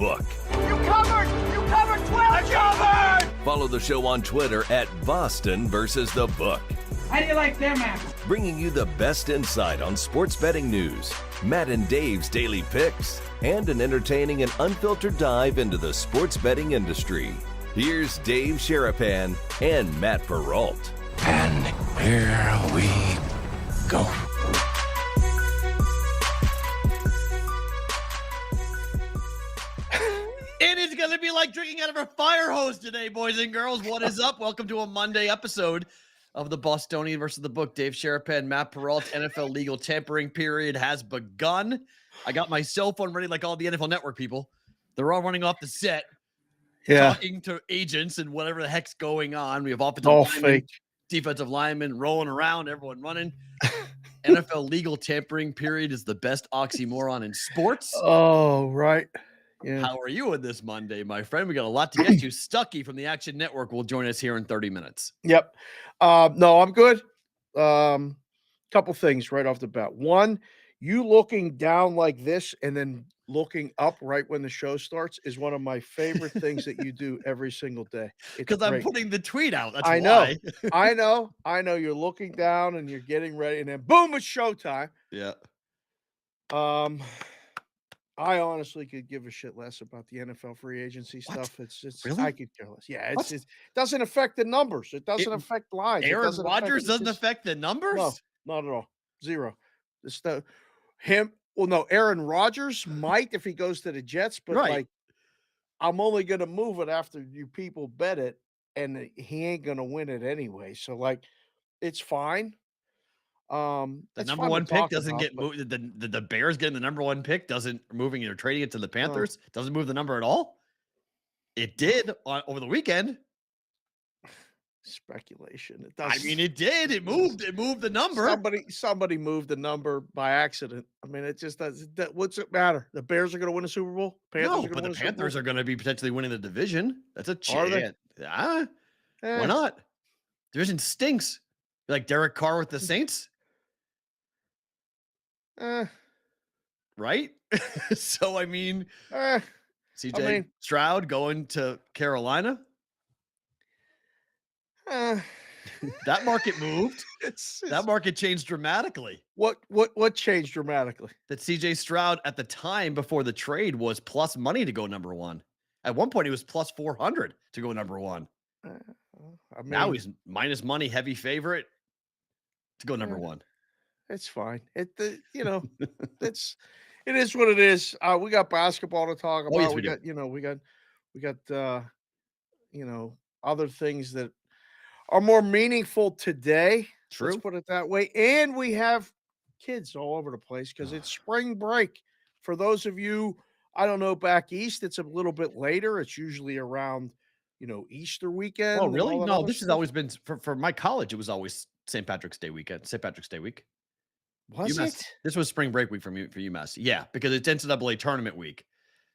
book. You covered 12. I covered. Follow the show on Twitter at Boston versus the book. How do you like them apples? Bringing you the best insight on sports betting news, Matt and Dave's daily picks, and an entertaining and unfiltered dive into the sports betting industry. Here's Dave Sharapan and Matt Perrault. And here we go. It is going to be like drinking out of a fire hose today, boys and girls. What is up? Welcome to a Monday episode of the Bostonian versus the book. Dave Sharapan, Matt Perrault. NFL legal tampering period has begun. I got my cell phone ready like all the NFL Network people. They're all running off the set, talking to agents and whatever the heck's going on. We have offensive linemen, defensive linemen rolling around, everyone running. NFL legal tampering period is the best oxymoron in sports. Oh, right. Yeah. How are you on this Monday, my friend? We got a lot to get to. Stucky from the Action Network will join us here in 30 minutes. Yep. No, I'm good. Couple things right off the bat. One, you looking down like this and then looking up right when the show starts is one of my favorite things that you do every single day. Because I'm putting the tweet out. That's I why. know. I know. You're looking down and you're getting ready, and then boom, it's showtime. Yeah. I honestly could give a shit less about the NFL free agency stuff. It's really? I could care less. Yeah, it doesn't affect the numbers. It doesn't affect lines. Aaron Rodgers doesn't affect the numbers? No, not at all. Zero. Aaron Rodgers might if he goes to the Jets, but like I'm only gonna move it after you people bet it, and he ain't gonna win it anyway. So like it's fine. The number one pick doesn't get moved. The Bears getting the number one pick doesn't moving or trading it to the Panthers doesn't move the number at all. It did over the weekend. Speculation. It does. I mean, it did. It moved. It moved the number. Somebody moved the number by accident. I mean, it just does. What's it matter? The Bears are going to win a Super Bowl. No, but the Panthers are going to be potentially winning the division. That's a chance. Why not? Division stinks. Like Derek Carr with the Saints. Right? So, I mean, CJ Stroud going to Carolina. That market moved. That market changed dramatically. What changed dramatically? That CJ Stroud at the time before the trade was plus money to go number one. At one point, he was plus 400 to go number one. Now he's minus money, heavy favorite to go number one. It's fine. It is what it is. We got basketball to talk about. Yes, we got other things that are more meaningful today. True. Let's put it that way. And we have kids all over the place because it's spring break. For those of you, I don't know, back east, it's a little bit later. It's usually around, Easter weekend. Oh, really? No, this has always been for my college. It was always St. Patrick's Day weekend. St. Patrick's Day week. Was it? This was spring break week for UMass. Yeah, because it's NCAA tournament week.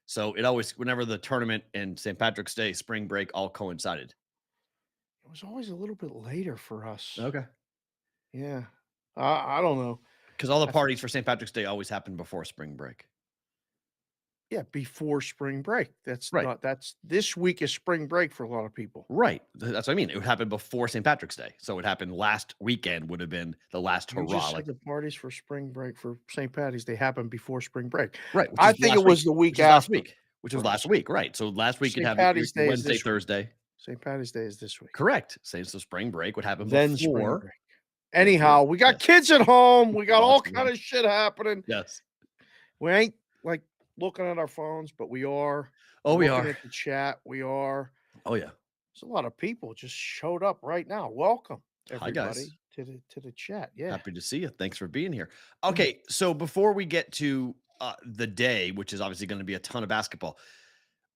So it always, whenever the tournament and St. Patrick's Day, spring break all coincided. It was always a little bit later for us. Okay. Yeah. I don't know. Because all the parties for St. Patrick's Day always happen before spring break. Yeah, before spring break. That's right. This week is spring break for a lot of people. Right. That's what I mean. It would happen before St. Patrick's Day. So it happened last weekend would have been the last hurrah. Just said the parties for spring break for St. Patty's Day happened before spring break. Right. I think it was the week after. Last week, which was last week. Right. So last week it happened Wednesday, Thursday. St. Patty's Day is this week. Correct. So spring break would happen then before. Spring break. Anyhow, we got kids at home. We got all kind of shit happening. Yes. We ain't like looking at our phones, but we are. Oh, we are. At the chat. We are. Oh, yeah. There's a lot of people just showed up right now. Welcome, everybody, hi guys. to the chat. Yeah. Happy to see you. Thanks for being here. Okay. So before we get to the day, which is obviously going to be a ton of basketball,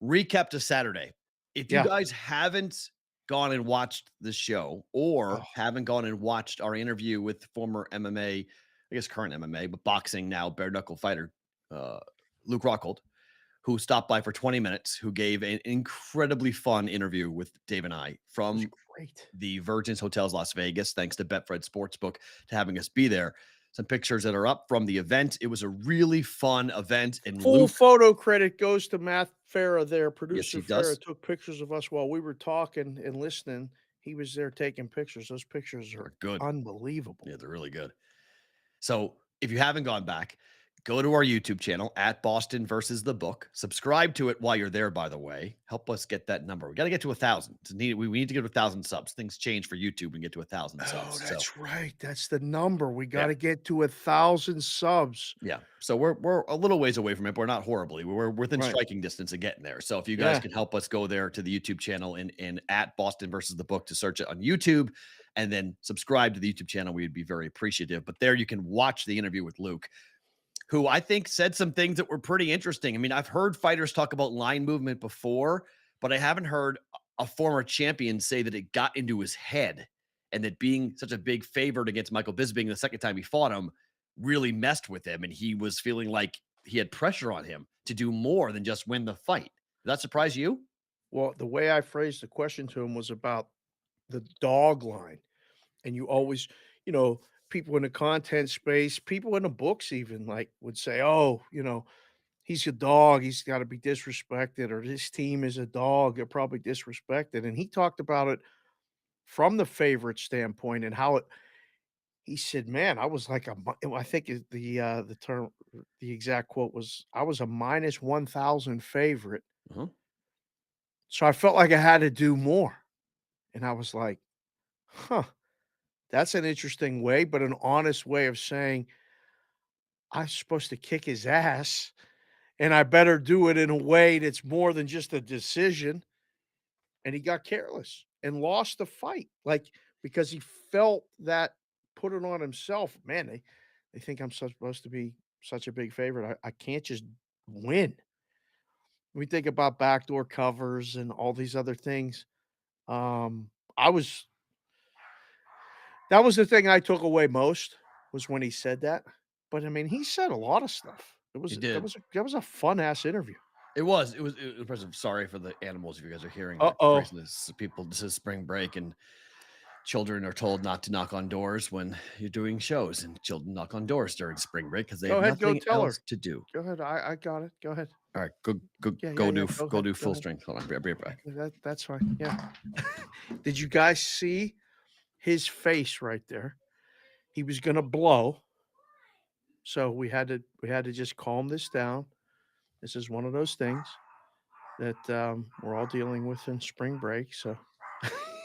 recap to Saturday. If you guys haven't gone and watched the show or haven't gone and watched our interview with former MMA, I guess current MMA, but boxing now, bare knuckle fighter, Luke Rockhold, who stopped by for 20 minutes, who gave an incredibly fun interview with Dave and I from the Virgin's Hotels Las Vegas, thanks to Betfred Sportsbook to having us be there. some pictures that are up from the event. It was a really fun event. And Full Luke, photo credit goes to Matt Farra there. yes, Producer he Farra does. took pictures of us while we were talking and listening. He was there taking pictures. Those pictures are They're good. unbelievable. Yeah, they're really good. So if you haven't gone back, go to our YouTube channel at Boston versus the book. Subscribe to it while you're there, by the way. Help us get that number. We got to get to 1,000. We need to get to 1,000 subs. Things change for YouTube and get to 1,000 Oh, subs. that's right. That's the number. We got to Yeah. get to 1,000 subs. Yeah. So we're a little ways away from it, but we're not horribly. We're within Right. striking distance of getting there. So if you guys Yeah. can help us go there to the YouTube channel and at Boston versus the book to search it on YouTube and then subscribe to the YouTube channel, we would be very appreciative. But there you can watch the interview with Luke, who I think said some things that were pretty interesting. I mean, I've heard fighters talk about line movement before, but I haven't heard a former champion say that it got into his head and that being such a big favorite against Michael Bisping the second time he fought him really messed with him. And he was feeling like he had pressure on him to do more than just win the fight. Did that surprise you? Well, the way I phrased the question to him was about the dog line. And you always, people in the content space, people in the books even like would say, oh, he's a dog. He's got to be disrespected, or this team is a dog. They're probably disrespected. And he talked about it from the favorite standpoint and how he said, man, I was like I think the term, the exact quote was, I was a minus 1,000 favorite. Uh-huh. So I felt like I had to do more. And I was like, huh, that's an interesting way, but an honest way of saying I'm supposed to kick his ass and I better do it in a way that's more than just a decision. And he got careless and lost the fight. Like, because he felt that put it on himself. Man, they think I'm supposed to be such a big favorite. I can't just win. We think about backdoor covers and all these other things. I was That was the thing I took away most was when he said that. But I mean, he said a lot of stuff. He did. That was a fun ass interview. It was impressive. Sorry for the animals if you guys are hearing the Uh-oh. craziness. People, this is spring break and children are told not to knock on doors when you're doing shows, and children knock on doors during spring break because they Go have ahead, go nothing tell her. else to do. Go ahead. I got it. Go ahead. All right, go Yeah, go yeah, do yeah, go go ahead, do go full ahead. strength. Hold on, I'll be right back. That's fine. Yeah. Did you guys see his face right there? He was gonna blow. So we had to just calm this down. This is one of those things that we're all dealing with in spring break. So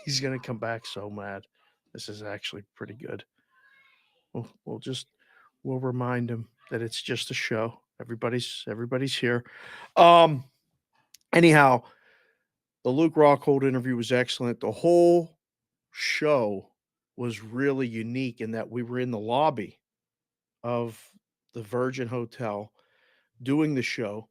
he's gonna come back so mad. This is actually pretty good. We'll remind him that it's just a show. Everybody's here. Anyhow, the Luke Rockhold interview was excellent. The whole show was really unique in that we were in the lobby of the Virgin Hotel doing the show.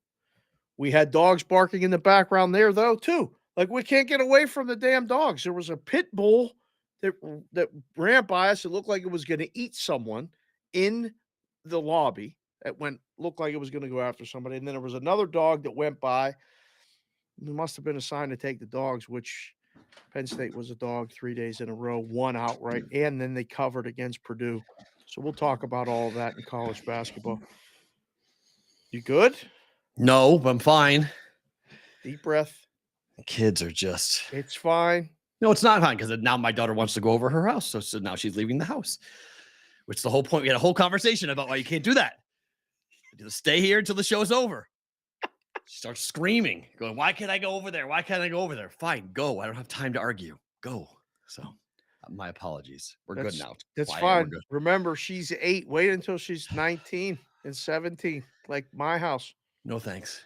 We had dogs barking in the background there, though, too. Like, we can't get away from the damn dogs. There was a pit bull that ran by us. It looked like it was going to eat someone in the lobby. Looked like it was going to go after somebody. And then there was another dog that went by. There must have been a sign to take the dogs, which Penn State was a dog 3 days in a row, won outright, and then they covered against Purdue. So we'll talk about all of that in college basketball. You good? No, but I'm fine. Deep breath. The kids are just. It's fine. No, it's not fine because now my daughter wants to go over her house, so now she's leaving the house. Which is the whole point. We had a whole conversation about why you can't do that. You just stay here until the show's over. She starts screaming, going, "Why can't I go over there? Why can't I go over there?" Fine, go. I don't have time to argue. Go. So, my apologies. We're good now. That's Quiet, fine. we're good. Remember, she's 8. Wait until she's 19 and 17, like my house. No thanks.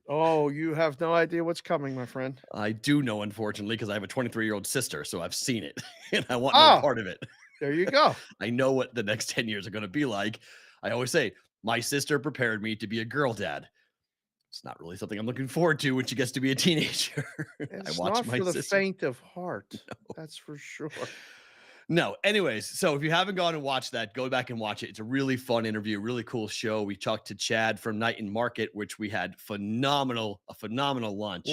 Oh, you have no idea what's coming, my friend. I do know, unfortunately, because I have a 23-year-old sister, so I've seen it, and I want no part of it. There you go. I know what the next 10 years are going to be like. I always say, my sister prepared me to be a girl dad. It's not really something I'm looking forward to when she gets to be a teenager. It's not for the faint of heart. No. That's for sure. No. Anyways, so if you haven't gone and watched that, go back and watch it. It's a really fun interview, really cool show. We talked to Chad from Night and Market, which we had a phenomenal lunch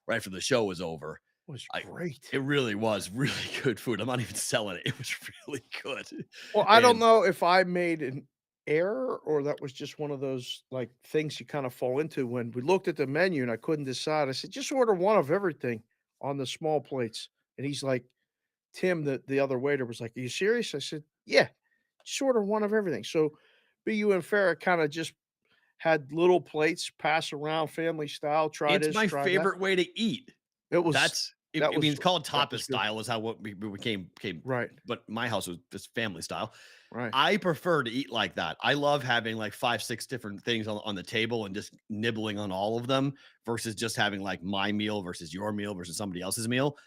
right after the show was over. was I great. it really was really good food. I'm not even selling it. It was really good. Well, I don't And know if I made an error or that was just one of those, like, things you kinda fall into. When we looked at the menu and I couldn't decide, I said, "Just order one of everything on the small plates." And he's like, Tim, the other waiter was like, "Are you serious?" I said, "Yeah, just order one of everything." So, BU and Farra kinda just had little plates pass around family style, try it's this, my try that. favorite way to eat. It was That's that I mean, was it's called that was tapas good. style is how what we became, Right, but my house was just family style. right. I prefer to eat like that. I love having like 5, 6 different things on the table and just nibbling on all of them versus just having like my meal versus your meal versus somebody else's meal.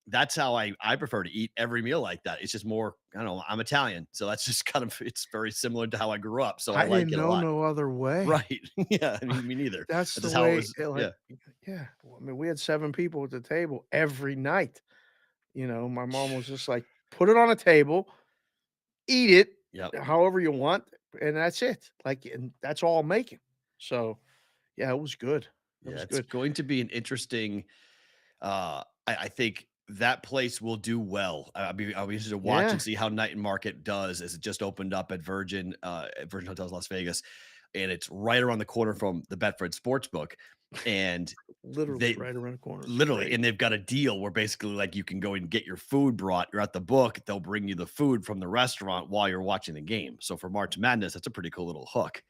That's how I prefer to eat every meal like that. It's just more, I don't know, I'm Italian, so that's just kind of it's very similar to how I grew up, so I I like didn't it a know lot. no other way. Right. Yeah, I mean, me neither. That's That's the just how it way was. it, Yeah. like yeah, well, I mean, we had 7 people at the table every night. My mom was just like, "Put it on a table, eat it Yep. however you want, and that's it." Like, and that's all I'm making. So, yeah, it was good. It Yeah, was it's good. going to be an interesting I think that place will do well. I'll be interested to watch Yeah, and see how Night and Market does as it just opened up at Virgin Hotels Las Vegas, and it's right around the corner from the Betfred Sportsbook, and literally they right around the corner. It's literally great. and they've got a deal where basically like you can go and get your food brought. You're at the book, they'll bring you the food from the restaurant while you're watching the game. So for March Madness, that's a pretty cool little hook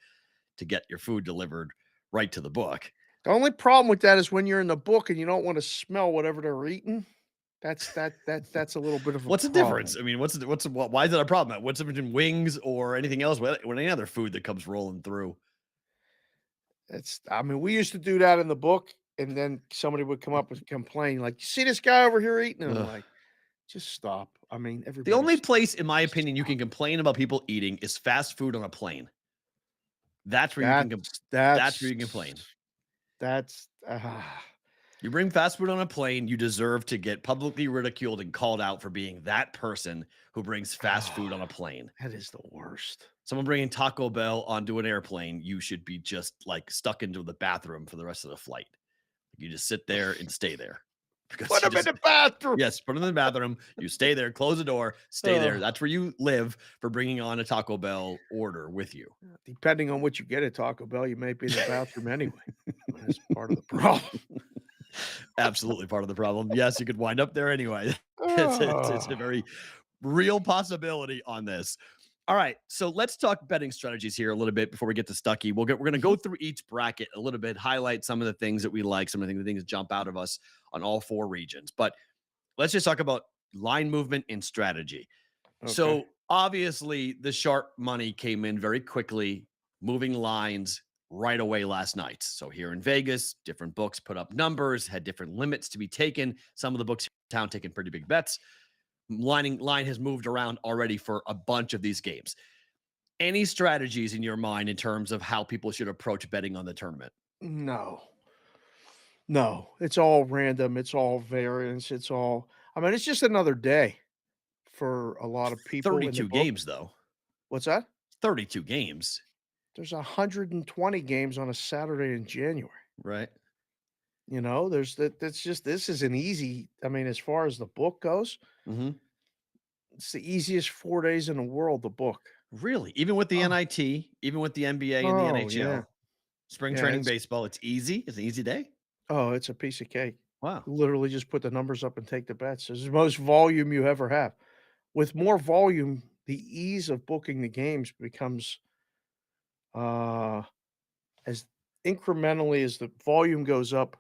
to get your food delivered right to the book. The only problem with that is when you're in the book and you don't wanna smell whatever they're eating, that's a little bit of a What's the problem. difference? I mean, why is that a problem? What's the difference between wings or anything else with any other food that comes rolling through? I mean, we used to do that in the book, and then somebody would come up and complain, like, "You see this guy over here eating?" And I'm Ugh. like, "Just stop." I mean, The only everybody's place, in my just opinion, you stop. can complain about people eating is fast food on a plane. That's where you can That's that's where that's you can complain. that's, ah, You bring fast food on a plane, you deserve to get publicly ridiculed and called out for being that person who brings fast food on a plane. that is the worst. Someone bringing Taco Bell onto an airplane, you should be just like stuck into the bathroom for the rest of the flight. You just sit there and stay there because Put you him in just the bathroom. yes, put them in the bathroom. You stay there, close the door, stay there. Ugh. That's where you live for bringing on a Taco Bell order with you. Depending on what you get at Taco Bell, you may be in the bathroom anyway. That's part of the problem. Absolutely part of the problem. Yes, you could wind up there anyway. It's a Ah. very real possibility on this. All right, so let's talk betting strategies here a little bit before we get to Stucky. We're going to go Mhm. through each bracket a little bit, highlight some of the things that we like, some of the things that jump out of us on all 4 regions. But let's just talk about line movement and strategy. Okay. So obviously, the sharp money came in very quickly, moving lines right away last night. So here in Vegas, different books put up numbers, had different limits to be taken. Some of the books in town taking pretty big bets. Line has moved around already for a bunch of these games. Any strategies in your mind in terms of how people should approach betting on the tournament? No. No. It's all random. It's all variance. It's all I mean, it's just another day for a lot of people in the 32 book. games, though. What's that? 32 games, There's 120 games on a Saturday in January. right? There's that's just this is an easy I mean, as far as the book goes, Hmm. it's the easiest 4 days in the world, the book. Really? Even with the Oh, NIT, even with the NBA and the oh, yeah. NHL, spring Yeah, training baseball, it's easy. It's an easy day. it's a piece of cake. Wow. Literally just put the numbers up and take the bets. This is the most volume you ever have. With more volume, the ease of booking the games becomes, uh, as incrementally as the volume goes up,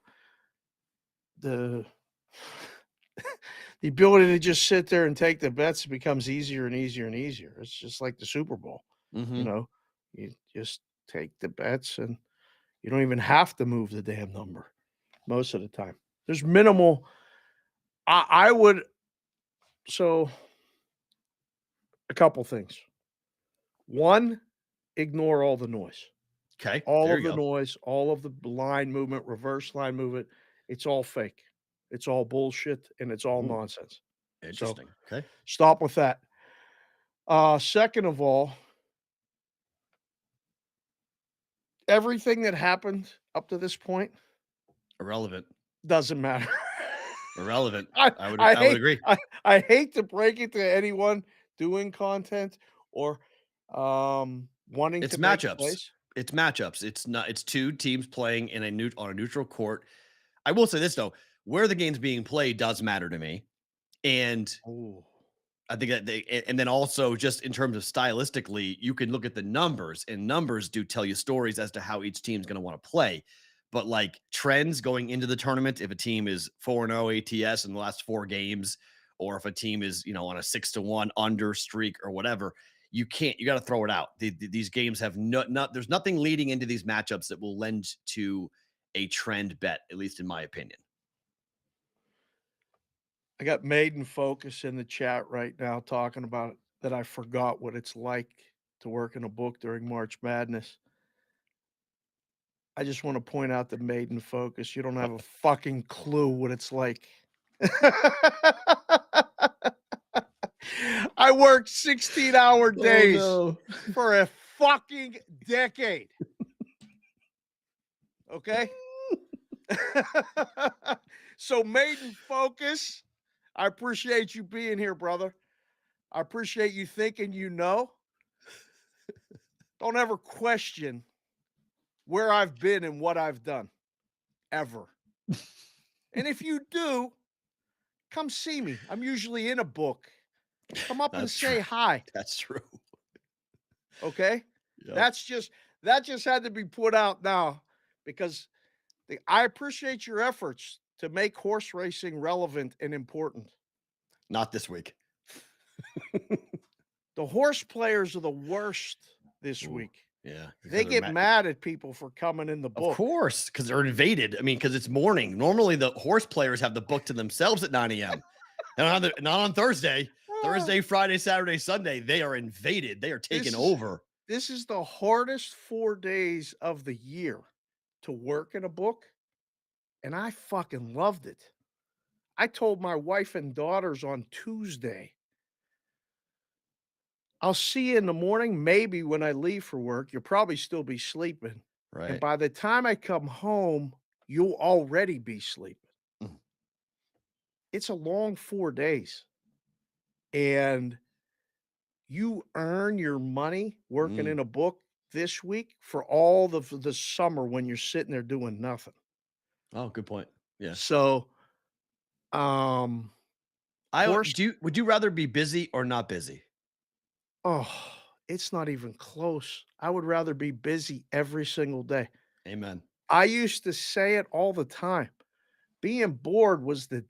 the the ability to just sit there and take the bets becomes easier and easier and easier. It's just like the Super Bowl, you Hmm. know? You just take the bets and you don't even have to move the damn number most of the time. There's minimal I would so a couple things. One, ignore all the noise. Okay. All There of you the go. noise, all of the line movement, reverse line movement, it's all fake. It's all bullshit and it's all Ooh, nonsense. So interesting. Okay. stop with that. Second of all, everything that happened up to this point Irrelevant. doesn't matter. Irrelevant. I I would I I would hate agree. I hate to break it to anyone doing content or wanting It's to make matchups. plays. It's matchups. It's two teams playing in on a neutral court. I will say this though, where the game's being played does matter to me. And Oh, I think that and then also just in terms of stylistically, you can look at the numbers, and numbers do tell you stories as to how each team's going to want to play. But like trends going into the tournament, if a team is 4-0 ATS in the last 4 games, or if a team is, on a 6-1 under streak or whatever, you got to throw it out. These games have there's nothing leading into these matchups that will lend to a trend bet, at least in my opinion. I got Maiden Focus in the chat right now talking about that I forgot what it's like to work in a book during March Madness. I just want to point out to Maiden Focus, you don't have a fucking clue what it's like. I worked 16-hour days for a fucking decade. Okay? So Maiden Focus, I appreciate you being here, brother. I appreciate you thinking you know. Don't ever question where I've been and what I've done, ever. And if you do, come see me. I'm usually in a book. Come up and That's say true. hi. That's true. Okay? Yep. That just had to be put out now because I appreciate your efforts to make horse racing relevant and important. Not this week. The horse players are the worst this Ooh, week. yeah. They get mad at people for coming in the Of book. course, because they're invaded. I mean, because it's morning. Normally, the horse players have the book to themselves at 9 a.m. And not on Thursday. Thursday, Friday, Saturday, Sunday, they are invaded. They are taken over. This is the hardest 4 days of the year to work in a book, and I fucking loved it. I told my wife and daughters on Tuesday, I'll see you in the morning, maybe when I leave for work, you'll probably still be sleeping. And Right. by the time I come home, you'll already be sleeping. Mm. It's a long 4 days. And you earn your money working in a book this week for all the summer when you're sitting there doing nothing. Oh, good point. Yeah. So, horse Would you rather be busy or not busy? oh, it's not even close. I would rather be busy every single day. Amen. I used to say it all the time. Being bored was the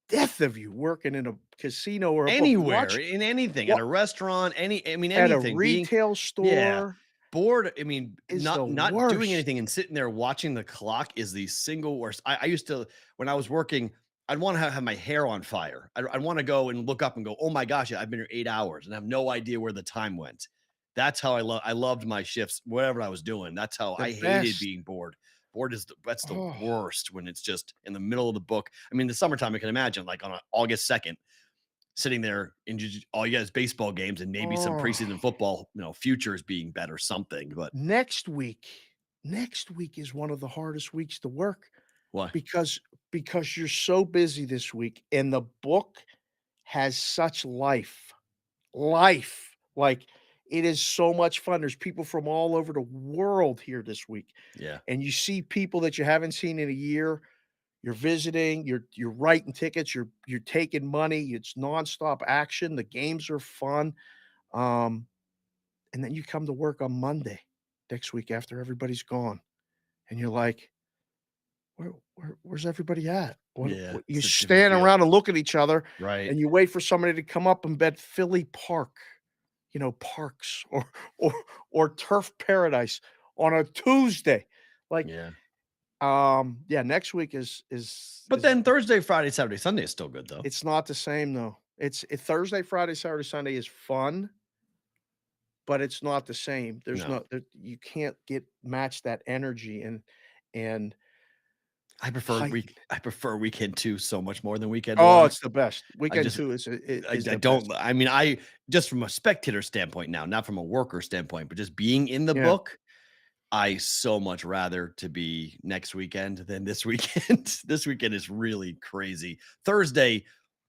death of you working in a casino or a book. Anywhere, in anything, at a restaurant, At a anything. retail Yeah. store Bored. is the Not doing worst. anything and sitting there watching the clock is the single worst. I used to, when I was working, I'd want to have my hair on fire. I'd want to go and look up and go, oh my gosh, I've been here 8 hours and have no idea where the time went. That's how I loved my shifts, whatever I was doing. That's how The I hated best. being bored. Bored that's the Oh. worst when it's just in the middle of the book. I mean, the summertime, I can imagine, like on August 2nd, sitting there and all you got is baseball games and maybe some preseason football, futures being bet or something. But Next week is one of the hardest weeks to work why? because you're so busy this week and the book has such life. Life. Like it is so much fun. There's people from all over the world here this week. Yeah. And you see people that you haven't seen in a year. You're visiting, you're writing tickets, you're taking money, it's nonstop action, the games are fun. And then you come to work on Monday next week after everybody's gone. And you're like, where's everybody at? Yeah, You it's a different stand feel. around and look at each other Right. and you wait for somebody to come up and bet Philly Park, Parks or Turf Paradise on a Tuesday. Like, Yeah. next week is But then Thursday, Friday, Saturday, Sunday is still good though. it's not the same though. It's Thursday, Friday, Saturday, Sunday is fun, but it's not the same. There's No. you can't match that energy and I prefer height. I prefer weekend 2 so much more than weekend Oh, 1. it's the best. Weekend just- 2 is I the don't best. I mean, just from a spectator standpoint now, not from a worker standpoint, but just being in the Yeah. book, I so much rather to be next weekend than this weekend. This weekend is really crazy. Thursday,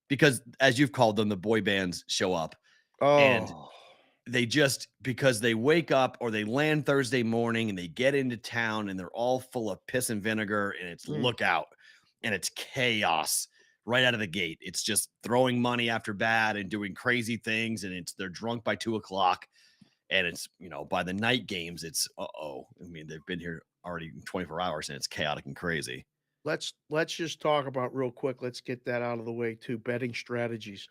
because as you've called them, the boy bands show up and Oh, they just because they wake up or they land Thursday morning and they get into town and they're all full of piss and vinegar and it's mm. lookout and it's chaos right out of the gate. It's just throwing money after bad and doing crazy things and they're drunk by 2 o'clock and it's by the night games it's I mean they've been here already 24 hours and it's chaotic and crazy. Let's just talk about real quick. Let's get that out of the way too. Betting strategies.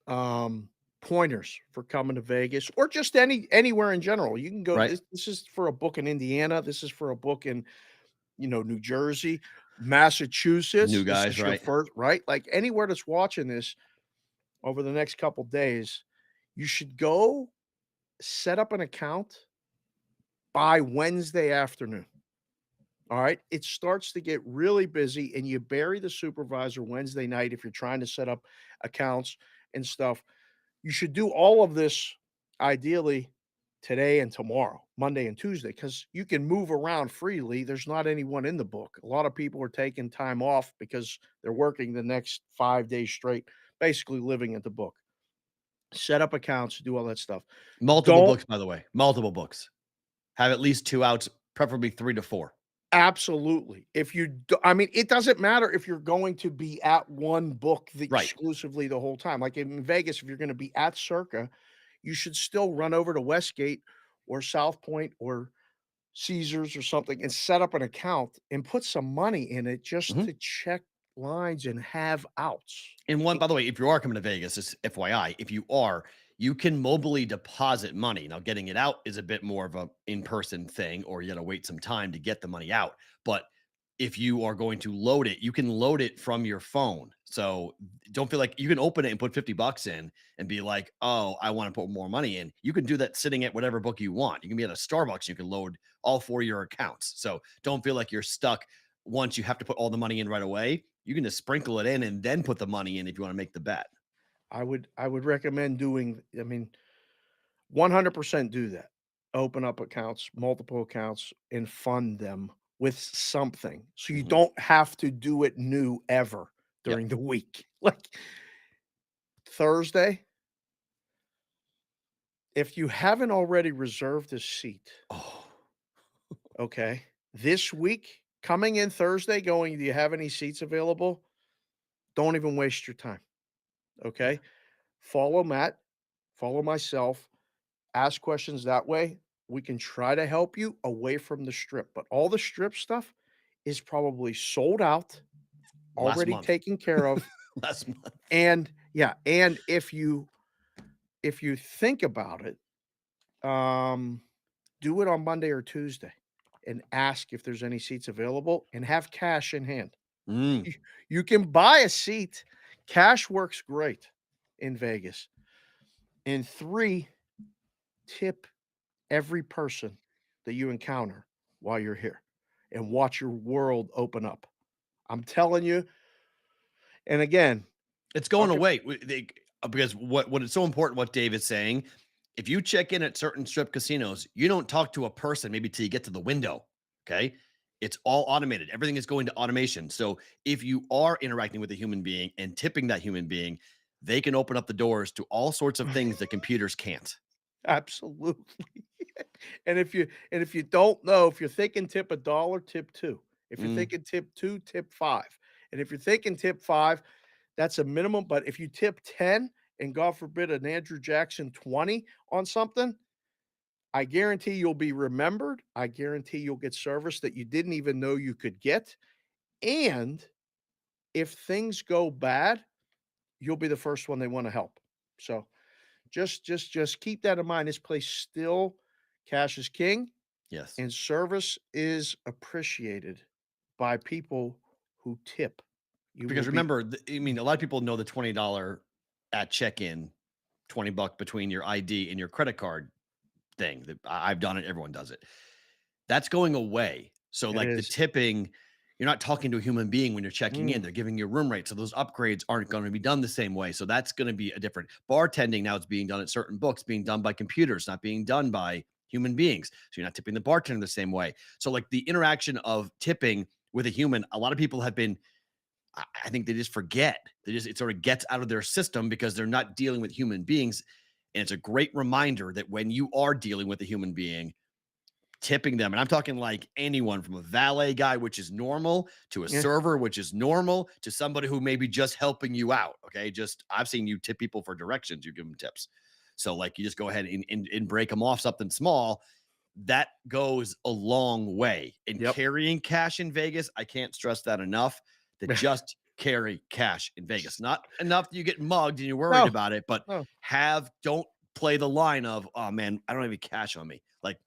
Um, Pointers for coming to Vegas or just anywhere in general. You can go. Right. This is for a book in Indiana. This is for a book in New Jersey, Massachusetts. New This guys, is your right? first, right? Like anywhere that's watching this over the next couple days, you should go set up an account by Wednesday afternoon. All right. It starts to get really busy, and you bury the supervisor Wednesday night if you're trying to set up accounts and stuff. You should do all of this ideally today and tomorrow, Monday and Tuesday, because you can move around freely. There's not anyone in the book. A lot of people are taking time off because they're working the next 5 days straight, basically living at the book. Set up accounts, do all that stuff. Multiple Don't books, by the way. Multiple books. Have at least 2 outs, preferably 3 to 4. Absolutely. If you do, I mean, it doesn't matter if you're going to be at one book Right. exclusively the whole time. Like in Vegas, if you're going to be at Circa, you should still run over to Westgate or South Point or Caesars or something and set up an account and put some money in it just Mhm. to check lines and have outs. And by the way, if you are coming to Vegas, just FYI, if you are, you can mobily deposit money. Now, getting it out is a bit more of a in-person thing, or you got to wait some time to get the money out. But if you are going to load it, you can load it from your phone. So don't feel like you can open it and put $50 in and be like, oh, I want to put more money in. You can do that sitting at whatever book you want. You can be at a Starbucks, you can load all 4 of your accounts. So don't feel like you're stuck once you have to put all the money in right away. You can just sprinkle it in and then put the money in if you want to make the bet. I would recommend doing, I mean, 100% do that. Open up accounts, multiple accounts, and fund them with something. So you Mhm. don't have to do it new ever Yep. during the week. Like Thursday, if you haven't already reserved a seat, Oh, okay, this week, coming in Thursday, going, do you have any seats available? Don't even waste your time. yeah. Okay. Follow Matt, follow myself, ask questions that way. We can try to help you away from the strip, but all the strip stuff is probably sold out, Last already month. taken care of. Last month. And yeah, and if you think about it, um, do it on Monday or Tuesday and ask if there's any seats available and have cash in hand. Mm. You can buy a seat. Cash works great in Vegas. And 3, tip every person that you encounter while you're here and watch your world open up. I'm telling you. And again, It's going talking away because what is so important, what Dave is saying, if you check in at certain strip casinos, you don't talk to a person maybe till you get to the window. Okay. It's all automated. Everything is going to automation. So if you are interacting with a human being and tipping that human being, they can open up the doors to all sorts of things that computers can't. absolutely. And if you don't know, if you're thinking tip a dollar, tip 2. If you're Mm. thinking tip 2, tip 5. And if you're thinking tip 5, that's a minimum. But if you tip 10 and God forbid an Andrew Jackson 20 on something, I guarantee you'll be remembered. I guarantee you'll get service that you didn't even know you could get. And if things go bad, you'll be the first one they want to help. So just keep that in mind. This place still cash is king Yes. and service is appreciated by people who tip. You will Because be remember, I mean, a lot of people know the $20 at check-in, $20 between your ID and your credit card thing. I've done it. Everyone does it. That's going away. So it like the is. tipping, you're not talking to a human being when you're checking in. Mm, They're giving you a room rate. So those upgrades aren't going to be done the same way. So that's going to be a different bartending. Now it's being done at certain books, being done by computers, not being done by human beings. So you're not tipping the bartender the same way. So like the interaction of tipping with a human, a lot of people have been, I think they just forget. It sort of gets out of their system because they're not dealing with human beings. And it's a great reminder that when you are dealing with a human being, tipping them, and I'm talking like anyone from a valet guy, which is normal, to a server, which is normal, to somebody who may be just helping you out. Okay. I've seen you tip people for directions. You give them tips. So like you just go ahead and break them off something small. That goes a long way. And carrying cash in Vegas, I can't stress that enough, that just carry cash in Vegas. Not enough that you get mugged and you're worried about it, but don't play the line of, oh man, I don't have any cash on me. Like,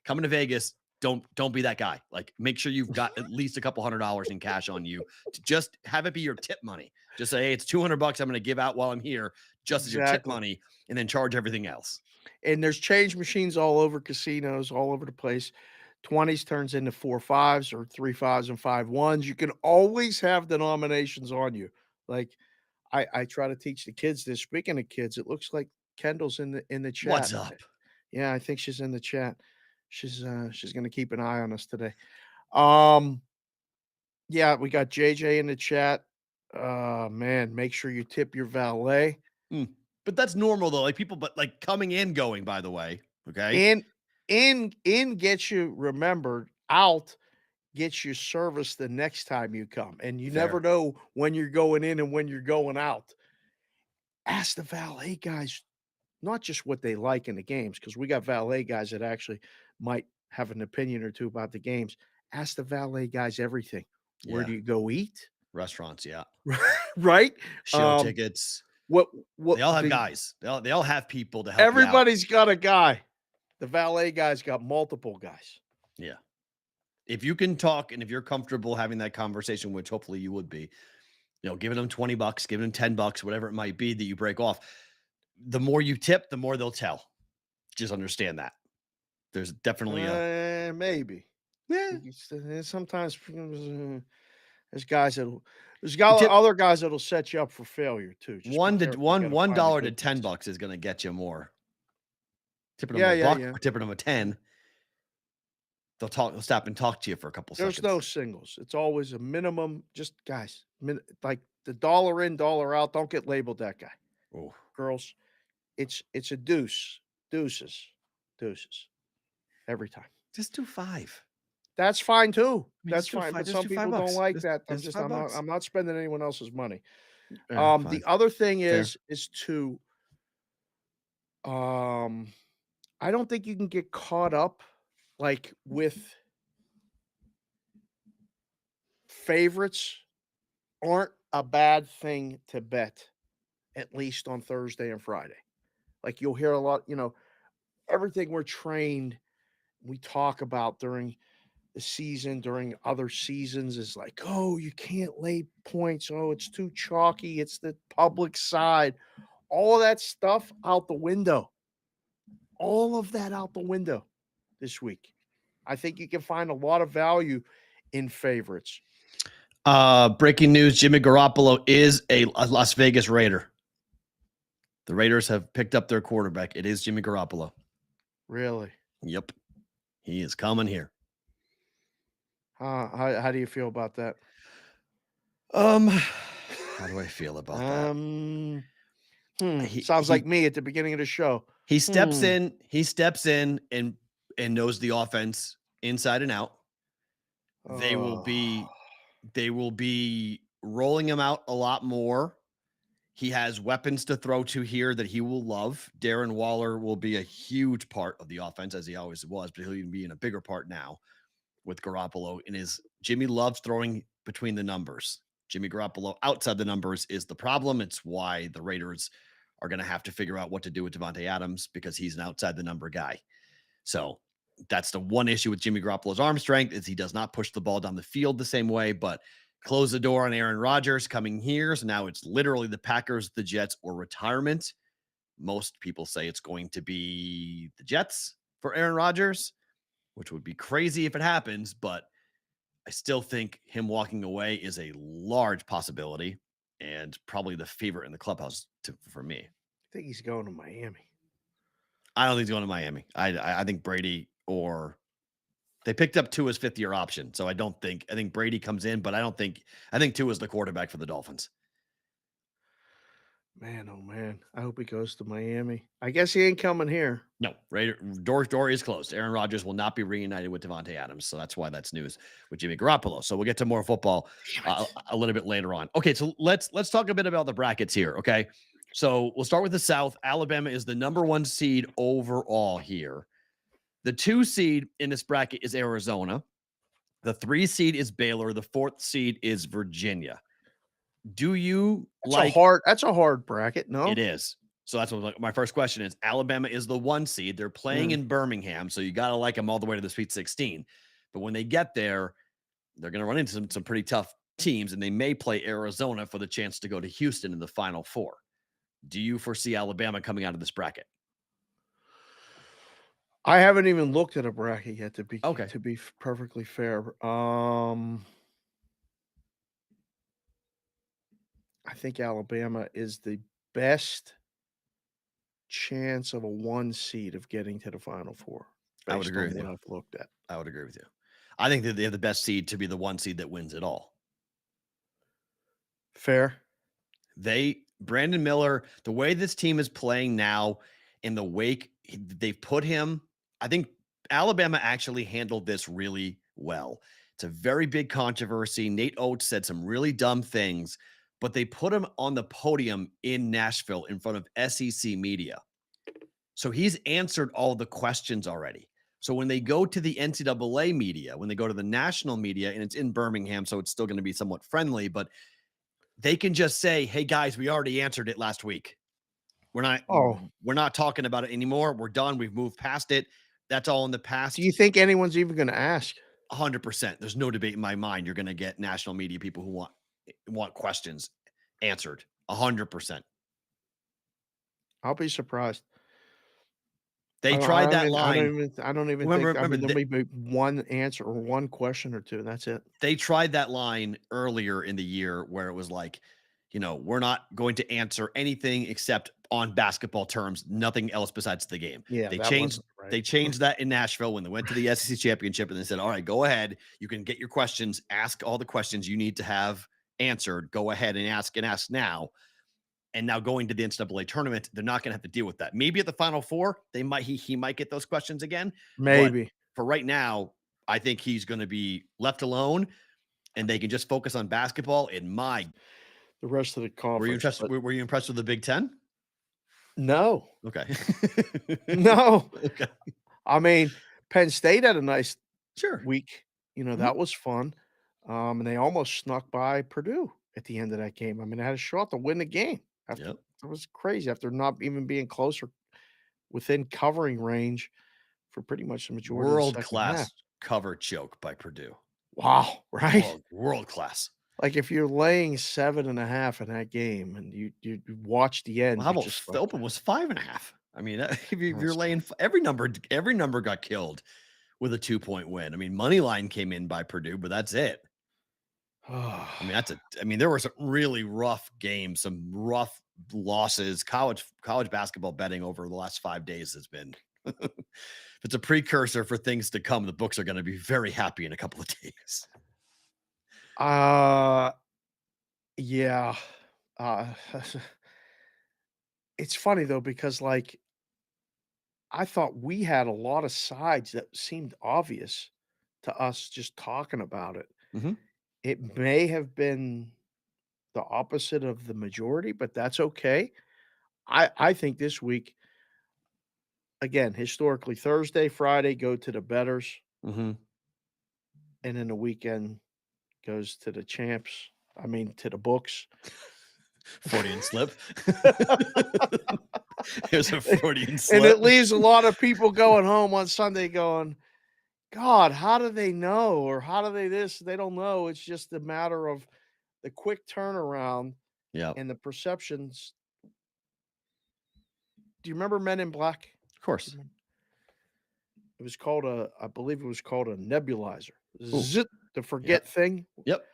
coming to Vegas, don't be that guy. Like, make sure you've got at least a couple $100 in cash on you. To just have it be your tip money. Just say, hey, it's $200 I'm going to give out while I'm here, just as your tip money, and then charge everything else. And there's change machines all over casinos, all over the place. 20s turns into 4 5s or 3 5s and 5 1s. You can always have denominations on you. Like I try to teach the kids this. Speaking of kids, it looks like Kendall's in the chat. What's up? Yeah, I think she's in the chat. She's going to keep an eye on us today. Yeah, we got JJ in the chat. Man, make sure you tip your valet. But that's normal though. Like people, but like coming in, going, by the way. Okay. In gets you remembered, out gets you service the next time you come. And you never know when you're going in and when you're going out. Ask the valet guys not just what they like in the games, because we got valet guys that actually might have an opinion or two about the games. Ask the valet guys everything. Where do you go eat? Restaurants, yeah. Right? Show tickets. What they all have guys. They all have people to help. Everybody's got a guy. The valet guy's got multiple guys. Yeah. If you can talk and if you're comfortable having that conversation, which hopefully you would be, giving them $20, giving them $10, whatever it might be that you break off. The more you tip, the more they'll tell. Just understand that. There's definitely maybe. Yeah. Sometimes there's other guys that'll set you up for failure too. Just $1 to $10 is going to get you more. Tipping them a buck or tipping them a 10. They'll stop and talk to you for a couple seconds. There's no singles. It's always a minimum. Just guys, like the dollar in, dollar out. Don't get labeled that guy. Oh, girls. It's a deuces every time. Just do 5. That's fine too. That's fine. But some people don't like that. I'm not spending anyone else's money. The other thing is to I don't think you can get caught up like with favorites aren't a bad thing to bet, at least on Thursday and Friday. Like you'll hear a lot, everything we're trained, we talk about during the season, during other seasons is like, oh, you can't lay points. Oh, it's too chalky. It's the public side. All of that stuff out the window. All of that out the window this week. I think you can find a lot of value in favorites. Breaking news, Jimmy Garoppolo is a Las Vegas Raider. The Raiders have picked up their quarterback. It is Jimmy Garoppolo. Really? Yep. He is coming here. How do you feel about that? How do I feel about that? Sounds like me at the beginning of the show. He steps in and knows the offense inside and out. They will be rolling him out a lot more. He has weapons to throw to here that he will love. Darren Waller will be a huge part of the offense, as he always was, but he'll even be in a bigger part now with Garoppolo. Jimmy loves throwing between the numbers. Jimmy Garoppolo outside the numbers is the problem. It's why the Raiders are going to have to figure out what to do with Devontae Adams, because he's an outside the number guy. So that's the one issue with Jimmy Garoppolo's arm strength, is he does not push the ball down the field the same way, but close the door on Aaron Rodgers coming here. So now it's literally the Packers, the Jets, or retirement. Most people say it's going to be the Jets for Aaron Rodgers, which would be crazy if it happens, but I still think him walking away is a large possibility and probably the favorite in the clubhouse for me. I think he's going to Miami. I don't think he's going to Miami. I think Brady or they picked up Tua's fifth-year option. So I think Brady comes in, but I think Tua's the quarterback for the Dolphins. Man, oh man. I hope he goes to Miami. I guess he ain't coming here. No, door is closed. Aaron Rodgers will not be reunited with Devontae Adams. So that's why that's news with Jimmy Garoppolo. So we'll get to more football a little bit later on. Okay, so let's talk a bit about the brackets here. Okay. So we'll start with the South. Alabama is the number 1 seed overall here. The 2 seed in this bracket is Arizona. The 3 seed is Baylor. The 4th seed is Virginia. Do you That's a hard bracket, no? It is. So that's what my first question is. Alabama is the 1 seed. They're playing in Birmingham, so you got to like them all the way to the Sweet 16. But when they get there, they're going to run into some pretty tough teams, and they may play Arizona for the chance to go to Houston in the Final Four. Do you foresee Alabama coming out of this bracket? I haven't even looked at a bracket yet to be perfectly fair. I think Alabama is the best chance of a 1 seed of getting to the Final Four. I would agree with you. I've looked at. I would agree with you. I think that they have the best seed to be the 1 seed that wins it all. Fair. Brandon Miller, the way this team is playing now, in the wake they've put him, I think Alabama actually handled this really well. It's a very big controversy. Nate Oates said some really dumb things, but they put him on the podium in Nashville in front of SEC media. So he's answered all the questions already. So when they go to the NCAA media, when they go to the national media, and it's in Birmingham, so it's still going to be somewhat friendly, but they can just say, hey guys, we already answered it last week. We're not talking about it anymore. We're done. We've moved past it. That's all in the past. Do you think anyone's even going to ask? 100%. There's no debate in my mind. You're going to get national media people who want questions answered. 100%. I'll be surprised. They tried that line. I don't even think there may be one answer or one question or two, and that's it. They tried that line earlier in the year where it was like, we're not going to answer anything except on basketball terms, nothing else besides the game. Yeah, they changed that in Nashville when they went to the SEC championship, and they said, all right, go ahead. You can get your questions, ask all the questions you need to have answered. Go ahead and ask now. And now going to the NCAA tournament, they're not going to have to deal with that. Maybe at the Final Four, he might get those questions again. Maybe. But for right now, I think he's going to be left alone, and they can just focus on basketball. And the rest of the conference. Were you impressed with the Big Ten? No. Okay. No. Okay. I mean, Penn State had a nice week. That was fun. And they almost snuck by Purdue at the end of that game. I mean, they had a shot to win the game. It was crazy after not even being closer within covering range for pretty much the majority of the second half. World-class cover choke by Purdue. Wow, right? World class. Like if you're laying 7.5 in that game and you watch the end. Well, how about the open was 5.5? I mean, if you're laying every number got killed with a 2-point win. I mean, money line came in by Purdue, but that's it. I mean, there were some really rough games, some rough losses. College basketball betting over the last 5 days has been. If it's a precursor for things to come, the books are going to be very happy in a couple of days. Yeah. It's funny though, because I thought we had a lot of sides that seemed obvious to us just talking about it. Mm-hmm. It may have been the opposite of the majority, but that's okay. I think this week, again, historically, Thursday, Friday go to the bettors. Mm-hmm. And then the weekend goes to the champs. I mean, to the books. Freudian slip. There's a Freudian slip. And it leaves a lot of people going home on Sunday going, God, how do they know? Or how do they this? They don't know. It's just a matter of the quick turnaround and the perceptions. Do you remember Men in Black? Of course. It was called I believe it was called a nebulizer. Zit, the forget thing. Yep.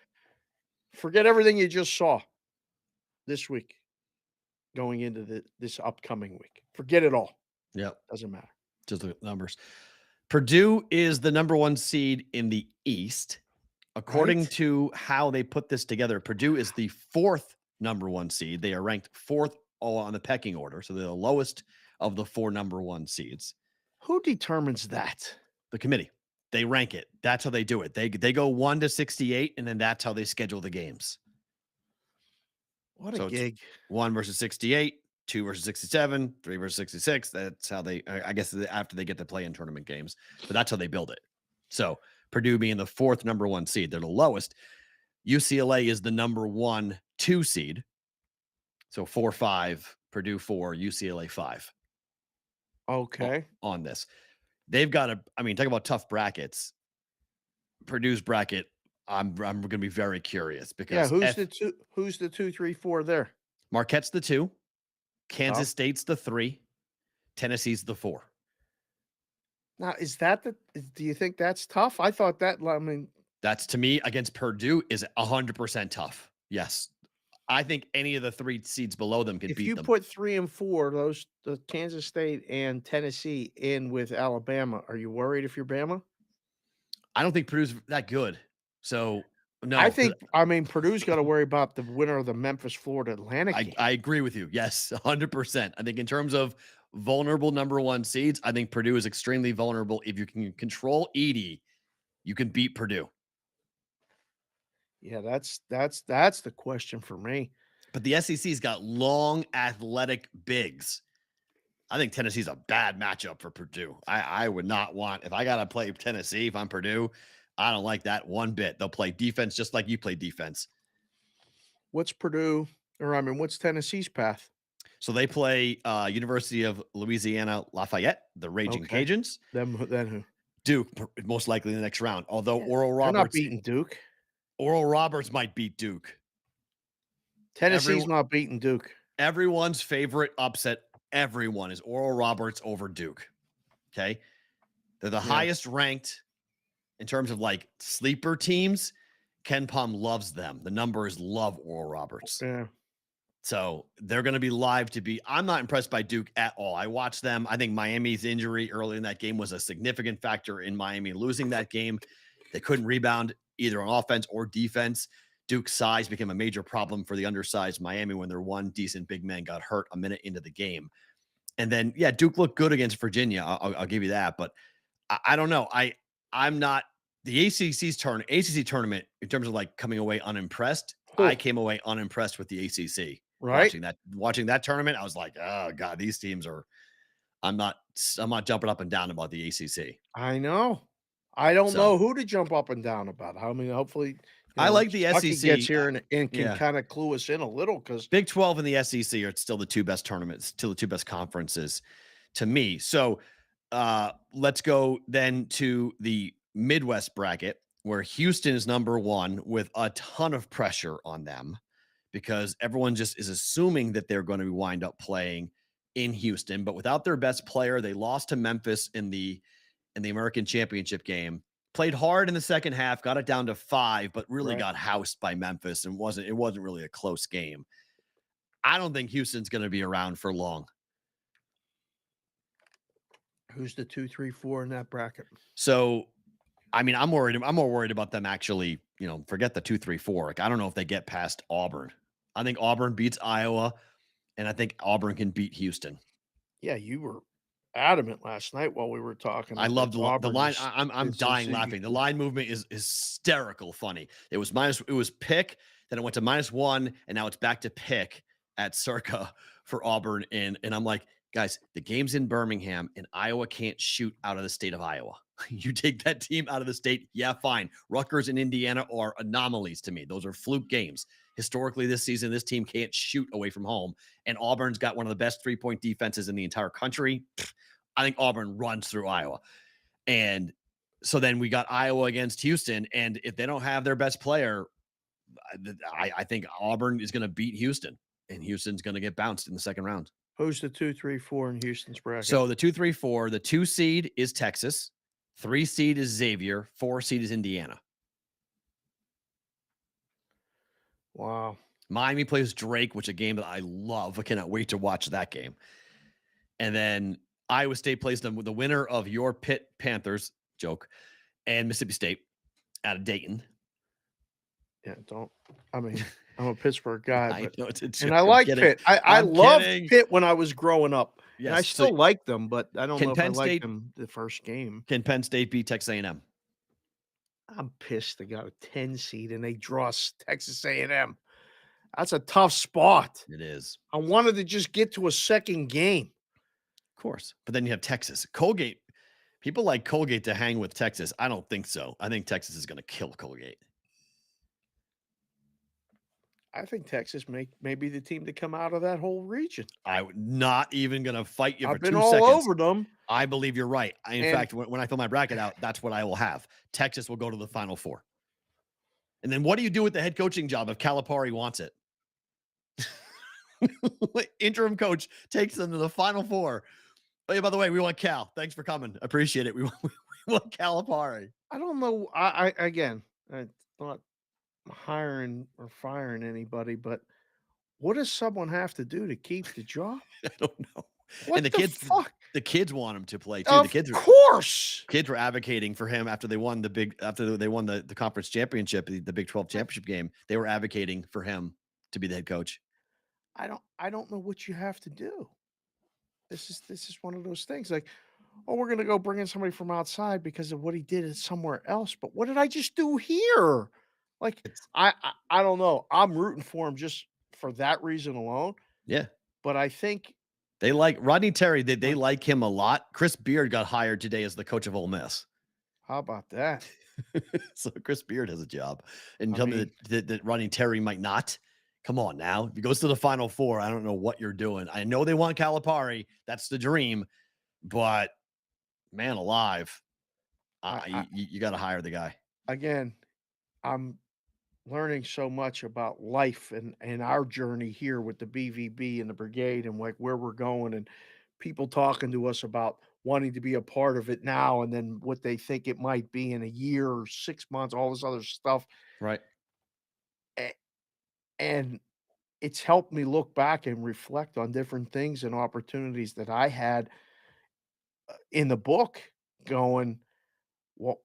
Forget everything you just saw this week going into this upcoming week. Forget it all. Yep. Doesn't matter. Just look at the numbers. Purdue is the number 1 seed in the East. According Right? to how they put this together, Purdue is the 4th number 1 seed. They are ranked 4th on the pecking order. So they're the lowest of the 4 number 1 seeds. Who determines that? The committee. They rank it. That's how they do it. They go 1 to 68, and then that's how they schedule the games. What a So gig. it's 1 versus 68, 2 versus 67, 3 versus 66. That's how they, I guess, after they get to play in tournament games, but that's how they build it. So Purdue being the 4th number 1 seed, they're the lowest. UCLA is the number 1, 2 seed. So 4-5, Purdue 4, UCLA 5 Okay. on this. They've got talk about tough brackets. Purdue's bracket, I'm going to be very curious because Who's the 2, 3, 4 there? Marquette's the 2, Kansas Tough. State's the 3, Tennessee's the 4. Now, do you think that's tough? I thought that, That's, to me, against Purdue is 100% tough. Yes. I think any of the 3 seeds below them can if beat you them. put 3 and 4, the Kansas State and Tennessee in with Alabama, are you worried if you're Bama? I don't think Purdue's that good. So, no. I think, Purdue's got to worry about the winner of the Memphis, Florida Atlantic game. I agree with you. Yes, 100%. I think in terms of vulnerable number 1 seeds, I think Purdue is extremely vulnerable. If you can control Edey, you can beat Purdue. Yeah, that's the question for me. But the SEC's got long, athletic bigs. I think Tennessee's a bad matchup for Purdue. I would not want, if I got to play Tennessee, if I'm Purdue, I don't like that one bit. They'll play defense just like you play defense. What's Tennessee's path? So they play University of Louisiana Lafayette, the Raging Cajuns. Then who? Duke, most likely in the next round. Although Oral They're not Roberts, beating Duke. Oral Roberts might beat Duke. Tennessee's not beating Duke. Everyone's favorite upset, everyone, is Oral Roberts over Duke. Okay. They're the highest ranked in terms of like sleeper teams. Ken Pom loves them. The numbers love Oral Roberts. Yeah. So they're going to be live I'm not impressed by Duke at all. I watched them. I think Miami's injury early in that game was a significant factor in Miami losing that game. They couldn't rebound either on offense or defense. Duke's size became a major problem for the undersized Miami when their one decent big man got hurt a minute into the game. And then, Duke looked good against Virginia. I'll give you that. But I don't know. I'm not the ACC tournament in terms of like coming away unimpressed. I came away unimpressed with the ACC. Right. Watching that tournament, I was like, oh God, these teams are. I'm not jumping up and down about the ACC. I know. I don't know who to jump up and down about. Hopefully, I like the Stucky SEC gets here and can kind of clue us in a little because Big 12 and the SEC are still the 2 best tournaments, still the 2 best conferences to me. So let's go then to the Midwest bracket where Houston is number 1 with a ton of pressure on them because everyone just is assuming that they're going to wind up playing in Houston, but without their best player, they lost to Memphis in the American Championship game. Played hard in the second half, got it down to 5, but really got housed by Memphis and it wasn't really a close game. I don't think Houston's going to be around for long. Who's the 2, 3, 4 in that bracket? So, I'm more worried about them actually, forget the 2, 3, 4. Like, I don't know if they get past Auburn. I think Auburn beats Iowa, and I think Auburn can beat Houston. Yeah, you were adamant last night while we were talking. I loved the line. I'm dying laughing. The line movement is hysterical funny. It was pick, then it went to -1, and now it's back to pick at Circa for Auburn. And I'm like, guys, the game's in Birmingham, and Iowa can't shoot out of the state of Iowa. You take that team out of the state, yeah, fine. Rutgers and Indiana are anomalies to me. Those are fluke games. Historically, this season, this team can't shoot away from home, and Auburn's got one of the best 3-point defenses in the entire country. I think Auburn runs through Iowa. And so then we got Iowa against Houston, and if they don't have their best player, I think Auburn is going to beat Houston, and Houston's going to get bounced in the second round. Who's the 2, 3, 4 in Houston's bracket? So the 2, 3, 4, the 2 seed is Texas, 3 seed is Xavier, 4 seed is Indiana. Wow. Miami plays Drake, which is a game that I love. I cannot wait to watch that game. And then Iowa State plays them with the winner of your Pitt Panthers joke and Mississippi State out of Dayton. Yeah, I'm a Pittsburgh guy, I but know it's a and joke. I I'm like kidding. Pitt. I I'm loved kidding. Pitt when I was growing up, and I Yes. still So like them, but I don't can know if I Penn like State them the first game. can Penn State beat Texas A&M? I'm pissed they got a 10 seed and they draw Texas A&M. That's a tough spot. It is. I wanted to just get to a second game. Of course. But then you have Texas. Colgate. People like Colgate to hang with Texas. I don't think so. I think Texas is going to kill Colgate. I think Texas may be the team to come out of that whole region. I'm not even going to fight you for I've been 2 all seconds. over them. I believe you're right. In And- fact, when I fill my bracket out, that's what I will have. Texas will go to the Final Four. And then what do you do with the head coaching job if Calipari wants it? Interim coach takes them to the Final Four. Oh, yeah, by the way, we want Cal. Thanks for coming. Appreciate it. We want Calipari. I don't know. Again, I'm not hiring or firing anybody, but what does someone have to do to keep the job? I don't know. What And the fuck? the kids want him to play too. Of course. Kids were advocating for him after they won the conference championship, the Big 12 championship game. They were advocating for him to be the head coach. I don't know what you have to do. This is one of those things like, oh, we're gonna go bring in somebody from outside because of what he did somewhere else. But what did I just do here? Like I don't know. I'm rooting for him just for that reason alone. Yeah. But I think They like Rodney Terry. They like him a lot. Chris Beard got hired today as the coach of Ole Miss. how about that? So Chris Beard has a job. And I tell me mean- that Rodney Terry might not. Come on now. If he goes to the Final Four, I don't know what you're doing. I know they want Calipari. That's the dream. But man alive, you got to hire the guy. Again, I'm learning so much about life and our journey here with the BVB and the brigade and like where we're going and people talking to us about wanting to be a part of it now and then what they think it might be in a year or 6 months, all this other stuff. Right. And it's helped me look back and reflect on different things and opportunities that I had in the book going, well,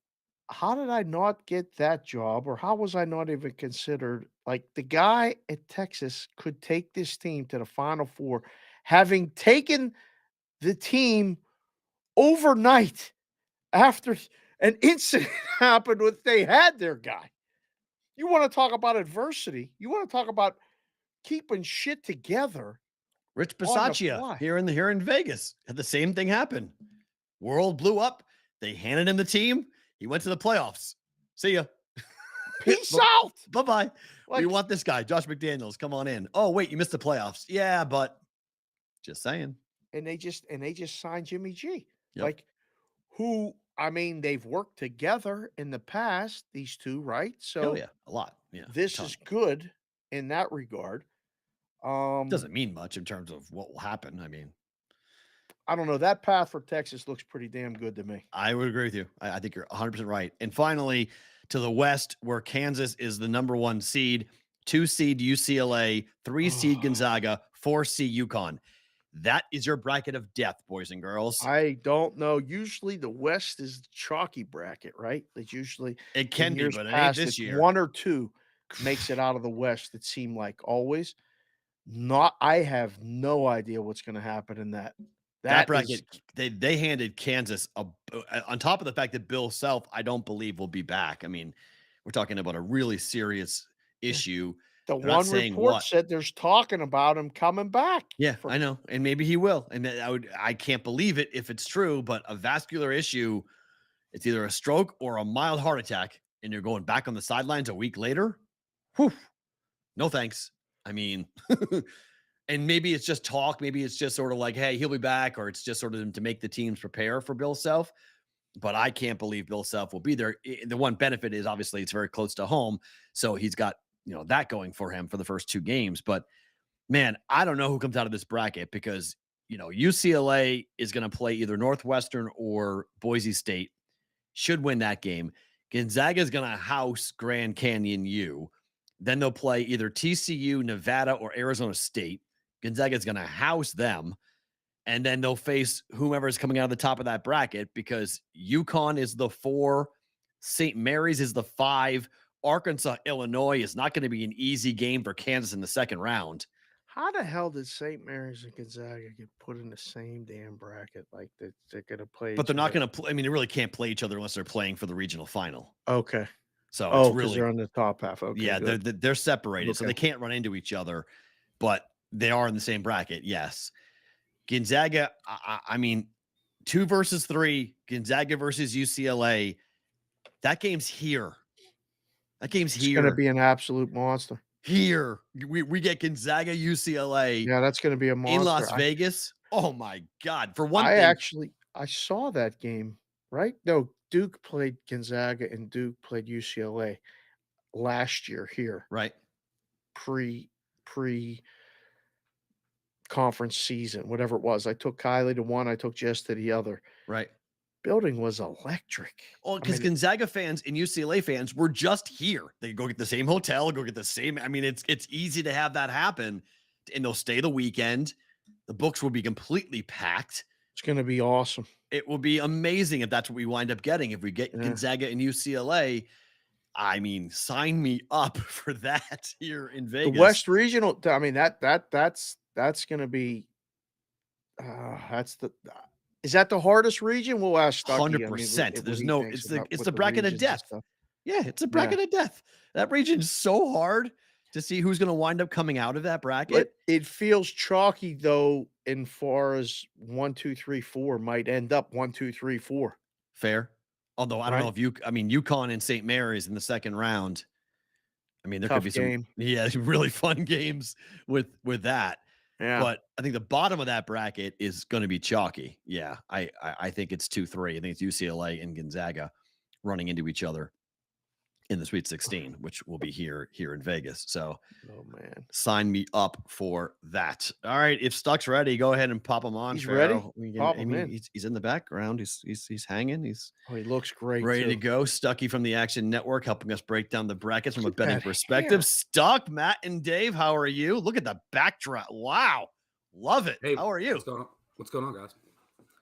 how did I not get that job? Or how was I not even considered? Like the guy at Texas could take this team to the Final Four, having taken the team overnight after an incident happened with they had their guy. You want to talk about adversity? You want to talk about keeping shit together? Rich On the Bisaccia fly. here in Vegas had the same thing happen. World blew up. They handed him the team. He went to the playoffs. See ya. Peace out. Bye-bye. We Like- want this guy, Josh McDaniels. Come on in. Oh, wait, you missed the playoffs. Yeah, but just saying. And they just signed Jimmy G. Yep. Like who I mean, they've worked together in the past, these two, right? So Oh, yeah, a lot. Yeah. this ton. is good in that regard. Doesn't mean much in terms of what will happen. I mean, I don't know. That path for Texas looks pretty damn good to me. I would agree with you. I think you're 100% right. And finally, to the West, where Kansas is the number 1 seed, 2 seed UCLA, 3 seed Gonzaga, 4 seed UConn. That is your bracket of death, boys and girls. I don't know. Usually the West is the chalky bracket, right? It's usually It can in be, years but it ain't past, this it's year. 1 or 2 makes it out of the West. It seemed like always. I have no idea what's going to happen in that. That That is- bracket, they handed Kansas on top of the fact that Bill Self, I don't believe will be back. I mean, we're talking about a really serious issue. the they're not one saying report what. said there's talking about him coming back. Yeah, for- I know, and maybe he will. And I can't believe it if it's true, but a vascular issue, it's either a stroke or a mild heart attack, and you're going back on the sidelines a week later. Whew, no thanks. I mean, and maybe it's just talk. Maybe it's just sort of like, hey, he'll be back, or it's just sort of to make the teams prepare for Bill Self. But I can't believe Bill Self will be there. The one benefit is obviously it's very close to home, so he's got that going for him for the first 2 games. But man, I don't know who comes out of this bracket because UCLA is going to play either Northwestern or Boise State. Should win that game. Gonzaga is going to house Grand Canyon U. Then they'll play either TCU, Nevada, or Arizona State. Gonzaga is going to house them. And then they'll face whomever is coming out of the top of that bracket because UConn is the 4, St. Mary's is the 5, Arkansas, Illinois is not going to be an easy game for Kansas in the second round. How the hell did St. Mary's and Gonzaga get put in the same damn bracket? Like they're going to play, But they're not going to play. I mean, they really can't play each other unless they're playing for the regional final. Okay. So Oh, it's really they're on the top half. Okay. yeah, good. they're separated, so Okay. they can't run into each other, but they are in the same bracket. Yes, Gonzaga. I mean, 2 versus 3, Gonzaga versus UCLA. That game's here. That game's It's going to here. be an absolute monster. Here we get Gonzaga UCLA Yeah, that's going to be a monster. in Las Vegas. Oh my God! For one I thing, saw that game, right? No, Duke played Gonzaga and Duke played UCLA last year here, right? pre conference season, whatever it was. I took Kylie to one, I took Jess to the other. Right. Building was electric. Oh, because Gonzaga fans and UCLA fans were just here. They go get the same hotel, go get the same. I mean, it's easy to have that happen, and they'll stay the weekend. The books will be completely packed. It's going to be awesome. It will be amazing if that's what we wind up getting. If we get Gonzaga and UCLA, I mean, sign me up for that here in Vegas. The West Regional. I mean, that's going to be. Is that the hardest region? We'll ask Stucky. 100%. There's no. It's the bracket of death. Yeah, it's a bracket of death. That region's so hard to see who's going to wind up coming out of that bracket. But it feels chalky though, in far as 1, 2, 3, 4 might end up 1, 2, 3, 4. Fair. Although I don't know if UConn and St. Mary's in the second round. I mean, there could be some really fun games with that. Yeah. But I think the bottom of that bracket is going to be chalky. Yeah. I think it's 2-3. I think it's UCLA and Gonzaga running into each other in the Sweet 16, which will be here in Vegas. So, oh man, sign me up for that. All right, if Stuck's ready, go ahead and pop him on. He's Farra. ready. Pop him in. He's in the background. He's hanging. He looks great. Ready to go. Stucky from the Action Network, helping us break down the brackets from a betting perspective. Stuck, Matt and Dave, how are you? Look at the backdrop. Wow, love it. Hey, how are you? What's going on, guys?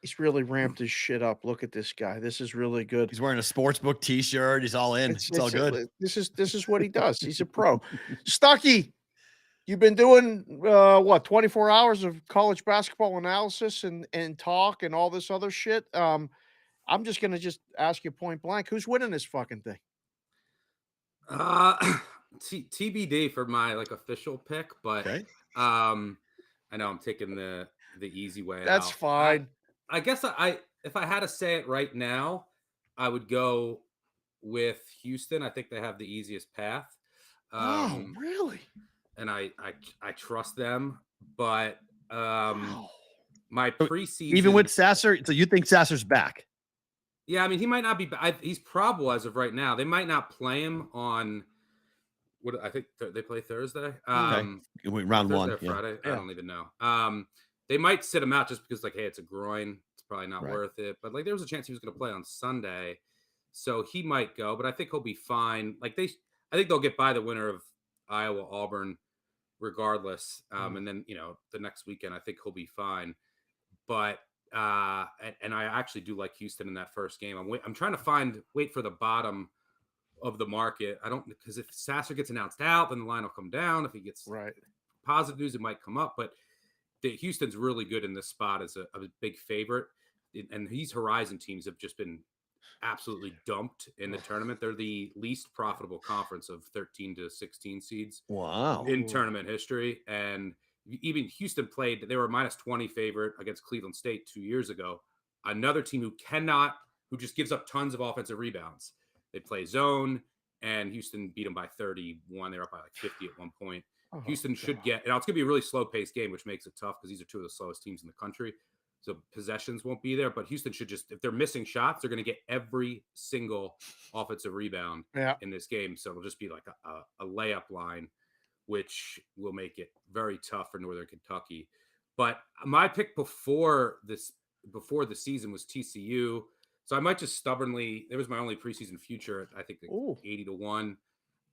He's really ramped his shit up. Look at this guy. This is really good. He's wearing a sportsbook T-shirt. He's all in. It's all good. This is what he does. He's a pro. Stucky, you've been doing 24 hours of college basketball analysis and talk and all this other shit. I'm just gonna ask you point blank, who's winning this fucking thing? TBD for my official pick, but I know I'm taking the easy way. That's fine. I guess if I had to say it right now, I would go with Houston. I think they have the easiest path. Oh, really? And I trust them, but my preseason, even with Sasser, so you think Sasser's back? Yeah, I mean, he might not be back. He's probable as of right now. They might not play him on what I think they play Thursday. Round Thursday 1, or Friday. Yeah. I don't even know. They might sit him out just because, hey, it's a groin. It's probably not worth it. But there was a chance he was going to play on Sunday, so he might go. But I think he'll be fine. I think they'll get by the winner of Iowa Auburn, regardless. And then the next weekend, I think he'll be fine. But and I actually do like Houston in that first game. I'm trying to wait for the bottom of the market. Because if Sasser gets announced out, then the line will come down. If he gets positive news, it might come up. But Houston's really good in this spot as a big favorite. And these Horizon teams have just been absolutely dumped in the tournament. They're the least profitable conference of 13 to 16 seeds in tournament history. And even Houston they were a -20 favorite against Cleveland State 2 years ago. Another team who just gives up tons of offensive rebounds. They play zone, and Houston beat them by 31. They were up by 50 at one point. Houston should get, and it's going to be a really slow-paced game, which makes it tough because these are two of the slowest teams in the country. So possessions won't be there, but Houston should if they're missing shots, they're going to get every single offensive rebound in this game. So it'll just be a layup line, which will make it very tough for Northern Kentucky. But my pick before the season was TCU. So I might just stubbornly, it was my only preseason future, I think 80 to 1.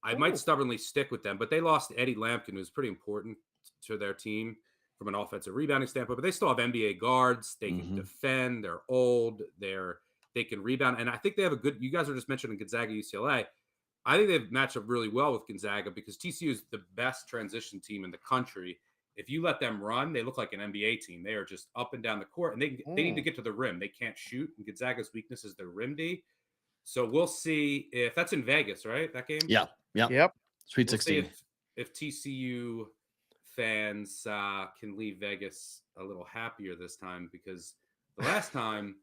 I might stubbornly stick with them, but they lost Eddie Lampkin, who was pretty important to their team. from an offensive rebounding standpoint, but they still have NBA guards. They can defend. They're old. They can rebound. And I think they have a good, you guys are just mentioning Gonzaga, UCLA. I think they've matched up really well with Gonzaga because TCU is the best transition team in the country. If you let them run, they look like an NBA team. They are just up and down the court, and they need to get to the rim. They can't shoot, and Gonzaga's weakness is their rim D. So we'll see if that's in Vegas, right? That game? Yeah. Yep. Sweet We'll 16. see if TCU fans can leave Vegas a little happier this time, because the last time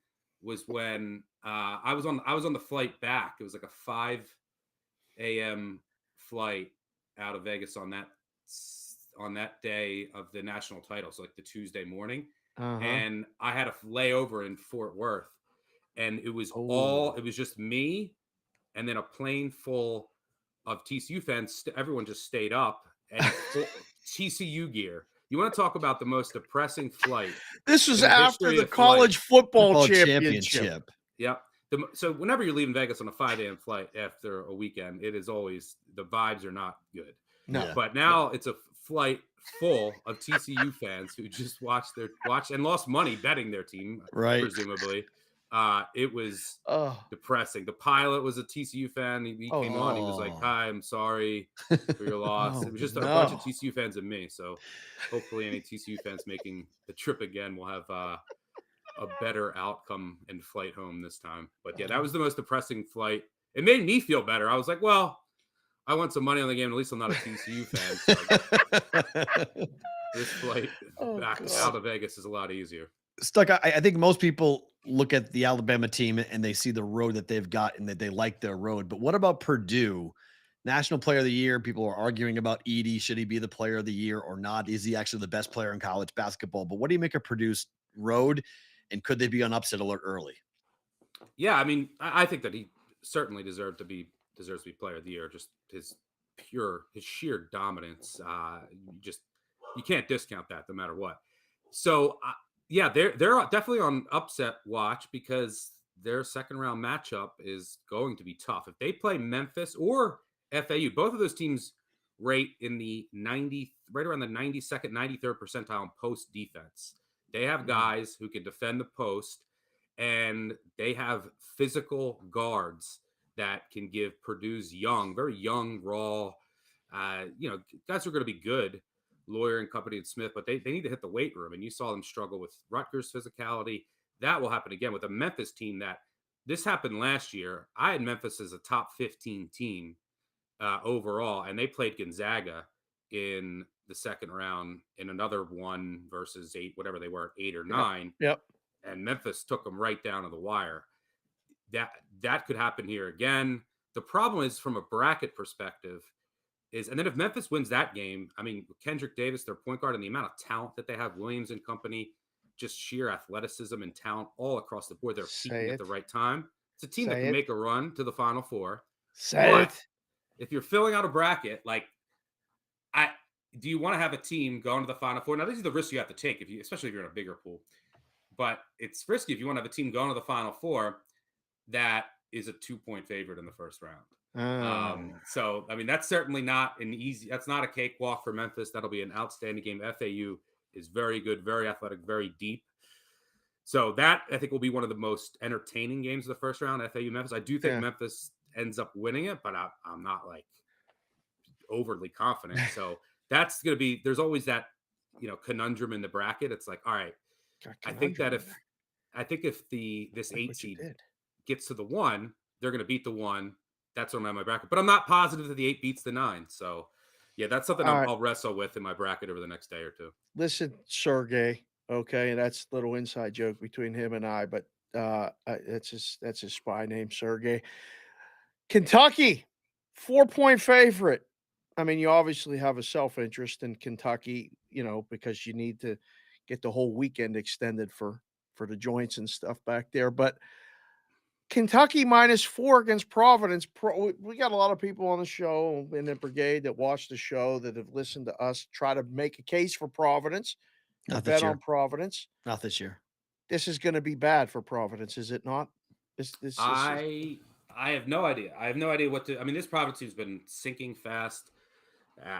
was when I was on the flight back. It was like a 5 a.m. flight out of Vegas on that day of the national title, so like the Tuesday morning. And I had a layover in Fort Worth, and it was it was just me and then a plane full of TCU fans. Everyone just stayed up and TCU gear. You want to talk about the most depressing flight? This was after the college football championship. Yep. So whenever you're leaving Vegas on a 5 a.m. flight after a weekend, it is always, the vibes are not good. No. But now it's a flight full of TCU fans who just watched and lost money betting their team, right? Presumably. It was depressing. The pilot was a TCU fan. He came on. He was like, "Hi, I'm sorry for your loss." It was just a bunch of TCU fans and me. So hopefully any TCU fans making the trip again will have a better outcome in flight home this time. But yeah, that was the most depressing flight. It made me feel better. I was like, well, I won some money on the game. At least I'm not a TCU fan. So this flight back out of Vegas is a lot easier. Stuck. I think most people look at the Alabama team and they see the road that they've got and that they like their road. But what about Purdue? National Player of the Year. People are arguing about Edey. Should he be the Player of the Year or not? Is he actually the best player in college basketball? But what do you make of Purdue's road? And could they be on upset alert early? Yeah, I mean, I think that he certainly deserves to be Player of the Year. Just his sheer dominance. You can't discount that no matter what. So yeah, they're definitely on upset watch because their second round matchup is going to be tough. If they play Memphis or FAU, both of those teams rate in the right around the 92nd, 93rd percentile in post defense. They have guys who can defend the post, and they have physical guards that can give Purdue's very young, raw, guys who are going to be good, Lawyer and company and Smith, but they need to hit the weight room. And you saw them struggle with Rodgers' physicality. That will happen again with a Memphis team this happened last year. I had Memphis as a top 15 team overall, and they played Gonzaga in the second round in another 1 versus 8, whatever they were, 8 or 9. Yep. And Memphis took them right down to the wire. That could happen here again. The problem is, from a bracket perspective, and then if Memphis wins that game, I mean, Kendrick Davis, their point guard, and the amount of talent that they have, Williams and company, just sheer athleticism and talent all across the board. They're peaking at the right time. It's a team that can make a run to the Final Four. If you're filling out a bracket, do you want to have a team going to the Final Four? Now, these are the risks you have to take, especially if you're in a bigger pool. But it's risky if you want to have a team going to the Final Four that is a 2-point favorite in the first round. So, I mean, that's certainly not that's not a cakewalk for Memphis. That'll be an outstanding game. FAU is very good, very athletic, very deep. So that, I think, will be one of the most entertaining games of the first round, FAU Memphis. I do think Memphis ends up winning it, but I'm not overly confident. So that's going to be, there's always that, conundrum in the bracket. It's like, all right, I think if this 8 seed gets to the 1, they're going to beat the 1. That's what I'm at my bracket. But I'm not positive that the 8 beats the 9. So, yeah, that's something I'll wrestle with in my bracket over the next day or two. Listen, Sergey, okay, that's a little inside joke between him and I, but that's his spy name, Sergey. Kentucky, 4-point favorite. I mean, you obviously have a self-interest in Kentucky, because you need to get the whole weekend extended for the joints and stuff back there. But Kentucky -4 against Providence. We got a lot of people on the show in the brigade that watch the show that have listened to us try to make a case for Providence. Not this year. On Providence. Not this year. This is going to be bad for Providence, is it not? I have no idea. I have no idea what to. I mean, this Providence team's been sinking fast.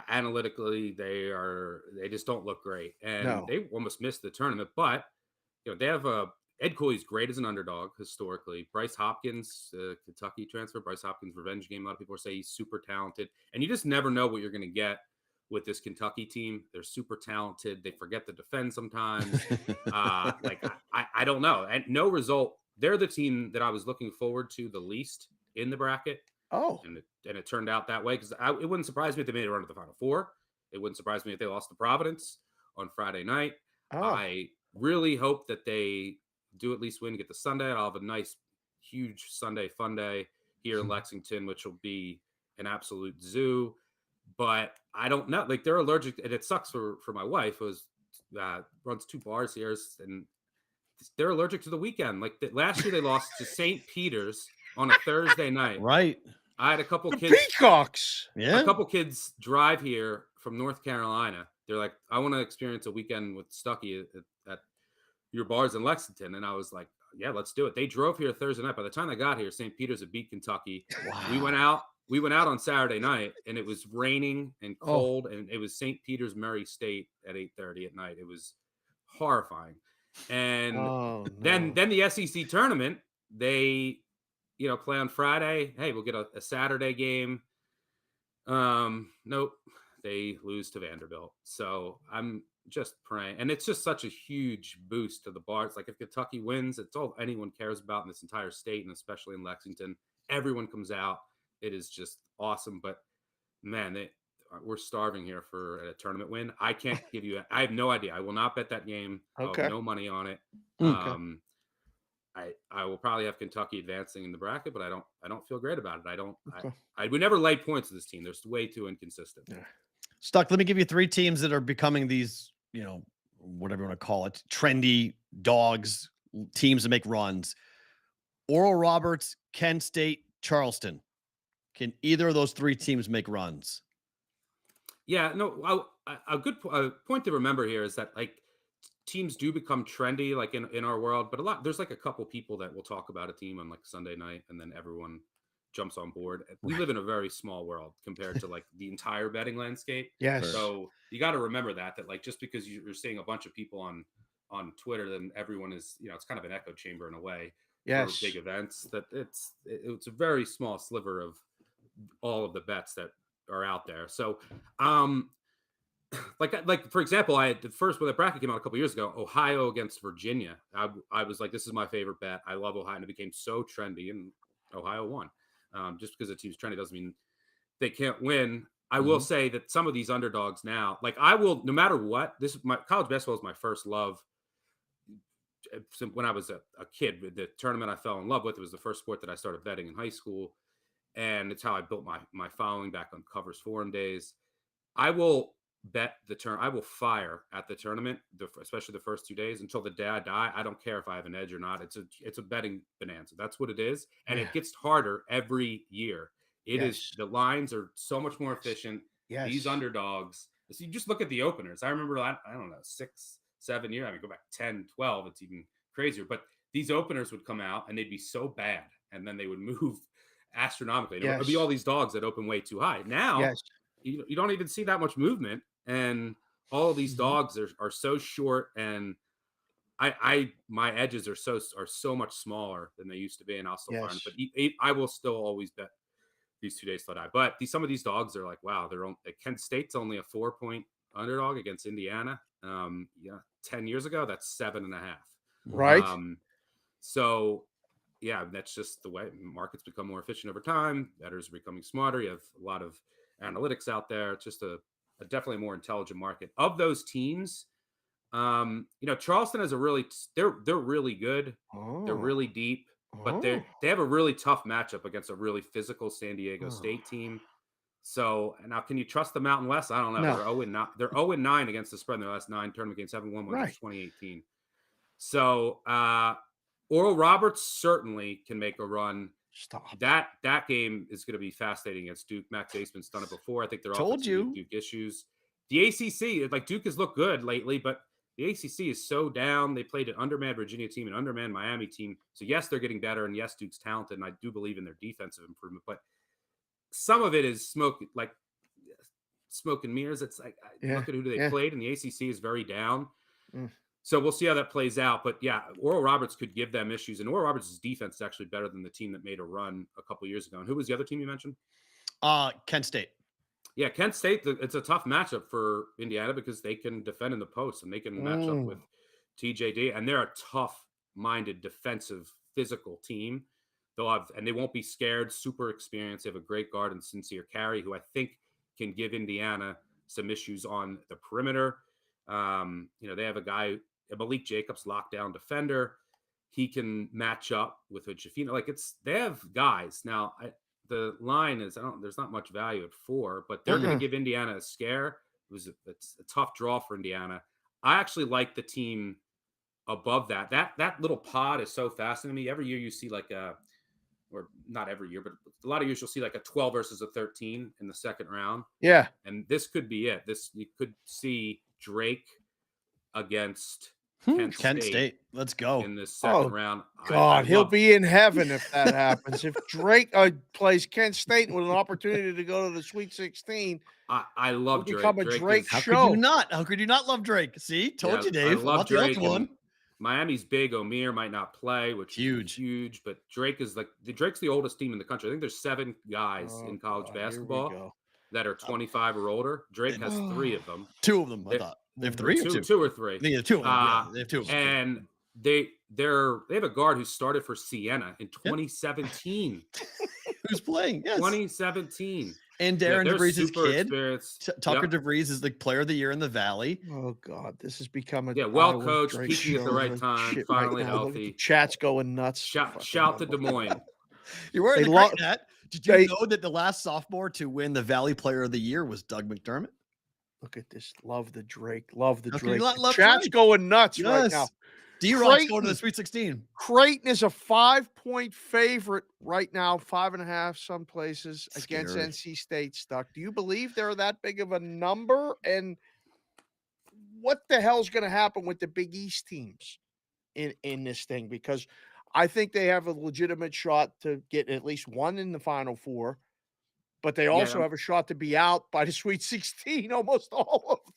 Analytically, they just don't look great, and No. they almost missed the tournament. But they have Ed Cooley's great as an underdog historically. Bryce Hopkins, Kentucky transfer. Bryce Hopkins revenge game. A lot of people say he's super talented, and you just never know what you're going to get with this Kentucky team. They're super talented. They forget to defend sometimes. I don't know. And no result. They're the team that I was looking forward to the least in the bracket. Oh, And it turned out that way, because it wouldn't surprise me if they made a run to the Final Four. It wouldn't surprise me if they lost to Providence on Friday night. I really hope that they do at least win, get the Sunday. I'll have a nice, huge Sunday fun day here in Lexington, which will be an absolute zoo. But I don't know. Like, they're allergic, and it sucks for my wife, who runs 2 bars here, and they're allergic to the weekend. Like, last year they lost to St. Peter's on a Thursday night. Right. I had a couple the kids. Peacocks. Yeah. A couple kids drive here from North Carolina. They're like, I want to experience a weekend with Stucky at your bars in Lexington. And I was like, yeah, let's do it. They drove here Thursday night. By the time they got here, St. Peter's had beat Kentucky. Wow. We went out on Saturday night, and it was raining and cold, and it was St. Peter's Murray State at 8:30 at night. It was horrifying. And then the SEC tournament, they play on Friday. Hey, we'll get a Saturday game. Nope, they lose to Vanderbilt. So I'm just praying, and it's just such a huge boost to the bars. Like, if Kentucky wins, it's all anyone cares about in this entire state, and especially in Lexington. Everyone comes out. It is just awesome. But man, we're starving here for a tournament win. I can't give you. I have no idea. I will not bet that game. Okay. I have no money on it. Okay. I will probably have Kentucky advancing in the bracket, but I don't feel great about it. Okay. I would never lay points to this team. They're way too inconsistent. Yeah. Stuck. Let me give you 3 teams that are becoming these, whatever you want to call it, trendy dogs, teams that make runs. Oral Roberts, Kent State, Charleston. Can either of those 3 teams make runs? Yeah, no. A good point to remember here is that, like, teams do become trendy, like in our world, but there's like a couple people that will talk about a team on like Sunday night, and then everyone jumps on board. We live in a very small world compared to like the entire betting landscape. Yes. So you got to remember that like, just because you're seeing a bunch of people on Twitter, then everyone is, it's kind of an echo chamber in a way. Yes. For big events, that it's a very small sliver of all of the bets that are out there. So, like for example, I had when the bracket came out a couple years ago, Ohio against Virginia. I was like, this is my favorite bet. I love Ohio, and it became so trendy, and Ohio won. Just because the team's trendy doesn't mean they can't win. I will say that some of these underdogs now, like, I will, no matter what, college basketball is my first love. When I was a kid, the tournament I fell in love with, it was the first sport that I started betting in high school, and it's how I built my following back on Covers Forum days. I will bet I will fire at the tournament, especially the first 2 days, until the day I die. I don't care if I have an edge or not. It's a betting bonanza. That's what it is, and it gets harder every year. It is. The lines are so much more efficient. Yes. These underdogs. So you just look at the openers. I remember, I don't know, 6, 7 years. I mean, go back 10, 12. It's even crazier. But these openers would come out, and they'd be so bad, and then they would move astronomically. It would be all these dogs that open way too high. Now, you don't even see that much movement, and all of these dogs are so short, and my edges are so much smaller than they used to be, and I'll still find it. But I will still always bet these 2 days till I die. But some of these dogs are like, wow, Kent State's only a 4-point underdog against Indiana. 10 years ago, that's 7.5. Right. So yeah, that's just the way markets become more efficient over time. Bettors are becoming smarter. You have a lot of analytics out there. It's just a definitely more intelligent market. Of those teams, Charleston has they're really good. They're really deep, but they have a really tough matchup against a really physical San Diego State team. So now, can you trust the Mountain West? I don't know. No. They're 0-9 against the spread in their last 9 tournament games. 7-1 against 2018. So Oral Roberts certainly can make a run. Stop. That game is going to be fascinating against Duke. Max Aceman's done it before. I think they're all Duke issues. The ACC, like, Duke has looked good lately, but the ACC is so down. They played an undermanned Virginia team, an undermanned Miami team. So yes, they're getting better, and yes, Duke's talented, and I do believe in their defensive improvement. But some of it is smoke. Like, smoke and mirrors. It's like, Yeah, look at who they yeah. played, and the ACC is very down. Mm. So we'll see how that plays out. But yeah, Oral Roberts could give them issues, and Oral Roberts' defense is actually better than the team that made a run a couple years ago. And who was the other team you mentioned? Kent State. Yeah, Kent State. It's a tough matchup for Indiana because they can defend in the post and they can match up with TJD, and they're a tough-minded, defensive, physical team. And they won't be scared. Super experienced. They have a great guard and Sincere Carey, who I think can give Indiana some issues on the perimeter. They have a guy, Malik Jacobs, lockdown defender. He can match up with a Jafina. They have guys now. The line is there's not much value at 4, but they're going to give Indiana a scare. It's a tough draw for Indiana. I actually like the team above that. That little pod is so fascinating to me. Every year you see or not every year, but a lot of years you'll see like a 12 versus a 13 in the second round. Yeah. And this could be it. You could see Drake against Kent State. Let's go. In this second round. God, he'll be in heaven if that happens. If Drake plays Kent State with an opportunity to go to the Sweet 16, I love Drake. Become a Drake How show. could you not love Drake? See, told you, Dave. I love Drake. One. Miami's big. O'Meara might not play, which huge, is huge. But Drake is Drake's the oldest team in the country. I think there's 7 guys in college basketball that are 25 or older. Drake has 3 of them. 2 of them, I thought. They have 3 or 2? 2 or 3. They have 2 of them. They have 2 of them. And they have a guard who started for Siena in 2017. Who's playing? Yes. 2017. And Darren DeVries' kid. Tucker Yep. DeVries is the player of the year in the Valley. Oh God, this has become a well coached, peaking at the right time, finally healthy. Chat's going nuts. Shout to Des Moines. You're wearing the great hat. Did you know that the last sophomore to win the Valley Player of the Year was Doug McDermott? Look at this. Love the Drake. Love the Drake. Chat's going nuts right now. D-Rock's going to the Sweet 16. Creighton is a 5-point favorite right now, 5.5 some places against NC State. Stuck. Do you believe they're that big of a number? And what the hell's going to happen with the Big East teams in this thing? Because I think they have a legitimate shot to get at least one in the Final Four, but they also have a shot to be out by the Sweet 16, almost all of them.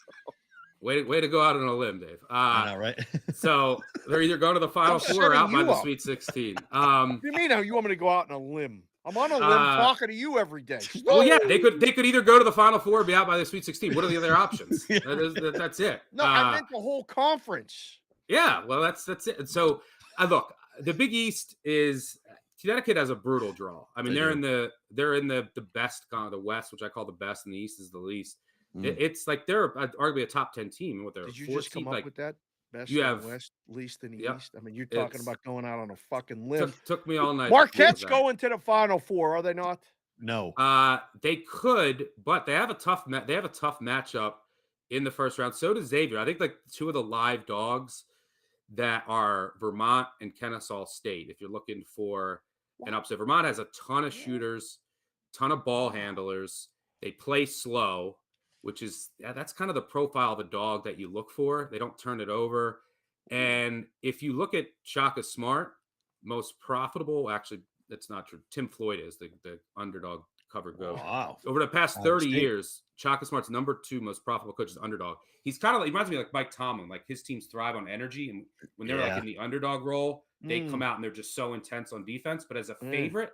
Way to go out on a limb, Dave. I know, right? So they're either going to the Final Four or out by the Sweet 16. What do you mean? You want me to go out on a limb? I'm on a limb talking to you every day. Well, yeah, they could either go to the Final Four or be out by the Sweet 16. What are the other options? That's it. No, I meant the whole conference. Yeah, well, that's it. So, look, the Big East is Connecticut has a brutal draw. I mean, they're in the best kind of the West, which I call the best, and the East is the least. It's like they're arguably a top 10 team. What they're Did you just come up with that? Best you in have the West, least in the East. I mean, you're talking about going out on a fucking limb. Took me all night. Marquette's going to the Final Four, are they not? No. They could, but they have a tough matchup in the first round. So does Xavier. I think like 2 of the live dogs that are Vermont and Kennesaw State. If you're looking for an upset, Vermont has a ton of shooters, ton of ball handlers. They play slow, which is that's kind of the profile of a dog that you look for. They don't turn it over. And if you look at Shaka Smart, most profitable, actually, that's not true. Tim Floyd is the underdog cover goat. Wow. Over the past 30 years, Shaka Smart's number 2 most profitable coach is underdog. He's kind of he reminds me like Mike Tomlin. Like his teams thrive on energy. And when they're like in the underdog role, they come out and they're just so intense on defense. But as a favorite,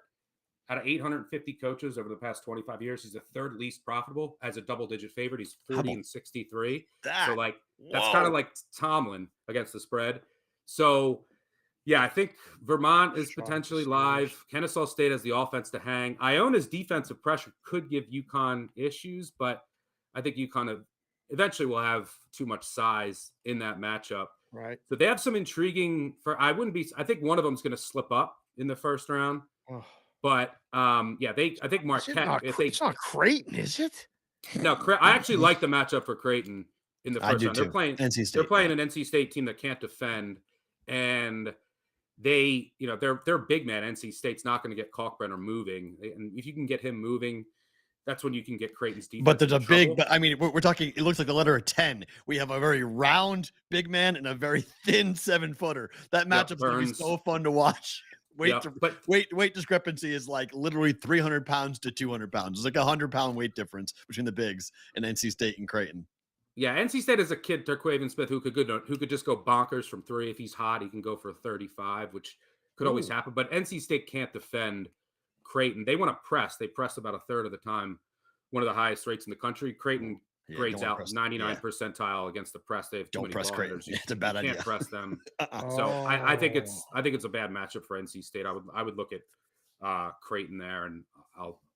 out of 850 coaches over the past 25 years, he's the 3rd least profitable as a double-digit favorite. He's 40-63. So, that's kind of like Tomlin against the spread. So, yeah, I think Vermont is potentially live. Kennesaw State has the offense to hang. Iona's defensive pressure could give UConn issues, but I think UConn eventually will have too much size in that matchup. Right. So they have some intriguing. I think one of them is going to slip up in the first round. Oh. But I think Marquette. It's not Creighton, is it? No, I actually like the matchup for Creighton in the first round. They're playing NC State. They're playing an NC State team that can't defend, and their big man NC State's not going to get Kalkbrenner moving. And if you can get him moving, that's when you can get Creighton's defense. But there's a big. But I mean, we're talking. It looks like the letter of 10. We have a very round big man and a very thin 7-footer. That matchup's going to be so fun to watch. Weight discrepancy is like literally 300 pounds to 200 pounds. It's like 100-pound weight difference between the bigs and NC State and Creighton. Yeah, NC State is a kid, Terquavion Smith, who could just go bonkers from three. If he's hot, he can go for 35, which could always happen. But NC State can't defend Creighton. They want to press. They press about a third of the time, one of the highest rates in the country. Creighton grades out 99 percentile against the press. They have too many ball hitters. It's a bad idea. Can't press them. So I think it's a bad matchup for NC State. I would look at Creighton there, and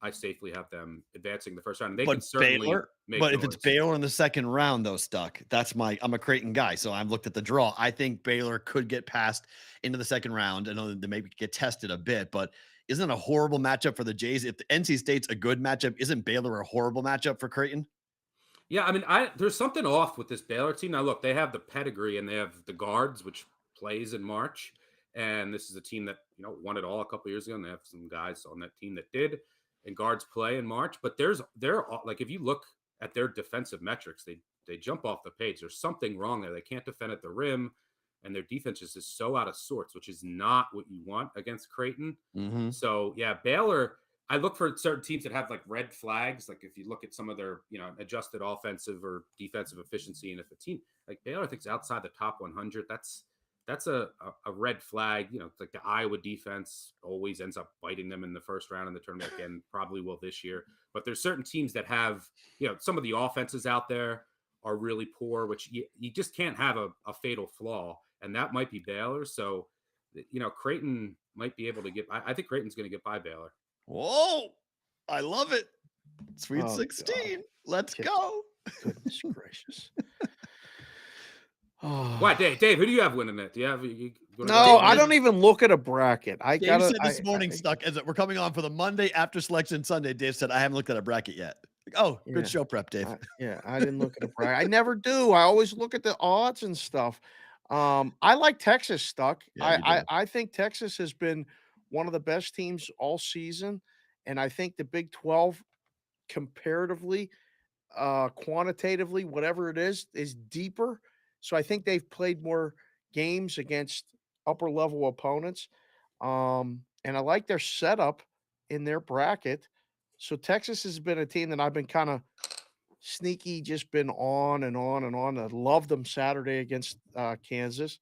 I safely have them advancing the first round. And they can certainly make if it's Baylor in the second round, though, Stuck, I'm a Creighton guy, so I've looked at the draw. I think Baylor could get passed into the second round. I know they maybe get tested a bit, but isn't it a horrible matchup for the Jays? If the NC State's a good matchup, isn't Baylor a horrible matchup for Creighton? Yeah, I mean, there's something off with this Baylor team. Now, look, they have the pedigree and they have the guards, which plays in March. And this is a team that, won it all a couple years ago. And they have some guys on that team that did. And guards play in March. But they're like, if you look at their defensive metrics, they jump off the page. There's something wrong there. They can't defend at the rim. And their defense is just so out of sorts, which is not what you want against Creighton. Mm-hmm. So, yeah, Baylor, I look for certain teams that have like red flags. Like if you look at some of their, adjusted offensive or defensive efficiency, and if a team like Baylor, I think is outside the top 100, that's a red flag. Like the Iowa defense always ends up biting them in the first round in the tournament again, probably will this year. But there's certain teams that have, some of the offenses out there are really poor, which you just can't have a fatal flaw. And that might be Baylor. So, Creighton might be able to I think Creighton's going to get by Baylor. Whoa, I love it. Sweet 16. God. Let's go. Goodness gracious. Why, Dave, who do you have winning it? Do you have No, I don't even look at a bracket. Dave said this morning, Stuck, as we're coming on for the Monday after Selection Sunday. Dave said, I haven't looked at a bracket yet. Good show prep, Dave. I didn't look at a bracket. I never do. I always look at the odds and stuff. I like Texas, Stuck. Yeah, I think Texas has been one of the best teams all season. And I think the Big 12 comparatively, quantitatively, whatever it is deeper. So I think they've played more games against upper level opponents. And I like their setup in their bracket. So Texas has been a team that I've been kind of sneaky, just been on and on and on. I loved them Saturday against Kansas.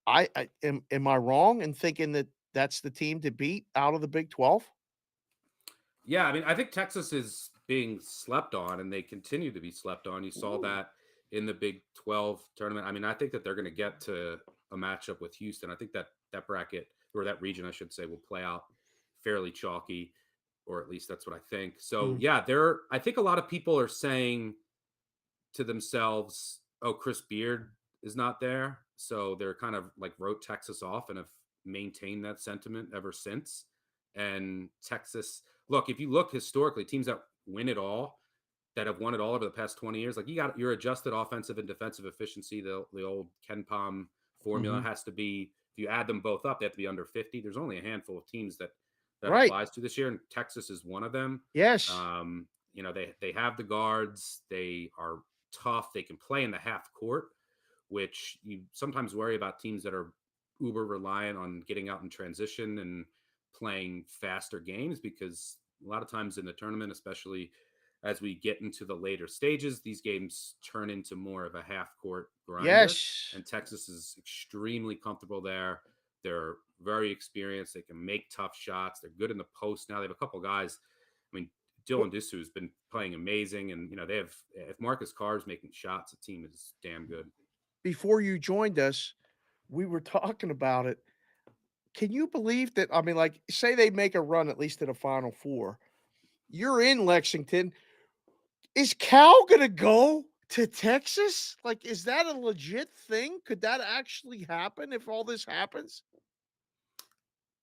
Am I wrong in thinking that that's the team to beat out of the Big 12? Yeah, I mean, I think Texas is being slept on, and they continue to be slept on. You saw that in the Big 12 tournament. I mean, I think that they're going to get to a matchup with Houston. I think that bracket, or that region, I should say, will play out fairly chalky, or at least that's what I think. So, yeah, I think a lot of people are saying to themselves, oh, Chris Beard is not there. So they're kind of like wrote Texas off and have maintained that sentiment ever since. And Texas, look, if you look historically, teams that win it all, that have won it all over the past 20 years, like you got your adjusted offensive and defensive efficiency, the old Ken Pom formula has to be, if you add them both up, they have to be under 50. There's only a handful of teams that applies to this year, and Texas is one of them. Yes. They have the guards. They are tough. They can play in the half court, which you sometimes worry about teams that are uber reliant on getting out in transition and playing faster games, because a lot of times in the tournament, especially as we get into the later stages, these games turn into more of a half court grinder. Yes. And Texas is extremely comfortable there. They're very experienced. They can make tough shots. They're good in the post now. They have a couple guys. I mean, Dylan Dissou has been playing amazing. And, they have, if Marcus Carr is making shots, the team is damn good. Before you joined us, we were talking about it. Can you believe that? I mean, like, say they make a run at least to the Final Four. You're in Lexington. Is Cal going to go to Texas? Like, is that a legit thing? Could that actually happen if all this happens?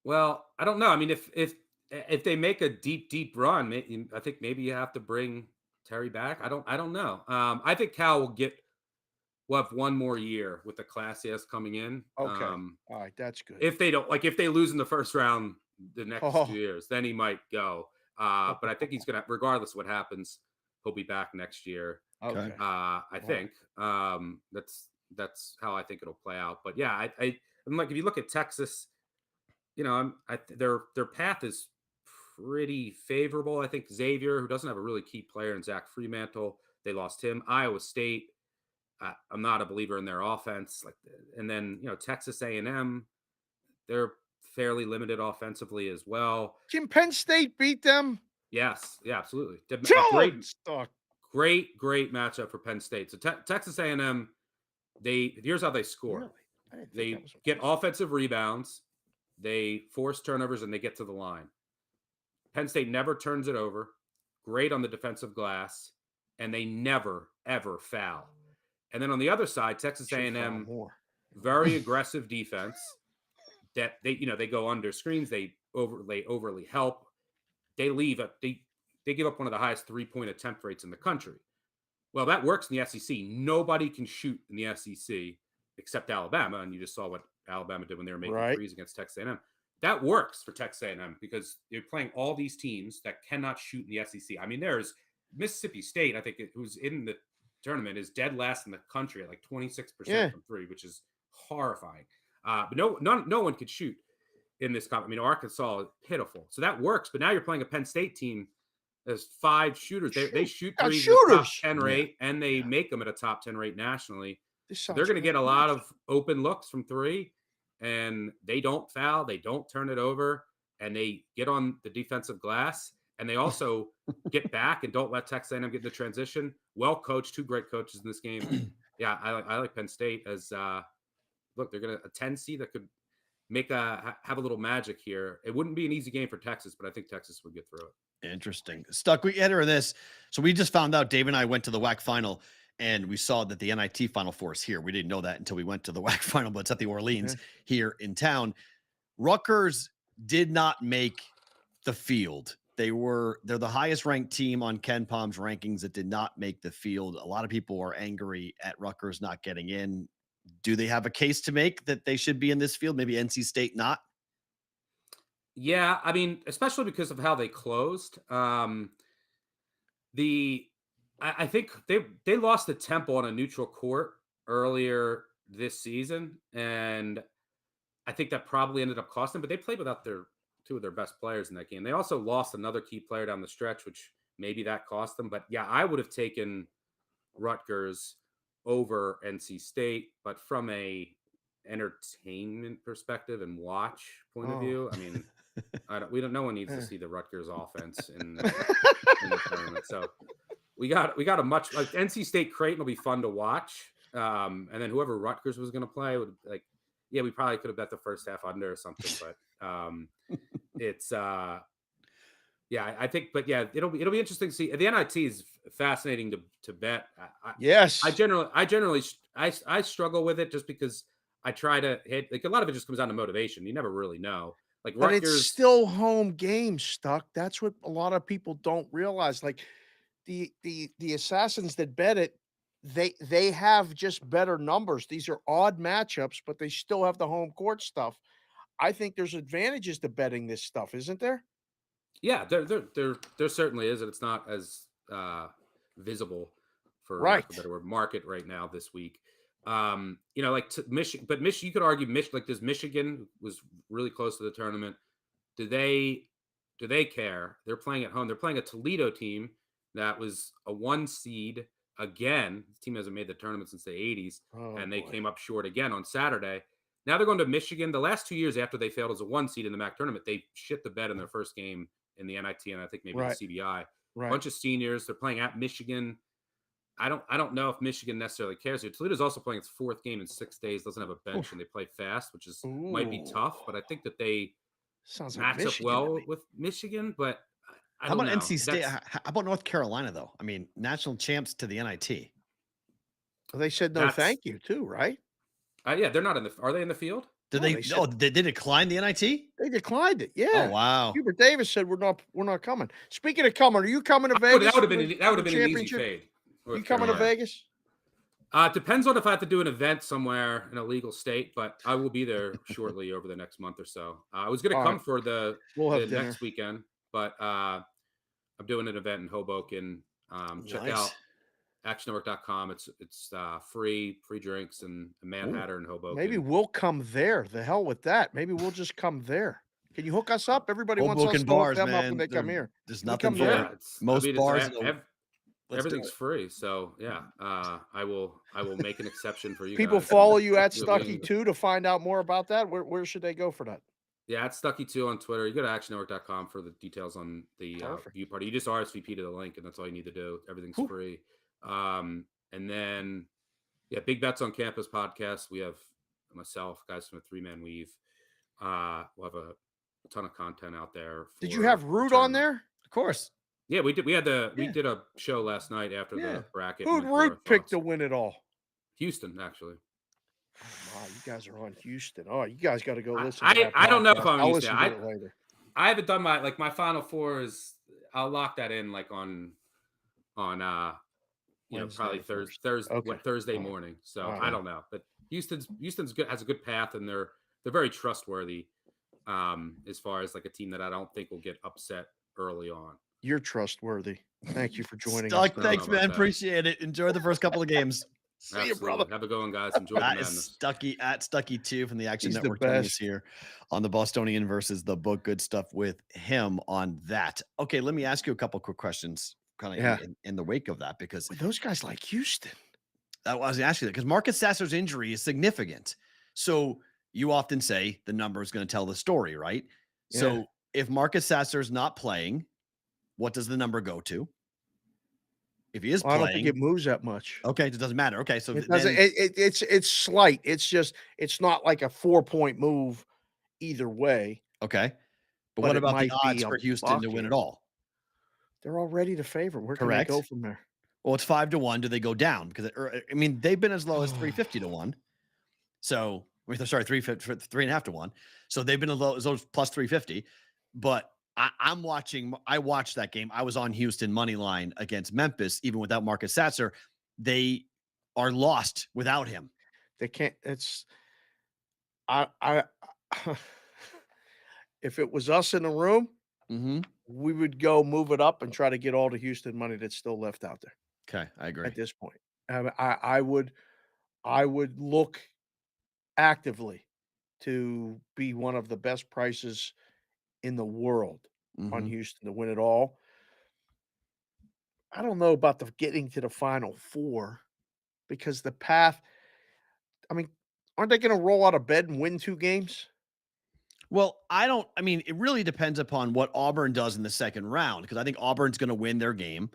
Well, I don't know. I mean, if they make a deep run, I think maybe you have to bring Terry back. I don't know. I think Cal will have one more year with the Class S coming in. Okay. All right. That's good. If they lose in the first round the next 2 years, then he might go. But I think he's going to, regardless of what happens, he'll be back next year. Okay. I think that's how I think it'll play out. But yeah, I'm like, if you look at Texas, their path is pretty favorable. I think Xavier, who doesn't have a really key player in Zach Fremantle, they lost him. Iowa State, I'm not a believer in their offense. And then Texas A&M, they're fairly limited offensively as well. Can Penn State beat them? Yes, yeah, absolutely. Great matchup for Penn State. So Texas A&M, here's how they score. Really? They get offensive rebounds, they force turnovers, and they get to the line. Penn State never turns it over. Great on the defensive glass, and they never ever foul. And then on the other side, Texas A&M, very aggressive defense. That they go under screens, they overly help. They give up one of the highest 3-point attempt rates in the country. Well, that works in the SEC. Nobody can shoot in the SEC except Alabama, and you just saw what Alabama did when they were making threes against Texas A&M. That works for Texas A&M because you're playing all these teams that cannot shoot in the SEC. I mean, there's Mississippi State, I think, who's in the tournament, is dead last in the country at like 26% from three, which is horrifying. But no one could shoot in this competition. I mean, Arkansas is pitiful. So that works. But now you're playing a Penn State team. There's 5 shooters. They shoot threes at a top 10 rate, and they make them at a top 10 rate nationally. They're going to get a lot of open looks from 3, and they don't foul. They don't turn it over, and they get on the defensive glass, and they also get back and don't let Texas A&M get the transition. Well coached, 2 great coaches in this game. Yeah, I like Penn State as look, they're going to a 10 seed that could have a little magic here. It wouldn't be an easy game for Texas, but I think Texas would get through it. Interesting. Stuck, we enter this. So we just found out, Dave and I went to the WAC final, and we saw that the NIT Final Four is here. We didn't know that until we went to the WAC final, but it's at the Orleans here in town. Rutgers did not make the field. They're the highest ranked team on Ken Palm's rankings that did not make the field. A lot of people are angry at Rutgers not getting in. Do they have a case to make that they should be in this field? Maybe NC State not? Yeah, I mean, especially because of how they closed. I think they lost the Temple on a neutral court earlier this season, and I think that probably ended up costing them. But they played without 2 of their best players in that game. They also lost another key player down the stretch, which maybe that cost them. But yeah, I would have taken Rutgers over NC State, but from a entertainment perspective and watch point of view, I mean, no one needs to see the Rutgers offense in the tournament. So we got a much like NC State Creighton will be fun to watch. And then whoever Rutgers was going to play would we probably could have bet the first half under or something, but it's I think, but yeah, it'll be interesting to see. The NIT is fascinating to bet. Yes, I generally struggle with it just because I try to hit. Like a lot of it just comes down to motivation. You never really know. Like Rutgers, but it's still home games, Stuck. That's what a lot of people don't realize. Like the assassins that bet it, they have just better numbers. These are odd matchups, but they still have the home court stuff. I think there's advantages to betting this stuff, isn't there? Yeah, there certainly is, and it's not as visible for a better word market right now this week. Like Michigan, but Michigan, you could argue like this Michigan was really close to the tournament. Do they care? They're playing at home. They're playing a Toledo team that was a 1 seed again. The team hasn't made the tournament since the 80s, and they came up short again on Saturday. Now they're going to Michigan. The last 2 years after they failed as a 1 seed in the MAC tournament, they shit the bed in their first game in the NIT, and I think maybe the CBI. A bunch of seniors. They're playing at Michigan. I don't know if Michigan necessarily cares here. Toledo's also playing its 4th game in 6 days. Doesn't have a bench, and they play fast, which might be tough. But I think that they match up well with Michigan. But I don't know. How about NC State? How about North Carolina, though? I mean, national champs to the NIT. Well, they said no, thank you, too, right? Yeah, they're not in the. Are they in the field? Did they decline the NIT? They declined it. Yeah. Oh wow. Hubert Davis said we're not coming. Speaking of coming, are you coming to Vegas? That would have been an easy fade. You coming to Vegas? Depends on if I have to do an event somewhere in a legal state, but I will be there shortly over the next month or so. I was going to come for the next weekend, but I'm doing an event in Hoboken. Check out actionnetwork.com. It's free drinks and a Mad Hatter in Hoboken. Maybe we'll come there. The hell with that. Maybe we'll just come there. Can you hook us up? Everybody Old wants us booking to hook bars, them up man. when they come here. There's Can we nothing come for here? Yeah, most bars. Let's do everything's it. free. So yeah, I will make an exception for you. People guys. follow you at You'll Stucky be- too to find out more about that. Where should they go for that? Yeah, it's Stucky2 on Twitter. You go to actionnetwork.com for the details on the Perfect. view party. You just RSVP to the link, and that's all you need to do. Everything's Whew. free. And then, yeah, Big Bets on Campus podcast. We have myself, guys from a 3-man weave. We'll have a ton of content out there. Did you have Root on there? Of course. Yeah, we did. We did a show last night after the bracket. Who'd Root pick to win it all? Houston, actually. Wow, you guys are on Houston. Oh, you guys got to go listen. I don't know if I'm I'll Houston. listen to it later. I haven't done my Final Four is. I'll lock that in like on probably Thursday morning. So I don't know, but Houston's good, has a good path, and they're very trustworthy. As far as like a team that I don't think will get upset early on. You're trustworthy. Thank you for joining Stuck, us. thanks, man. Appreciate it. Enjoy the first couple of games. See you, brother. Have a good one, guys. Enjoy the That madness. is Stucky at Stucky2 from the Action He's the Network joining us best. here on the Bostonian versus the book. Good stuff with him on that. Okay, let me ask you a couple quick questions kind of in the wake of that, because Wait, those guys like Houston. I was asking that because Marcus Sasser's injury is significant. So you often say the number is going to tell the story, right? Yeah. So if Marcus Sasser's not playing, what does the number go to? If he is Well, I playing, don't think it moves that much. okay, it doesn't matter. Okay, so It doesn't. It's slight. It's not like a 4-point move either way. okay. But But what it about the might be odds a for Houston to win it bucket. all? They're already the favorite. Where can Correct. they go from there? Well, it's 5-1. Do they go down? Because I mean, they've been as low as 350 to 1. So, sorry, 3.5 to 1. So they've been as low as plus 350. But I watched that game. I was on Houston money line against Memphis, even without Marcus Sasser. They are lost without him. They can't. It's if it was us in the room, we would go move it up and try to get all the Houston money that's still left out there. Okay, I agree. At this point, I would look actively to be one of the best prices in the world on Houston to win it all. I don't know about the getting to the Final Four because the path. I mean, aren't they going to roll out of bed and win 2 games? Well, I mean, it really depends upon what Auburn does in the second round, because I think Auburn's going to win their game.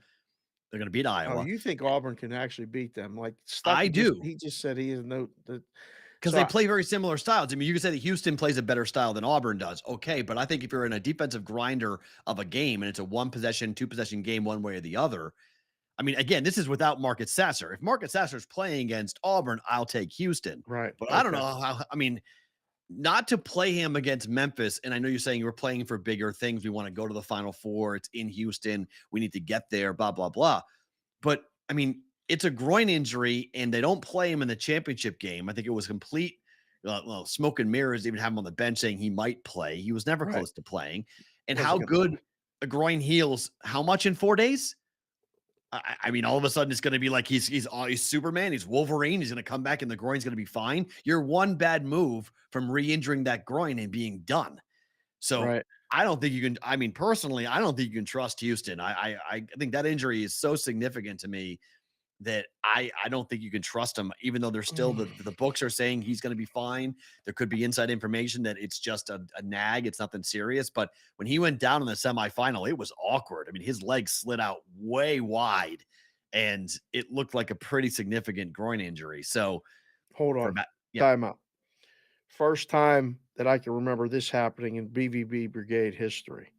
They're going to beat Iowa. Oh, you think Auburn can actually beat them? Like I do. He just said he is because they play very similar styles. I mean, you can say that Houston plays a better style than Auburn does. Okay, but I think if you're in a defensive grinder of a game and it's a 1-possession, 2-possession game one way or the other, I mean, again, this is without Marcus Sasser. If Marcus Sasser is playing against Auburn, I'll take Houston. Right. But I don't know how, I mean, not to play him against Memphis. And I know you're saying you were playing for bigger things. We want to go to the Final Four. It's in Houston. We need to get there, blah, blah, blah. But I mean, it's a groin injury and they don't play him in the championship game. I think it was complete smoke and mirrors, even have him on the bench saying he might play. He was never close to playing. And how good a groin heals, how much in 4 days? I mean, all of a sudden it's going to be like he's Superman, he's Wolverine, he's going to come back and the groin's going to be fine. You're one bad move from re-injuring that groin and being done. So I don't think you can. I mean, personally, I don't think you can trust Houston. I think that injury is so significant to me that I don't think you can trust him, even though there's still the books are saying he's going to be fine. There could be inside information that it's just a nag. It's nothing serious. But when he went down in the semifinal, it was awkward. I mean, his legs slid out way wide and it looked like a pretty significant groin injury. So hold on. Time out. First time that I can remember this happening in BVB Brigade history.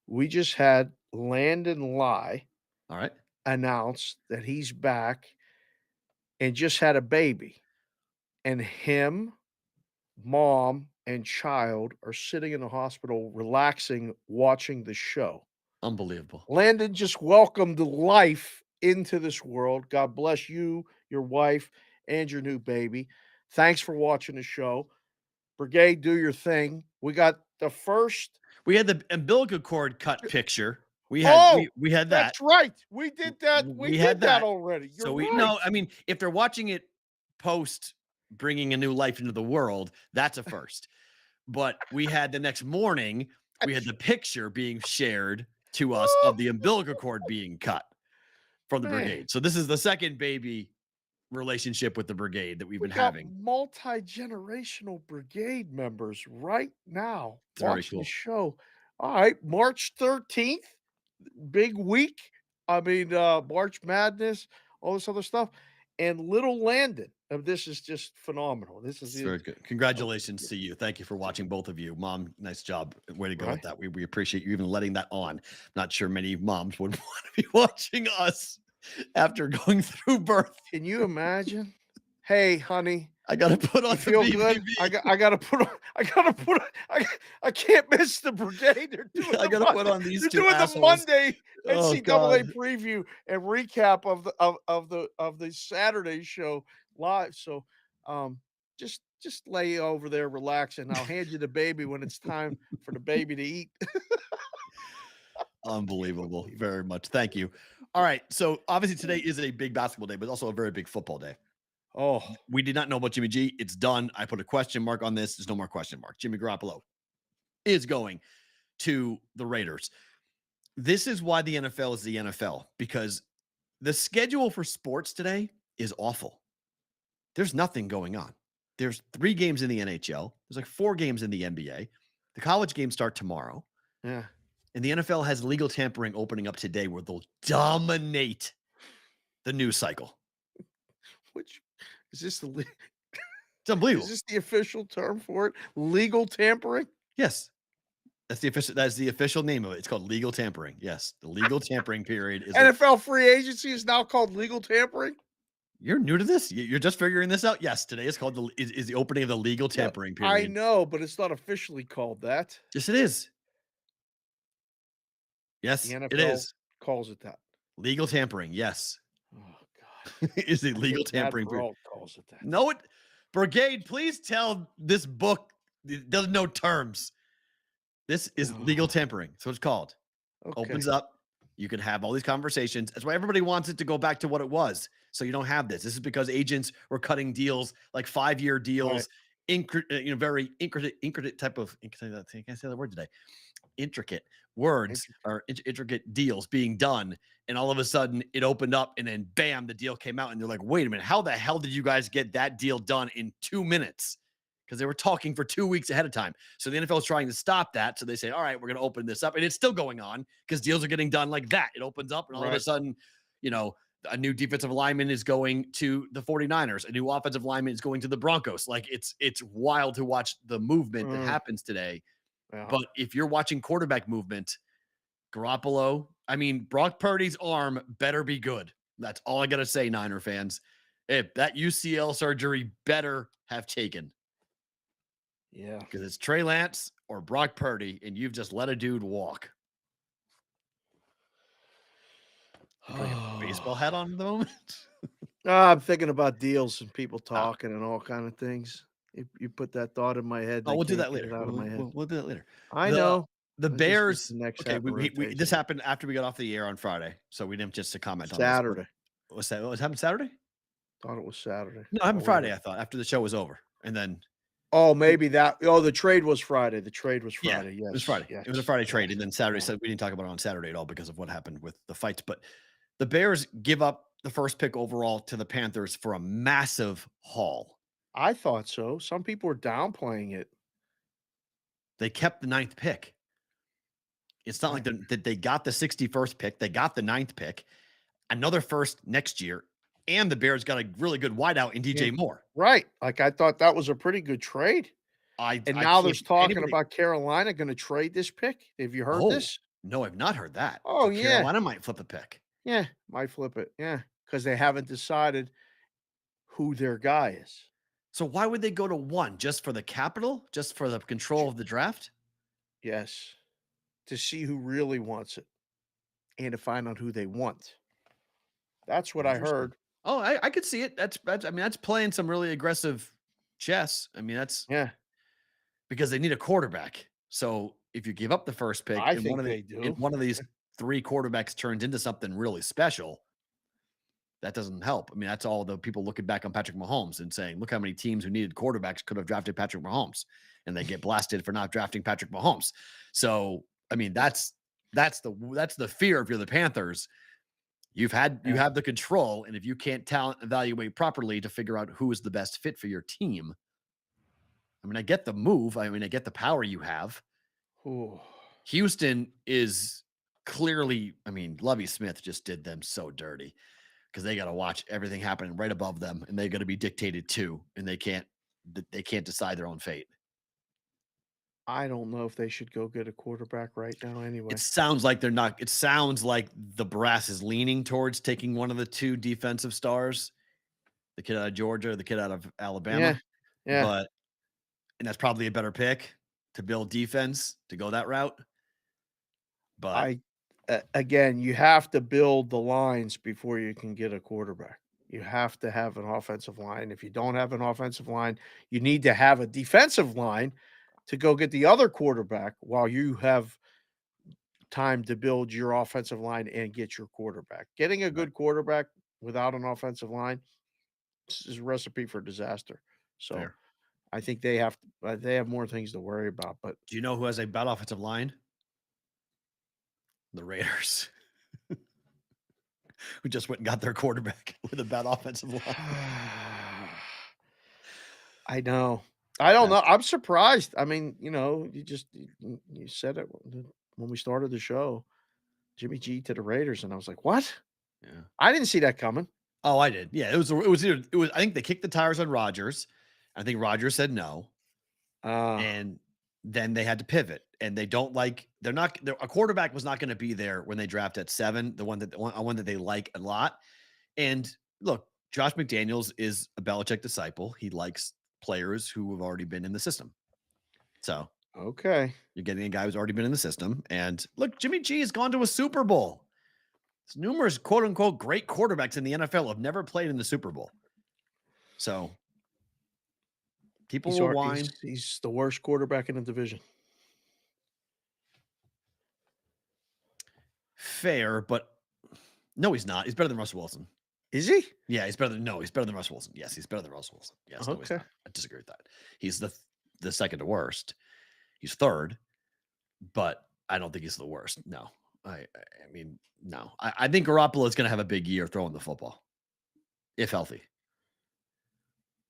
We just had Landon Lai. All right. Announced that he's back and just had a baby. And him, mom, and child are sitting in the hospital, relaxing, watching the show. Unbelievable. Landon just welcomed life into this world. God bless you, your wife, and your new baby. Thanks for watching the show. Brigade, do your thing. We got the first. We had the umbilical cord cut picture. We had that. That's right. We did that. We did that already. You're right. I mean, if they're watching it post bringing a new life into the world, that's a first. But we had the next morning, we had the picture being shared to us of the umbilical cord being cut from the Man, brigade. So this is the second baby relationship with the brigade that we've we been got having. multi-generational brigade members right now It's very watching the cool. show. All right, March 13th, big week. I mean, March Madness, all this other stuff. And Little Landon. This is just phenomenal. This is It's very it. good. Congratulations to you. Thank you for watching, both of you. Mom, nice job. Way to go Right? with that. We appreciate you even letting that on. Not sure many moms would want to be watching us after going through birth. Can you imagine? Hey, honey, I got to put on you the feel good? BBB. I gotta put on. I can't miss the brigade. They're doing I the got to put Monday. on these They're two doing the assholes. Monday Oh, NCAA God. preview and recap of the Saturday show live. So, just lay over there, relax, and I'll hand you the baby when it's time for the baby to eat. Unbelievable. Very much. Thank you. All right. So obviously today is a big basketball day, but also a very big football day. Oh, We did not know about Jimmy G. It's done. I put a question mark on this. There's no more question mark. Jimmy Garoppolo is going to the Raiders. This is why the NFL is the NFL, because the schedule for sports today is awful. There's nothing going on. There's 3 games in the NHL. There's like 4 games in the NBA. The college games start tomorrow. yeah. And the NFL has legal tampering opening up today where they'll dominate the news cycle. Which is this the It's unbelievable. is this the official term for it? Legal tampering? Yes. That's the official name of it. It's called legal tampering. Yes. The legal tampering period is NFL free agency is now called legal tampering? You're new to this? You're just figuring this out? Yes, today is called is the opening of the legal Yeah, tampering I period. know, but it's not officially called that. Yes, it is. Yes, The it NFL is. calls it that. Legal tampering. Yes. Oh god. Is the I legal think Matt tampering period. Perrault calls it that. No, Brigade, please tell this book it doesn't know terms. This is legal tampering. That's what it's called. Okay. Opens up. You can have all these conversations. That's why everybody wants it to go back to what it was. So you don't have this. This is because agents were cutting deals, like 5-year deals, very intricate type of, can I say that word today? Intricate words or intricate deals being done. And all of a sudden it opened up and then bam, the deal came out and they're like, wait a minute, how the hell did you guys get that deal done in 2 minutes? Because they were talking for 2 weeks ahead of time. So the NFL is trying to stop that. So they say, all right, we're going to open this up. And it's still going on because deals are getting done like that. It opens up and all of a sudden, a new defensive lineman is going to the 49ers. A new offensive lineman is going to the Broncos. Like it's wild to watch the movement that happens today. Yeah. But if you're watching quarterback movement, Garoppolo, Brock Purdy's arm better be good. That's all I got to say, Niner fans. If that UCL surgery better have taken. Yeah. Because it's Trey Lance or Brock Purdy, and you've just let a dude walk. Putting a baseball hat on at the moment. I'm thinking about deals and people talking and all kind of things. You put that thought in my head. Oh, we'll do that Get it later. out of my head. We'll do that later. I know. The This is Bears. the next Okay, rotation. this happened after we got off the air on Friday, so we didn't just to comment on Saturday. this. What's that? What was happened Saturday? Thought it was Saturday. No, it happened Friday. I thought after the show was over, and then. Oh, maybe that. Oh, the trade was Friday. The trade was Friday. Yeah, yes, it was Friday. Yes, It was a Friday trade, yes. and then Saturday. So we didn't talk about it on Saturday at all because of what happened with the fights. But the Bears give up the first pick overall to the Panthers for a massive haul. I thought so. Some people were downplaying it. They kept the 9th pick. It's not like that they got the 61st pick. They got the 9th pick, another first next year, and the Bears got a really good wideout in DJ Moore. Right. Like I thought that was a pretty good trade. Now there's talking about Carolina going to trade this pick. Have you heard this? No, I've not heard that. Oh, So yeah. Carolina might flip a pick. Yeah, might flip it. Yeah, because they haven't decided who their guy is. So why would they go to 1? Just for the capital? Just for the control of the draft? Yes, to see who really wants it and to find out who they want. That's what I heard. Oh, I could see it. That's playing some really aggressive chess. That's because they need a quarterback. So if you give up the first pick, I think they do. If one of these 3 quarterbacks turns into something really special, that doesn't help. I mean, that's all the people looking back on Patrick Mahomes and saying, look how many teams who needed quarterbacks could have drafted Patrick Mahomes, and they get blasted for not drafting Patrick Mahomes. So, I mean, that's the fear if you're the Panthers. You have the control, and if you can't talent evaluate properly to figure out who is the best fit for your team, I mean, I get the move. I mean, I get the power you have. Ooh. Houston is clearly, I mean, Lovie Smith just did them so dirty because they got to watch everything happening right above them, and they're going to be dictated to, and they can't decide their own fate. I don't know if they should go get a quarterback right now anyway. It sounds like they're not. It sounds like the brass is leaning towards taking one of the two defensive stars, the kid out of Georgia, the kid out of Alabama. Yeah. And that's probably a better pick to build defense to go that route. But again, you have to build the lines before you can get a quarterback. You have to have an offensive line. If you don't have an offensive line, you need to have a defensive line to go get the other quarterback while you have time to build your offensive line and get your quarterback. Getting a good quarterback without an offensive line is a recipe for disaster. So fair. I think they have more things to worry about. But do you know who has a bad offensive line? The Raiders, who just went and got their quarterback with a bad offensive line. I know. I don't know. I'm surprised. I mean, you said it when we started the show, Jimmy G to the Raiders, and I was like, what? Yeah. I didn't see that coming. Oh, I did. Yeah, it was. I think they kicked the tires on Rodgers. I think Rodgers said no, and then they had to pivot. And a quarterback was not going to be there when they draft at 7. The one that they like a lot. And look, Josh McDaniels is a Belichick disciple. He likes players who have already been in the system. So okay, you're getting a guy who's already been in the system. And look, Jimmy G has gone to a Super Bowl. There's numerous quote unquote great quarterbacks in the NFL have never played in the Super Bowl. So people will whine. He's the worst quarterback in the division. Fair, but no, he's not. He's better than Russell Wilson. Is he? Yeah, he's better than Russell Wilson. Yes, he's better than Russell Wilson. Yes, no, he's okay. not. I disagree with that. He's the second to worst. He's third, but I don't think he's the worst. No, I mean, no. I think Garoppolo is going to have a big year throwing the football, if healthy.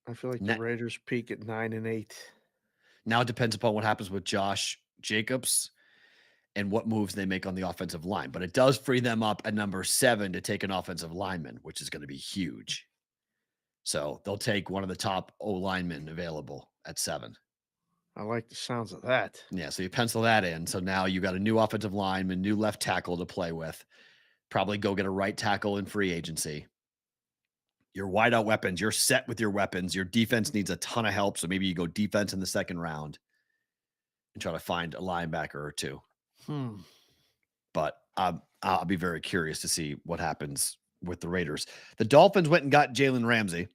I feel like the Raiders peak at 9-8. Now it depends upon what happens with Josh Jacobs and what moves they make on the offensive line. But it does free them up at number 7 to take an offensive lineman, which is going to be huge. So they'll take one of the top O linemen available at 7. I like the sounds of that. Yeah, so you pencil that in. So now you got a new offensive lineman, new left tackle to play with. Probably go get a right tackle in free agency. Your wideout weapons, you're set with your weapons. Your defense needs a ton of help. So maybe you go defense in the second round and try to find a linebacker or two. But I'll be very curious to see what happens with the Raiders. The Dolphins went and got Jalen Ramsey.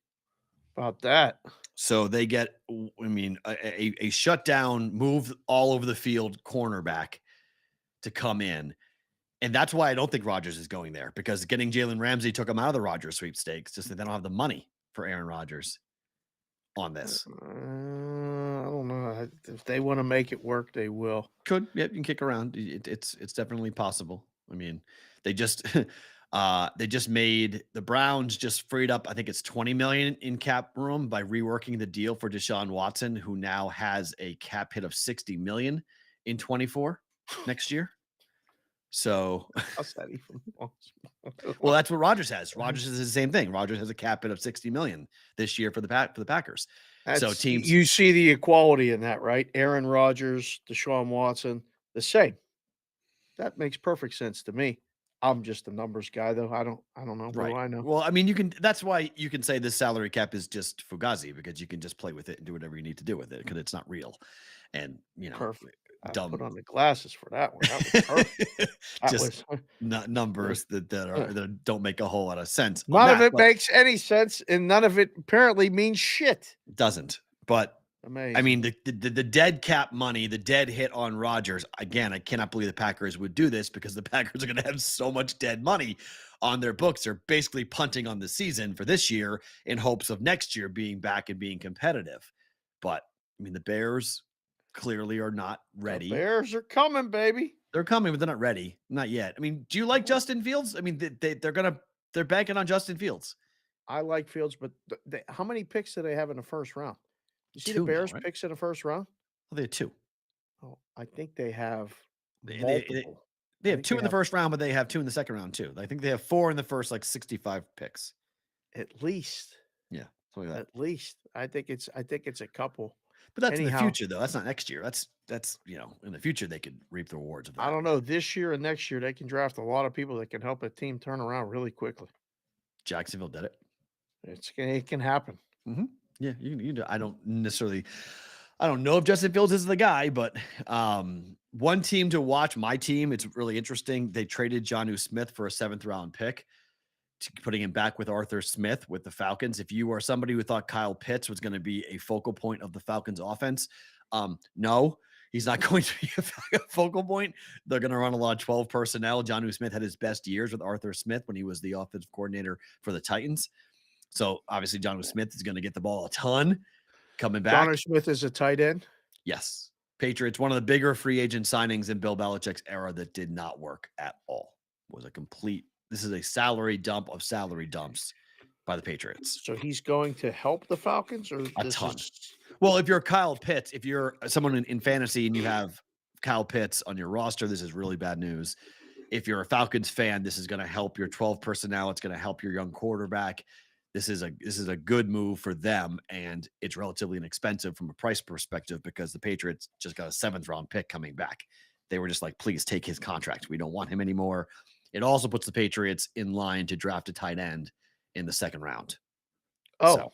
About that. So they get, a shutdown, move all over the field cornerback to come in. And that's why I don't think Rodgers is going there, because getting Jalen Ramsey took him out of the Rodgers sweepstakes, just that they don't have the money for Aaron Rodgers on this. I don't know. If they want to make it work, they will. Could. Yeah, you can kick around. It's definitely possible. I mean, they just made the Browns just freed up, I think it's $20 million in cap room by reworking the deal for Deshaun Watson, who now has a cap hit of $60 million in 24 next year. So how's that even possible? Well, that's what Rodgers has. Rodgers is the same thing. Rodgers has a cap hit of $60 million this year for the Packers. So teams, you see the equality in that, right? Aaron Rodgers, Deshaun Watson, the same. That makes perfect sense to me. I'm just a numbers guy, though. I don't know. Right. What do I know? Well, I mean, that's why you can say this salary cap is just fugazi, because you can just play with it and do whatever you need to do with it, because it's not real. And, perfect. Dumb. I put on the glasses for that one. That was perfect. Just not numbers that don't make a whole lot of sense. None of it makes any sense, and none of it apparently means shit. Doesn't. But Amazing. I mean, the dead cap money, the dead hit on Rodgers. Again, I cannot believe the Packers would do this because the Packers are going to have so much dead money on their books. They're basically punting on the season for this year in hopes of next year being back and being competitive. But I mean, the Bears clearly are not ready. The Bears are coming, baby. They're coming, but they're not ready. Not yet. I mean, do you like Justin Fields? I mean, they're banking on Justin Fields. I like Fields, but how many picks do they have in the first round? You see the Two now, Bears right? picks in the first round? Well, they had 2. Oh, I think they have They multiple. have 2 in the first round, but they have 2 in the second round too. I think they have 4 in the first 65 picks. At least. Yeah, something like that. At least. I think it's a couple. But that's in Anyhow, the future, though. That's not next year. That's in the future they could reap the rewards of that. I don't know. This year and next year, they can draft a lot of people that can help a team turn around really quickly. Jacksonville did it. It can happen. Mm-hmm. Yeah, you do. I don't know if Justin Fields is the guy, but one team to watch, my team, it's really interesting. They traded Jonnu Smith for a 7th round pick, putting him back with Arthur Smith with the Falcons. If you are somebody who thought Kyle Pitts was going to be a focal point of the Falcons offense, no, he's not going to be a focal point. They're going to run a lot of 12 personnel. Jonnu Smith had his best years with Arthur Smith when he was the offensive coordinator for the Titans. So obviously Jonnu Smith is going to get the ball a ton coming back. Jonnu Smith is a tight end. Yes. Patriots, one of the bigger free agent signings in Bill Belichick's era that did not work at all. This is a salary dump of salary dumps by the Patriots. So he's going to help the Falcons or a ton. Well, if you're Kyle Pitts, if you're someone in fantasy and you have Kyle Pitts on your roster, this is really bad news. If you're a Falcons fan, this is going to help your 12 personnel. It's going to help your young quarterback. This is a good move for them, and it's relatively inexpensive from a price perspective because the Patriots just got a 7th round pick coming back. They were just like, please take his contract. We don't want him anymore. It also puts the Patriots in line to draft a tight end in the 2nd round. Oh,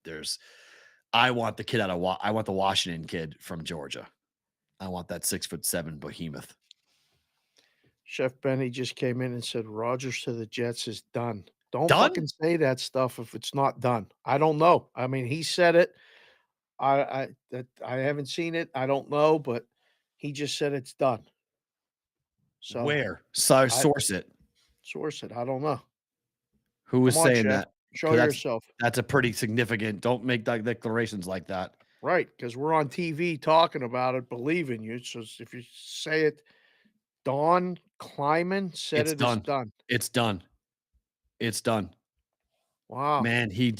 so I want the kid I want the Washington kid from Georgia. I want that 6'7" behemoth. Chef Benny just came in and said Rodgers to the Jets is done. Don't Done? fucking say that stuff if it's not done. I don't know. I mean, he said it. I haven't seen it. I don't know, but he just said it's done. So where? Source it. Source it. I don't know. Who was saying Chef. that? Show yourself. That's a pretty significant. Don't make declarations like that. Right, because we're on TV talking about it, believing you. So if you say it, Don Kleiman said it's done. It's done. It's done. Wow. Man, okay,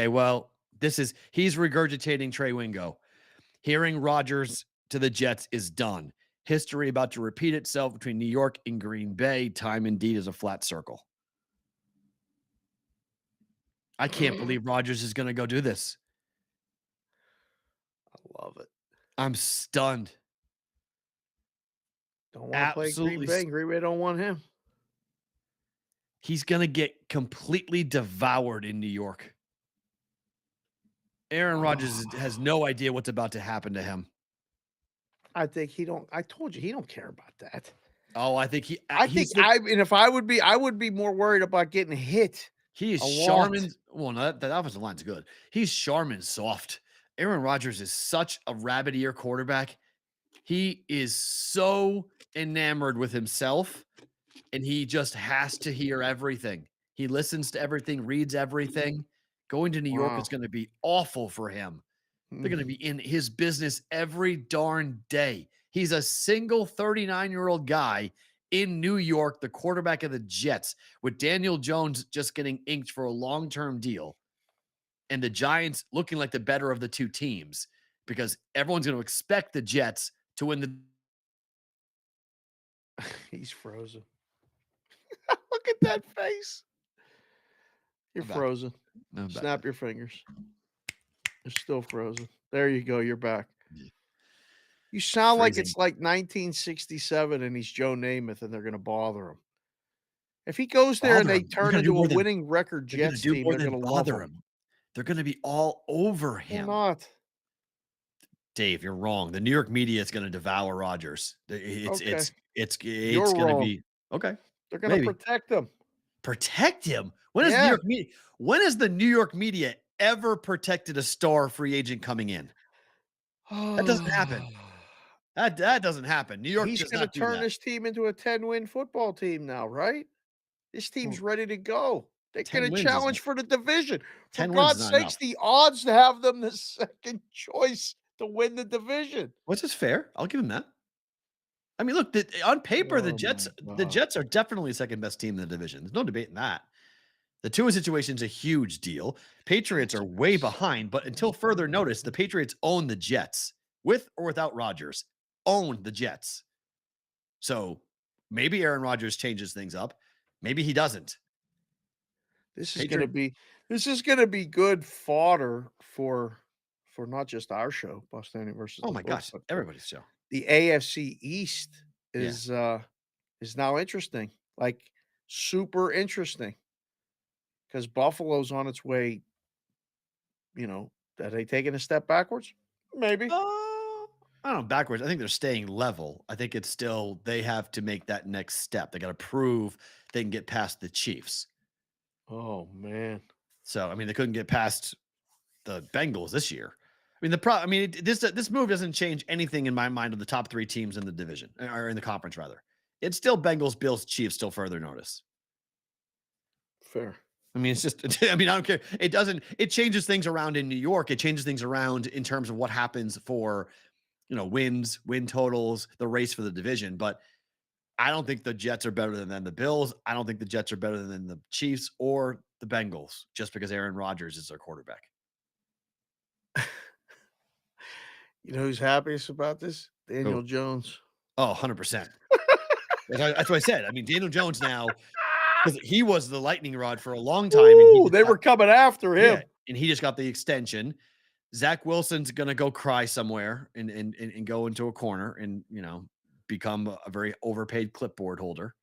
well, he's regurgitating Trey Wingo. Hearing Rodgers to the Jets is done. History about to repeat itself between New York and Green Bay. Time indeed is a flat circle. I can't believe Rodgers is going to go do this. I love it. I'm stunned. Don't want to play Green Bay. Green Bay don't want him. He's going to get completely devoured in New York. Aaron Rodgers has no idea what's about to happen to him. I think I told you he don't care about that. Oh, I think if I would be more worried about getting hit. He is Charmin. Well, no, that offensive line's good. He's Charmin soft. Aaron Rodgers is such a rabbit ear quarterback. He is so enamored with himself, and he just has to hear everything. He listens to everything, reads everything. Going to New York is going to be awful for him. They're going to be in his business every darn day. He's a single 39-year-old guy in New York, the quarterback of the Jets, with Daniel Jones just getting inked for a long-term deal, and the Giants looking like the better of the two teams because everyone's going to expect the Jets to win the. He's frozen. Look at that face. You're frozen. Snap your fingers. You're still frozen. There you go. You're back. You sound like it's like 1967 and he's Joe Namath and they're going to bother him. If he goes there and they turn into a winning record Jets team, they're going to bother him. They're going to be all over him. They're not. Dave, you're wrong. The New York media is going to devour Rodgers. It's You're going to wrong. be okay. They're going to protect him. Protect him? When is New York media? When has the New York media ever protected a star free agent coming in. That doesn't happen. That doesn't happen. New York He's does going to not do turn that. this team into a 10-win football team now, right? This team's Well, ready to go. They're 10 going to wins challenge isn't for the division. For 10 wins is God's not sakes, enough. the odds to have them the second choice to win the division. Which is fair. I'll give him that. I mean, look, on paper, the Oh Jets, my the God. Jets are definitely the second best team in the division. There's no debating that. The Tua situation is a huge deal. Patriots are way behind, but until further notice, the Patriots own the Jets, with or without Rodgers, own the Jets. So maybe Aaron Rodgers changes things up. Maybe he doesn't. This is going to be good fodder for not just our show, Bostonian versus Oh the my book, gosh, but for everybody's show. the AFC East Yeah. is now interesting. Like super interesting. Because Buffalo's on its way, are they taking a step backwards? Maybe. I don't know, backwards. I think they're staying level. I think it's still they have to make that next step. They got to prove they can get past the Chiefs. Oh man. So I mean, they couldn't get past the Bengals this year. I mean, this move doesn't change anything in my mind of the top 3 teams in the division or in the conference rather. It's still Bengals, Bills, Chiefs, still further notice. Fair. I mean, it's just, I mean, I don't care. It changes things around in New York. It changes things around in terms of what happens for, wins, win totals, the race for the division. But I don't think the Jets are better than the Bills. I don't think the Jets are better than the Chiefs or the Bengals just because Aaron Rodgers is their quarterback. You know who's happiest about this? Daniel Jones. Oh, 100%. That's what I said. I mean, Daniel Jones now, because he was the lightning rod for a long time. Ooh, they were coming after him. Yeah, and he just got the extension. Zach Wilson's gonna go cry somewhere and go into a corner and become a very overpaid clipboard holder.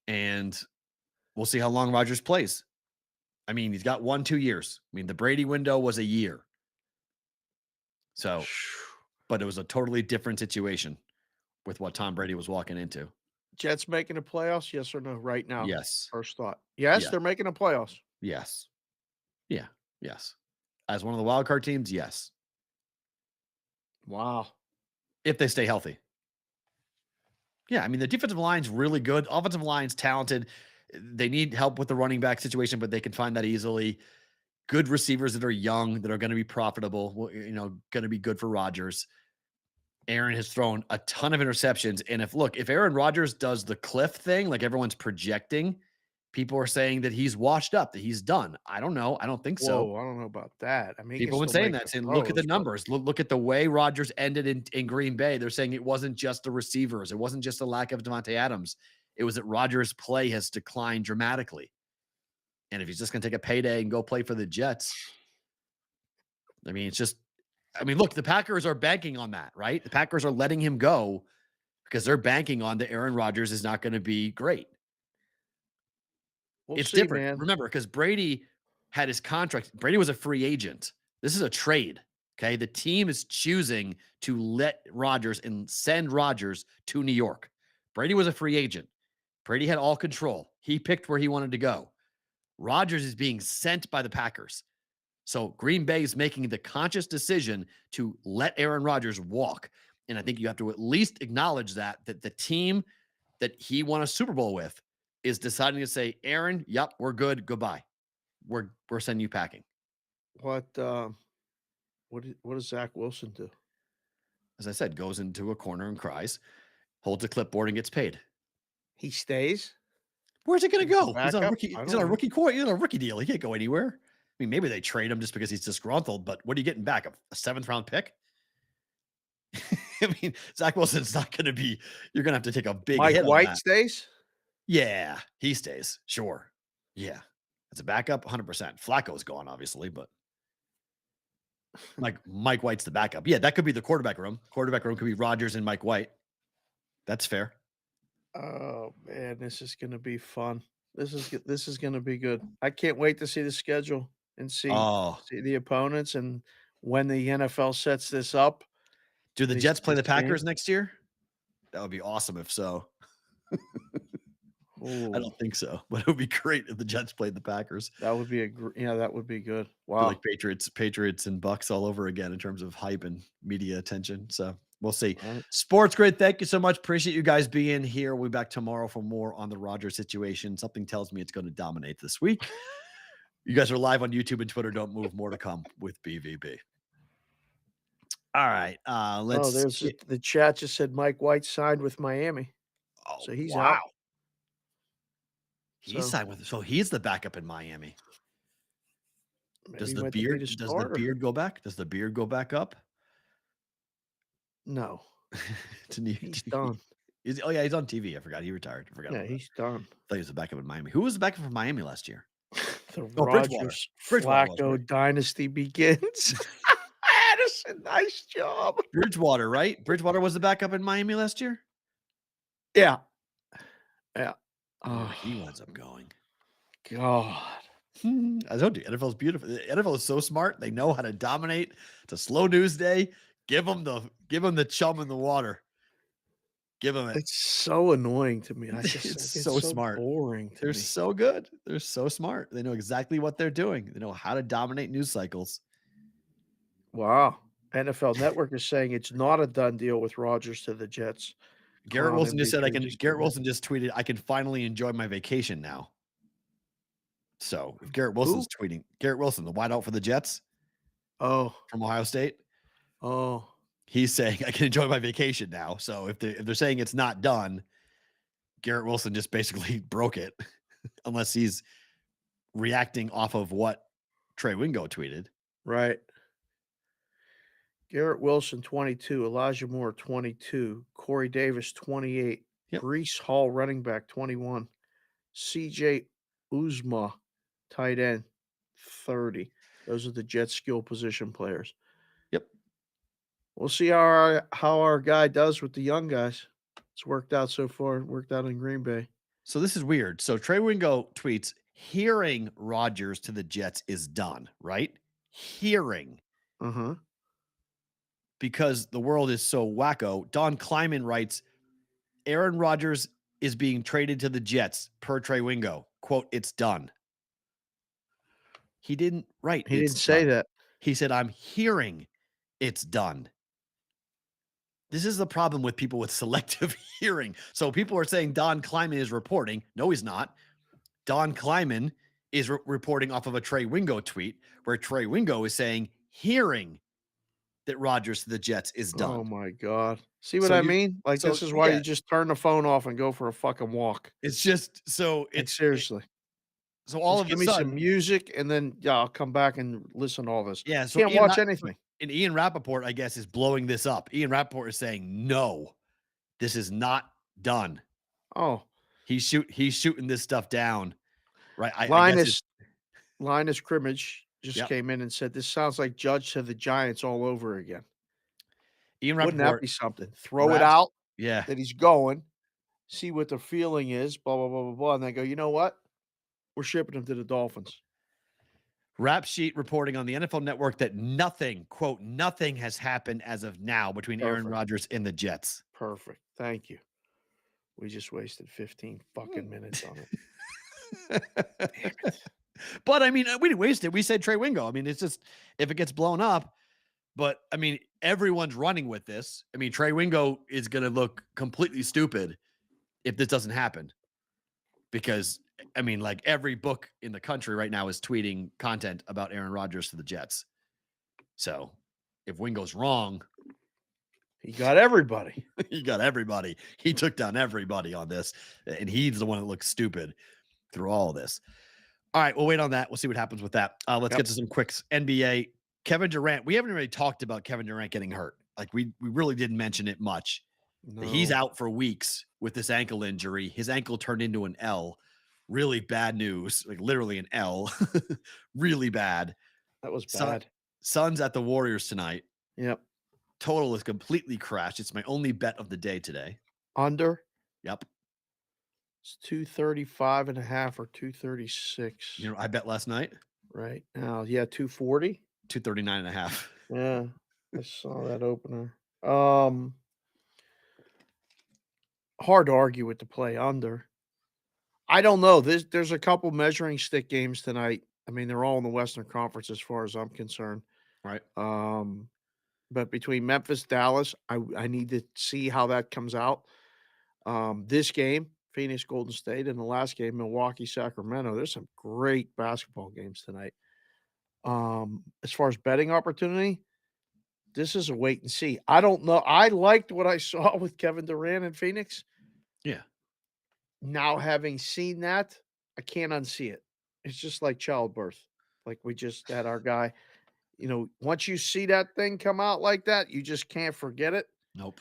And we'll see how long Rodgers plays. I mean, he's got 1-2 years. I mean, the Brady window was a year. So, but it was a totally different situation with what Tom Brady was walking into. Jets making the playoffs? Yes or no? Right now. Yes. First thought. Yes, Yeah. they're making the playoffs. Yes. Yeah. Yes. As one of the wild card teams, yes. Wow. If they stay healthy. Yeah, I mean, the defensive line's really good. Offensive line's talented. They need help with the running back situation, but they can find that easily. Good receivers that are young, that are going to be profitable, going to be good for Rodgers. Aaron has thrown a ton of interceptions. And if Aaron Rodgers does the cliff thing, like everyone's projecting, people are saying that he's washed up, that he's done. I don't know. I don't think so. Whoa, I don't know about that. I mean, People have been saying that, saying, look at the numbers. Look at the way Rodgers ended in Green Bay. They're saying it wasn't just the receivers. It wasn't just the lack of Devontae Adams. It was that Rodgers' play has declined dramatically. And if he's just going to take a payday and go play for the Jets, I mean, look, the Packers are banking on that, right? The Packers are letting him go because they're banking on that Aaron Rodgers is not going to be great. It's different. Man. Remember, because Brady had his contract. Brady was a free agent. This is a trade. Okay. The team is choosing to let Rodgers and send Rodgers to New York. Brady was a free agent. Brady had all control. He picked where he wanted to go. Rodgers is being sent by the Packers. So Green Bay is making the conscious decision to let Aaron Rodgers walk. And I think you have to at least acknowledge that the team that he won a Super Bowl with is deciding to say, Aaron, yep, we're good. Goodbye. We're sending you packing. What does Zach Wilson do? As I said, goes into a corner and cries, holds a clipboard and gets paid. He stays? Where's it going to go? He's on a rookie deal. He can't go anywhere. I mean, maybe they trade him just because he's disgruntled, but what are you getting back? A 7th round pick? I mean, Zach Wilson's not going to be, you're going to have to take a big Mike hit White on that. Stays? Yeah, he stays. Sure. Yeah. It's a backup, 100%. Flacco's gone, obviously, but Mike White's the backup. Yeah, that could be the quarterback room. Quarterback room could be Rodgers and Mike White. That's fair. Oh man, this is going to be fun. This is going to be good. I can't wait to see the schedule and see the opponents and when the NFL sets this up. Do the Jets play the Packers next year? That would be awesome if so. I don't think so, but it would be great if the Jets played the Packers. That would be that would be good. Be Wow. like Patriots and Bucks all over again in terms of hype and media attention. So we'll see. Right. Sports Grid, thank you so much. Appreciate you guys being here. We'll be back tomorrow for more on the Rodgers situation. Something tells me it's going to dominate this week. You guys are live on YouTube and Twitter. Don't move. More to come with BVB. All right. Let's. The chat just said Mike White signed with Miami. So he's out. He's signed with. So he's the backup in Miami. Does the beard go back? Does the beard go back up? No. He's done. He's on TV. I forgot he retired. I forgot. Yeah, he's done. I thought he was the backup in Miami. Who was the backup for Miami last year? The Rodgers Flacco dynasty begins. Addison, nice job. Bridgewater, right? Bridgewater was the backup in Miami last year? Yeah. Oh, he winds up going. God. I told you, NFL is beautiful. The NFL is so smart. They know how to dominate. It's a slow news day. Give them the chum in the water. Give them it. It's so annoying to me. It's so smart. Boring. They're so good. They're so smart. They know exactly what they're doing. They know how to dominate news cycles. Wow. NFL Network is saying it's not a done deal with Rodgers to the Jets. Garrett Wilson just said Garrett Wilson just tweeted, I can finally enjoy my vacation now. So if Garrett Wilson's tweeting, Garrett Wilson, the wideout for the Jets. Oh. From Ohio State. Oh. He's saying I can enjoy my vacation now. So if they're saying it's not done, Garrett Wilson just basically broke it, unless he's reacting off of what Trey Wingo tweeted. Right. Garrett Wilson, 22. Elijah Moore, 22. Corey Davis, 28. Yep. Breece Hall, running back, 21. CJ Uzma, tight end, 30. Those are the Jets skill position players. Yep. We'll see how our guy does with the young guys. It's worked out so far. Worked out in Green Bay. So this is weird. So Trey Wingo tweets, hearing Rodgers to the Jets is done, right? Hearing. Uh-huh. Because the world is so wacko. Don Kleiman writes, Aaron Rodgers is being traded to the Jets per Trey Wingo. Quote, it's done. He didn't write. He didn't say that. He said, I'm hearing it's done. This is the problem with people with selective hearing. So people are saying Don Kleiman is reporting. No, he's not. Don Kleiman is reporting off of a Trey Wingo tweet where Trey Wingo is saying hearing that Rodgers to the Jets is done. Oh my God. See what I mean? Like, this is why you just turn the phone off and go for a fucking walk. It's just seriously. So all just of give a me sudden, some music and then I'll come back and listen to all this. Yeah. So can't watch anything. And Ian Rappaport, I guess, is blowing this up. Ian Rappaport is saying, no, this is not done. Oh, he's shooting this stuff down. Right. Linus Crimmage just came in and said, this sounds like Judge to the Giants all over again. Ian Rappaport, wouldn't that be something? Throw it out. Yeah. That he's going, see what the feeling is, blah, blah, blah, blah, blah. And they go, you know what? We're shipping him to the Dolphins. Rap Sheet reporting on the NFL Network that nothing, quote, nothing has happened as of now between Aaron Rodgers and the Jets. Perfect. Thank you. We just wasted 15 fucking minutes on it. Damn it. But I mean, we didn't waste it. We said Trey Wingo. I mean, it's just if it gets blown up. But I mean, everyone's running with this. I mean, Trey Wingo is going to look completely stupid if this doesn't happen. Because I mean, like every book in the country right now is tweeting content about Aaron Rodgers to the Jets. So if Wingo's wrong, he got everybody. He got everybody. He took down everybody on this. And he's the one that looks stupid through all of this. All right, we'll wait on that. We'll see what happens with that. Let's get to some quicks. NBA. Kevin Durant. We haven't really talked about Kevin Durant getting hurt. Like we really didn't mention it much. No. He's out for weeks with this ankle injury. His ankle turned into an L. Really bad news. Like literally an L. Really bad. That was bad. Suns at the Warriors tonight. Yep. Total is completely crashed. It's my only bet of the day today. Under? Yep. It's 235.5 or 236. You know, I bet last night. Right now, 240. 239.5. Yeah, I saw that opener. Hard to argue with the play under. I don't know. There's a couple measuring stick games tonight. I mean, they're all in the Western Conference as far as I'm concerned. Right. But between Memphis, Dallas, I need to see how that comes out. This game, Phoenix, Golden State, and the last game, Milwaukee, Sacramento. There's some great basketball games tonight. As far as betting opportunity, this is a wait and see. I don't know. I liked what I saw with Kevin Durant in Phoenix. Yeah. Now, having seen that, I can't unsee it. It's just like childbirth. Like we just had our guy. Once you see that thing come out like that, you just can't forget it. Nope.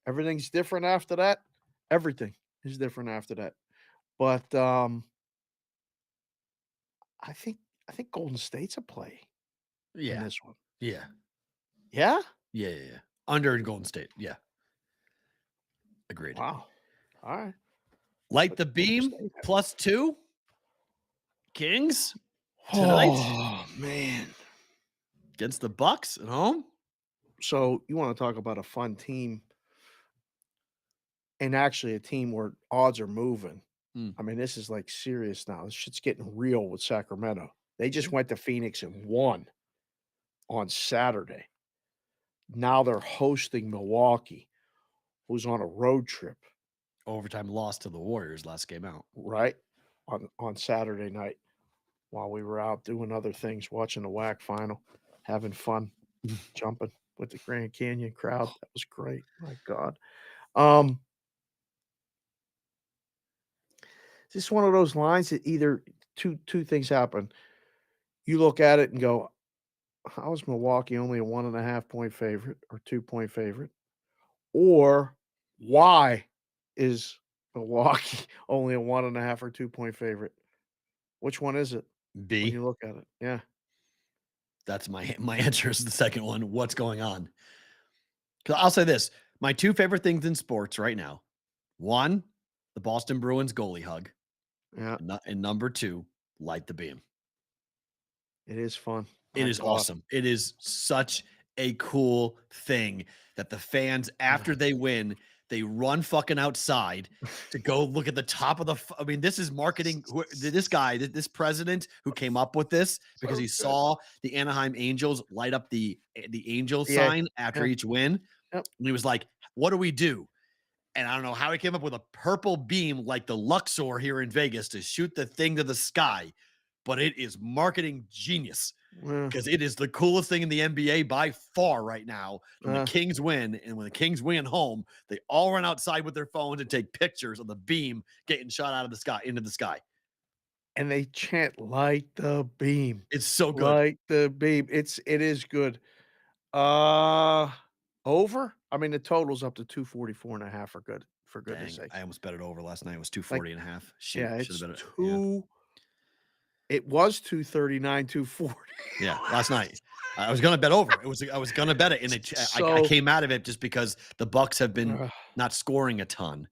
Everything's different after that. Everything is different after that. But I think Golden State's a play in Yeah. this one. Yeah. Yeah? Yeah. Under in Golden State. Yeah. Agreed. Wow. All right. Light But the Golden beam State, +2. Kings tonight oh, man. against the Bucks at home. So you want to talk about a fun team and actually a team where odds are moving. I mean, this is like serious now. This shit's getting real with Sacramento. They just went to Phoenix and won on Saturday. Now they're hosting Milwaukee, who's on a road trip, Overtime loss to the Warriors last game out. right? On Saturday night while we were out doing other things, watching the WAC final, having fun, jumping with the Grand Canyon crowd. That was great. My God. It's just one of those lines that either two things happen. You look at it and go, how is Milwaukee only a 1.5 point favorite or 2 point favorite? Or why is Milwaukee only a 1.5 or 2 point favorite? Which one is it when B. you look at it? Yeah. That's my answer is the second one. What's going on? Because I'll say this: my two favorite things in sports right now. One, the Boston Bruins goalie hug. Yeah. And number two, light the beam. It is fun. It is awesome. It is such a cool thing that the fans, after they win, they run fucking outside to go look at the top of the. I mean, this is marketing. This guy, this president who came up with this because he saw the Anaheim Angels light up the angel sign after each win. Yep. And he was like, "What do we do?" And I don't know how he came up with a purple beam like the Luxor here in Vegas to shoot the thing to the sky, but it is marketing genius. Because it is the coolest thing in the NBA by far right now. When the Kings win, and when the Kings win home, they all run outside with their phones and take pictures of the beam getting shot out of the sky into the sky. And they chant "Light the beam." It's so good. Light the beam. It is good. Over? I mean, the total's up to 244.5 for goodness sake. I almost bet it over last night. It was 240.5. Shit, Yeah, it's bet two. It was 239, 240. Yeah, last night. I was gonna bet over. I was gonna bet it, and I came out of it just because the Bucks have been not scoring a ton.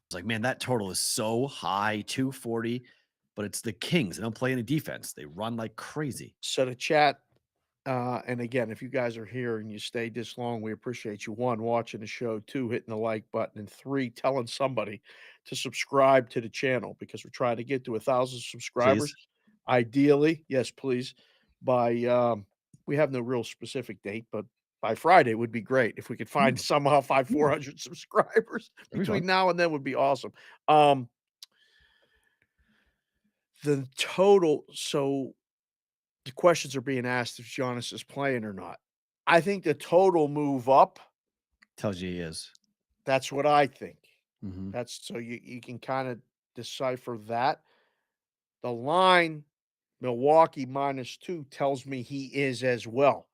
It's like, man, that total is so high, 240, but it's the Kings. They don't play any defense. They run like crazy. So the chat, and again, if you guys are here and you stayed this long, we appreciate you. 1, watching the show. 2, hitting the like button. And 3, telling somebody to subscribe to the channel because we're trying to get to 1,000 subscribers. Please. Ideally, yes, please. By we have no real specific date, but by Friday would be great. If we could find somehow 400 subscribers between now and then would be awesome. The total, so the questions are being asked if Giannis is playing or not. I think the total move up tells you he is. That's what I think. Mm-hmm. That's so you can kind of decipher that. The line, Milwaukee -2, tells me he is as well.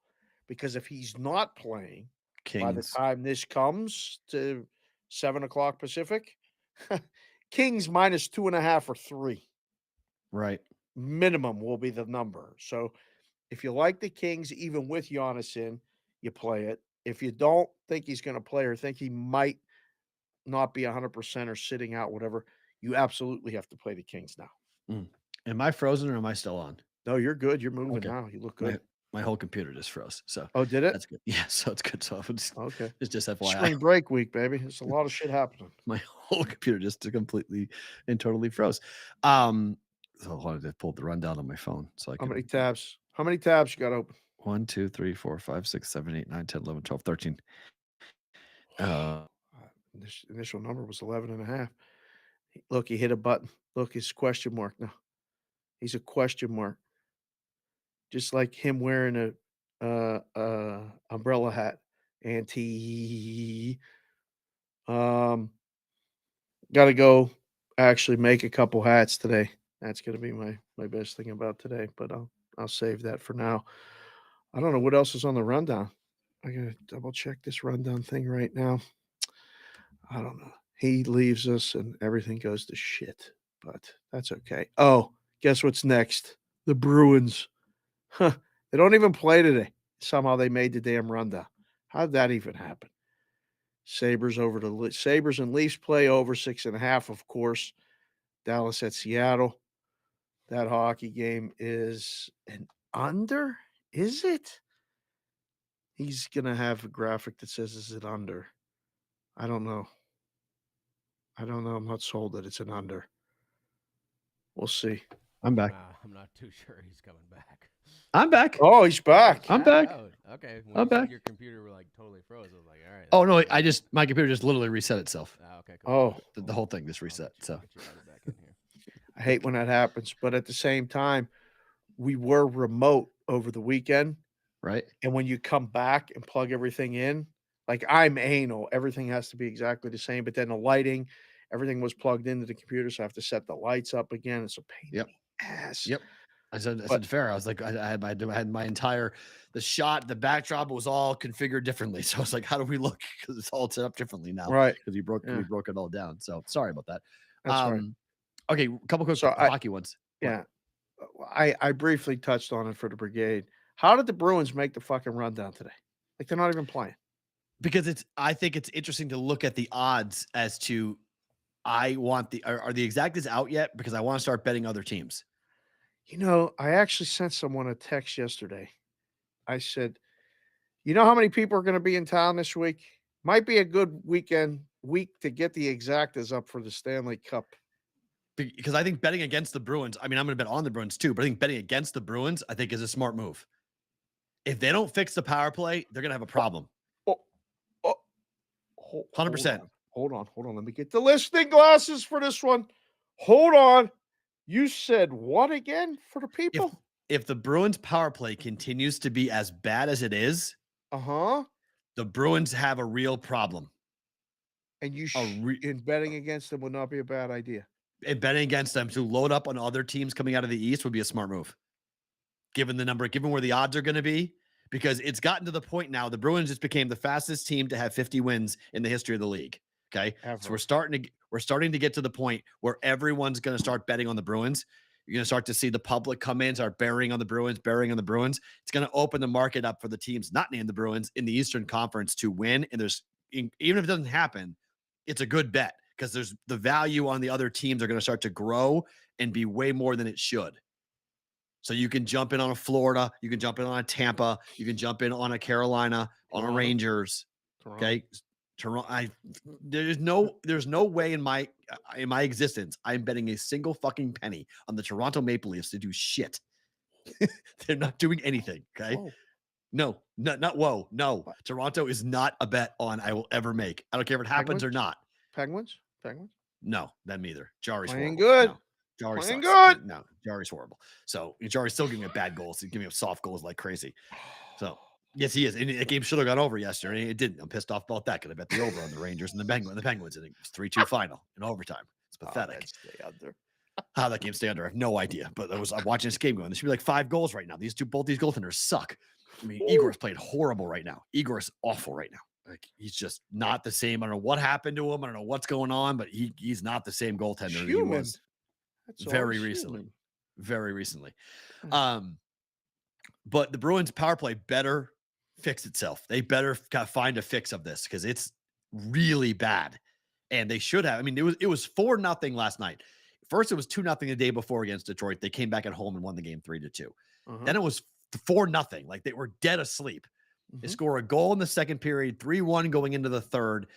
Because if he's not playing, by the time this comes to 7 o'clock Pacific, Kings -2.5 or 3. Right. Minimum will be the number. So if you like the Kings, even with Giannis in, you play it. If you don't think he's going to play or think he might not be 100% or sitting out, whatever, you absolutely have to play the Kings now. Am I frozen or am I still on? No, you're good. You're moving now. You look good. My whole computer just froze. So Oh, did it? that's good. Yeah, so it's good. So Okay. it's just FYI. Spring break week, baby. There's a lot of shit happening. My whole computer just completely and totally froze. So hold on, I pulled the rundown on my phone. So I How can many tabs? How many tabs you got open? 1, 2, 3, 4, 5, 6, 7, 8, 9, 10, 11, 12, 13. This initial number was 11 and a half. Look, he hit a button. Look, it's question mark now. He's a question mark. Just like him wearing a umbrella hat. Got to go actually make a couple hats today. That's going to be my best thing about today, but I'll save that for now. I don't know what else is on the rundown. I got to double check this rundown thing right now. I don't know. He leaves us and everything goes to shit, but that's okay. Oh, guess what's next? The Bruins. Huh. They don't even play today. Somehow they made the damn rundown. How'd that even happen? Sabres and Leafs play over 6.5, of course. Dallas at Seattle. That hockey game is an under. Is it? He's gonna have a graphic that says, "Is it under?" I don't know. I'm not sold that it's an under. We'll see. I'm back. I'm not too sure he's coming back. I'm back. Oh, he's back. I'm back. Oh, okay. When I'm you said back. your computer were like totally froze, I was like, all right. Oh no, my computer just literally reset itself. Okay, cool. Oh, The whole thing just reset. Get So you added back in here. I hate when that happens, but at the same time, we were remote over the weekend, right. and when you come back and plug everything in, like I'm anal, everything has to be exactly the same. But then the lighting, everything was plugged into the computer, so I have to set the lights up again. It's a pain in the ass. Yep. I said Farra. I was like, I had my entire the backdrop was all configured differently. So I was like, how do we look? Because it's all set up differently now. Right. Because we broke it all down. So sorry about that. That's right. Okay, a couple quick hockey ones. Yeah. I briefly touched on it for the brigade. How did the Bruins make the fucking rundown today? Like they're not even playing. Because I think it's interesting to look at the odds as to are the exactas out yet? Because I want to start betting other teams. You know, I actually sent someone a text yesterday. I said, you know how many people are going to be in town this week? Might be a good week to get the exactas up for the Stanley Cup. Because I think betting against the Bruins, I mean, I'm going to bet on the Bruins too, but I think betting against the Bruins, I think is a smart move. If they don't fix the power play, they're going to have a problem. 100%. Hold on. Let me get the listening glasses for this one. Hold on. You said what again for the people? If the Bruins power play continues to be as bad as it is, the Bruins have a real problem. And in betting against them would not be a bad idea. And betting against them to load up on other teams coming out of the East would be a smart move. Given where the odds are going to be, because it's gotten to the point now, the Bruins just became the fastest team to have 50 wins in the history of the league. Okay. Ever. So we're starting to get to the point where everyone's going to start betting on the Bruins. You're going to start to see the public come in, start bearing on the Bruins. It's going to open the market up for the teams not named the Bruins in the Eastern Conference to win. And even if it doesn't happen, it's a good bet because there's the value on the other teams are going to start to grow and be way more than it should. So you can jump in on a Florida, you can jump in on a Tampa, you can jump in on a Carolina, on a Rangers. Toronto. Okay. Toronto. There's no way in my existence I'm betting a single fucking penny on the Toronto Maple Leafs to do shit. They're not doing anything. Okay. Whoa. No, not whoa. No, Toronto is not a bet on I will ever make. I don't care if it happens or not. Penguins? No, them either. Jari's playing horrible. good. No, Jari Playing sucks. good. No, Jari's horrible. So Jari's still giving me bad goals. He's giving me soft goals like crazy. So yes, he is. And the game should have gone over yesterday. It didn't. I'm pissed off about that because I bet the over on the Rangers and the Penguins, and it was 3-2 final in overtime. It's pathetic. Stay under. How that game stay under, I have no idea. But I'm watching this game going. There should be like 5 goals right now. Both these goaltenders suck. I mean, Igor's played horrible right now. Igor's awful right now. Like he's just not the same. I don't know what happened to him. I don't know what's going on, but he's not the same goaltender that he was very recently. But the Bruins power play better fix itself. They better find a fix of this because it's really bad. And they should have. I mean, it was 4-0 last night. First, it was 2-0 the day before against Detroit. They came back at home and won the game 3-2. Then it was 4-0. Like they were dead asleep. They Mhm. score a goal in the second period, 3-1 going into the third.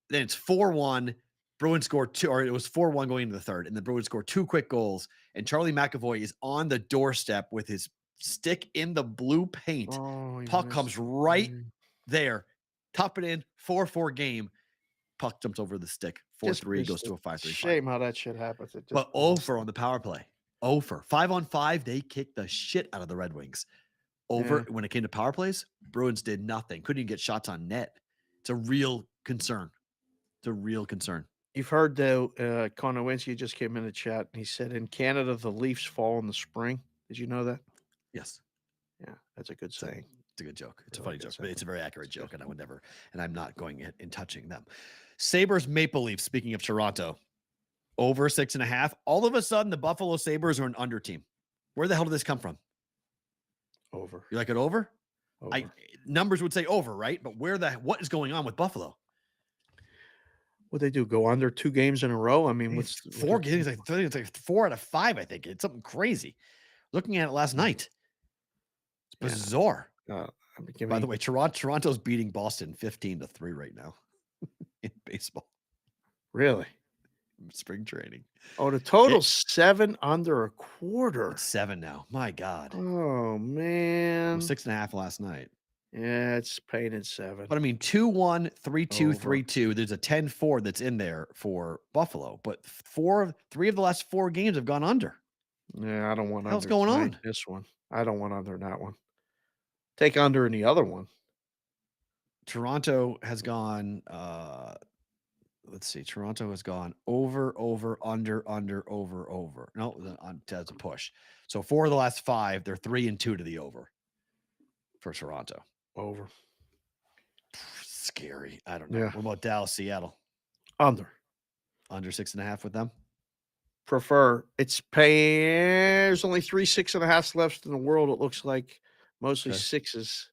Then it's 4-1. Bruins score 2, or it was 4-1 going into the third, and the Bruins score 2 quick goals. And Charlie McAvoy is on the doorstep with his stick in the blue paint. Oh, he Puck missed comes it. right there. Top it in, 4-4 game. Puck jumps over the stick. Just 4-3 goes missed to it. a 5-3 final. Shame how that shit happens. It just But doesn't over on the power play. Over 5-on-5, they kicked the shit out of the Red Wings. Over when it came to power plays, Bruins did nothing. Couldn't even get shots on net. It's a real concern. It's a real concern. You've heard though, Konowinski just came in the chat and he said in Canada the Leafs fall in the spring. Did you know that? Yes. Yeah, that's a good saying. It's a good joke. It's a Really funny good joke, but saying. it's a very accurate joke, and I would never, and I'm not going in and touching them. Sabres Maple Leafs, speaking of Toronto, over 6.5. All of a sudden, the Buffalo Sabres are an under team. Where the hell did this come from? Over. You like it over? Over. Numbers would say over, right? But what is going on with Buffalo? What they do? Go under 2 games in a row? I mean, It's what's 4 games. It's like 4 out of 5. I think it's something crazy. Looking at it last night, it's bizarre. By the way, Toronto's beating Boston 15-3 right now in baseball. Really? Spring training. Oh, the total's 7 under a quarter. It's 7 now. My God. Oh It man. was 6.5 last night. Yeah, it's painted 7. But I mean, 2-1, 3-2, Over. 3-2. There's a 10-4 that's in there for Buffalo, but 3 of the last 4 games have gone under. Yeah, I don't want What the hell's under going tonight, on? this one. I don't want under that one. Take under in the other one. Toronto has gone, let's see. Toronto has gone over, under, over. No, that's a push. So 4 of the last 5, they're 3-2 to the over for Toronto. Over. Scary. I don't know. Yeah. What about Dallas, Seattle? Under. Under 6.5 with them? Prefer. It's paying. There's only 3 6.5s left in the world. It looks like mostly Okay. 6s.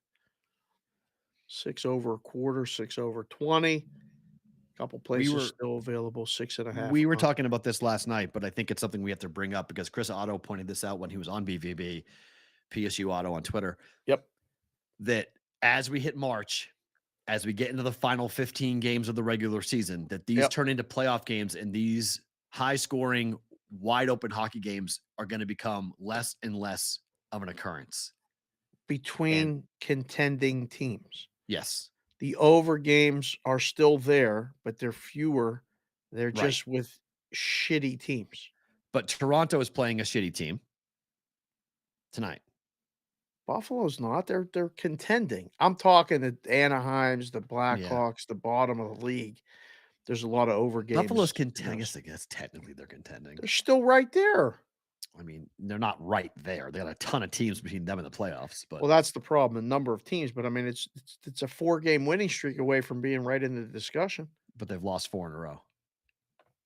6 over a quarter, 6 over 20. Couple places still available. 6.5. We were talking about this last night, but I think it's something we have to bring up because Chris Otto pointed this out when he was on BVB, PSU Otto on Twitter. Yep. That as we hit March, as we get into the final 15 games of the regular season, that these turn into playoff games, and these high scoring, wide open hockey games are going to become less and less of an occurrence between contending teams. Yes. The over games are still there, but they're fewer. They're Right. just with shitty teams. But Toronto is playing a shitty team tonight. Buffalo's not. They're contending. I'm talking the Anaheims, the Blackhawks, the bottom of the league. There's a lot of over games. Buffalo's contending. I guess technically they're contending. They're still right there. I mean, they're not right there. They got a ton of teams between them and the playoffs. But well, that's the problem, the number of teams. But I mean, it's a 4-game winning streak away from being right in the discussion. But they've lost 4 in a row.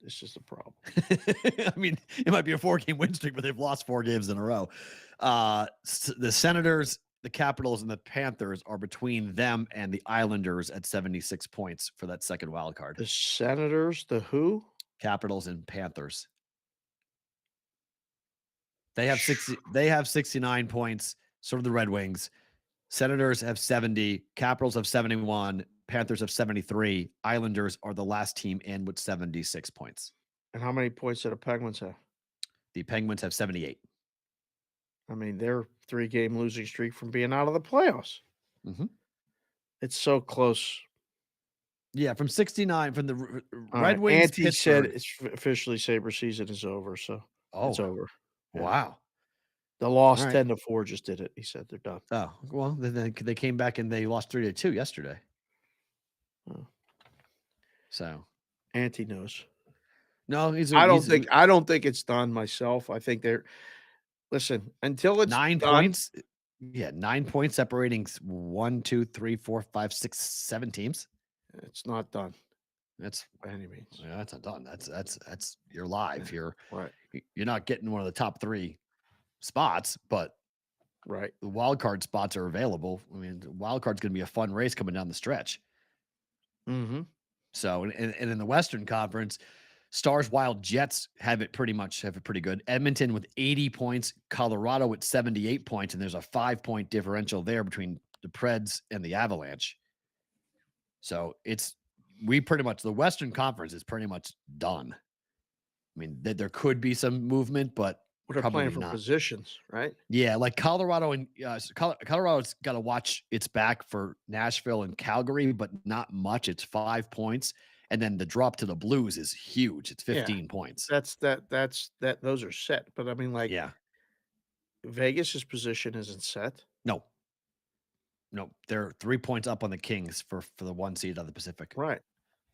This is the problem. I mean, it might be a 4-game win streak, but they've lost 4 games in a row. The Senators, the Capitals, and the Panthers are between them and the Islanders at 76 points for that second wild card. The Senators, the who? Capitals and Panthers. They have 60. They have 69 points. So do the Red Wings. Senators have 70. Capitals have 71. Panthers have 73. Islanders are the last team in with 76 points. And how many points do the Penguins have? The Penguins have 78. I mean, they're 3-game losing streak from being out of the playoffs. Mm-hmm. It's so close. Yeah, from 69 from the Red right. Wings. Auntie Pittsburgh. said it's officially Sabre season is over, so it's over. Yeah. Wow. The loss All right. 10-4 just did it. He said they're done. Oh, well, then they came back and they lost 3-2 yesterday. Oh. So Auntie knows. no, I don't think it's done myself. I think they're listen until it's 9 done, points. Yeah, 9 points separating 1, 2, 3, 4, 5, 6, 7 teams. It's not done. That's by any means. Yeah, that's not done. That's you're live. You're right. You're not getting one of the top 3 spots, but right. The wild card spots are available. I mean, the wild card's going to be a fun race coming down the stretch. Mm-hmm. So, and in the Western Conference, Stars, Wild, Jets have it pretty good. Edmonton with 80 points, Colorado with 78 points, and there's a 5-point differential there between the Preds and the Avalanche. So the Western Conference is pretty much done. I mean, there could be some movement, but They're probably playing for not. positions, right? Yeah, like Colorado and Colorado's got to watch its back for Nashville and Calgary, but not much. It's 5 points, and then the drop to the Blues is huge. It's 15 points. That's those are set. But I mean, like, Yeah, Vegas's position isn't set. no, they're 3 points up on the Kings for the 1 seed of the Pacific. Right.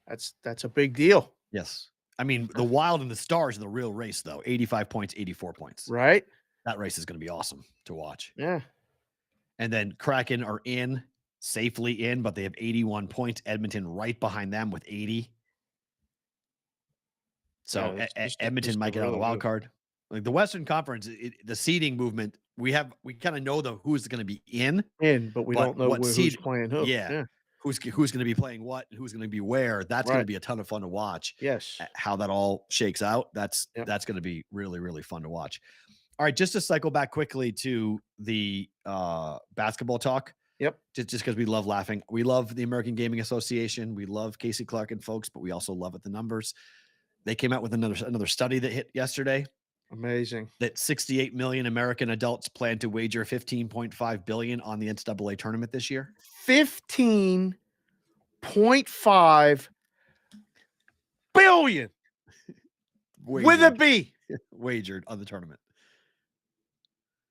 That's a big deal. Yes, I mean the Wild and the Stars are the real race, though. 85 points, 84 points. Right. That race is going to be awesome to watch. Yeah. And then Kraken are safely in, but they have 81 points. Edmonton right behind them with 80. So Edmonton might get out of the wild card. Like the Western Conference, the seeding movement, we kind of know who's going to be in, but we don't know who's playing who. Yeah. Who's going to be playing what and who's going to be where. That's going to be a ton of fun to watch. Yes. How that all shakes out. That's going to be really, really fun to watch. All right, just to cycle back quickly to the basketball talk. Yep. Just because we love laughing. We love the American Gaming Association. We love Casey Clark and folks, but we also love the numbers. They came out with another study that hit yesterday. Amazing. That 68 million American adults plan to wager $15.5 billion on the NCAA tournament this year. 15.5 billion with a B wagered on the tournament.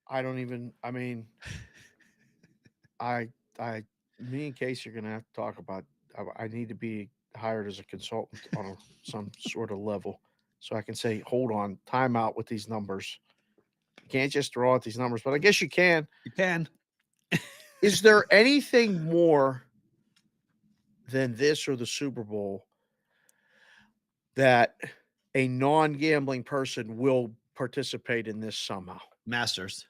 Me and Casey are going to have to talk about, I need to be hired as a consultant on some sort of level so I can say, hold on, time out with these numbers. You can't just throw out these numbers, but I guess you can. You can. Is there anything more than this or the Super Bowl that a non-gambling person will participate in this somehow? Masters.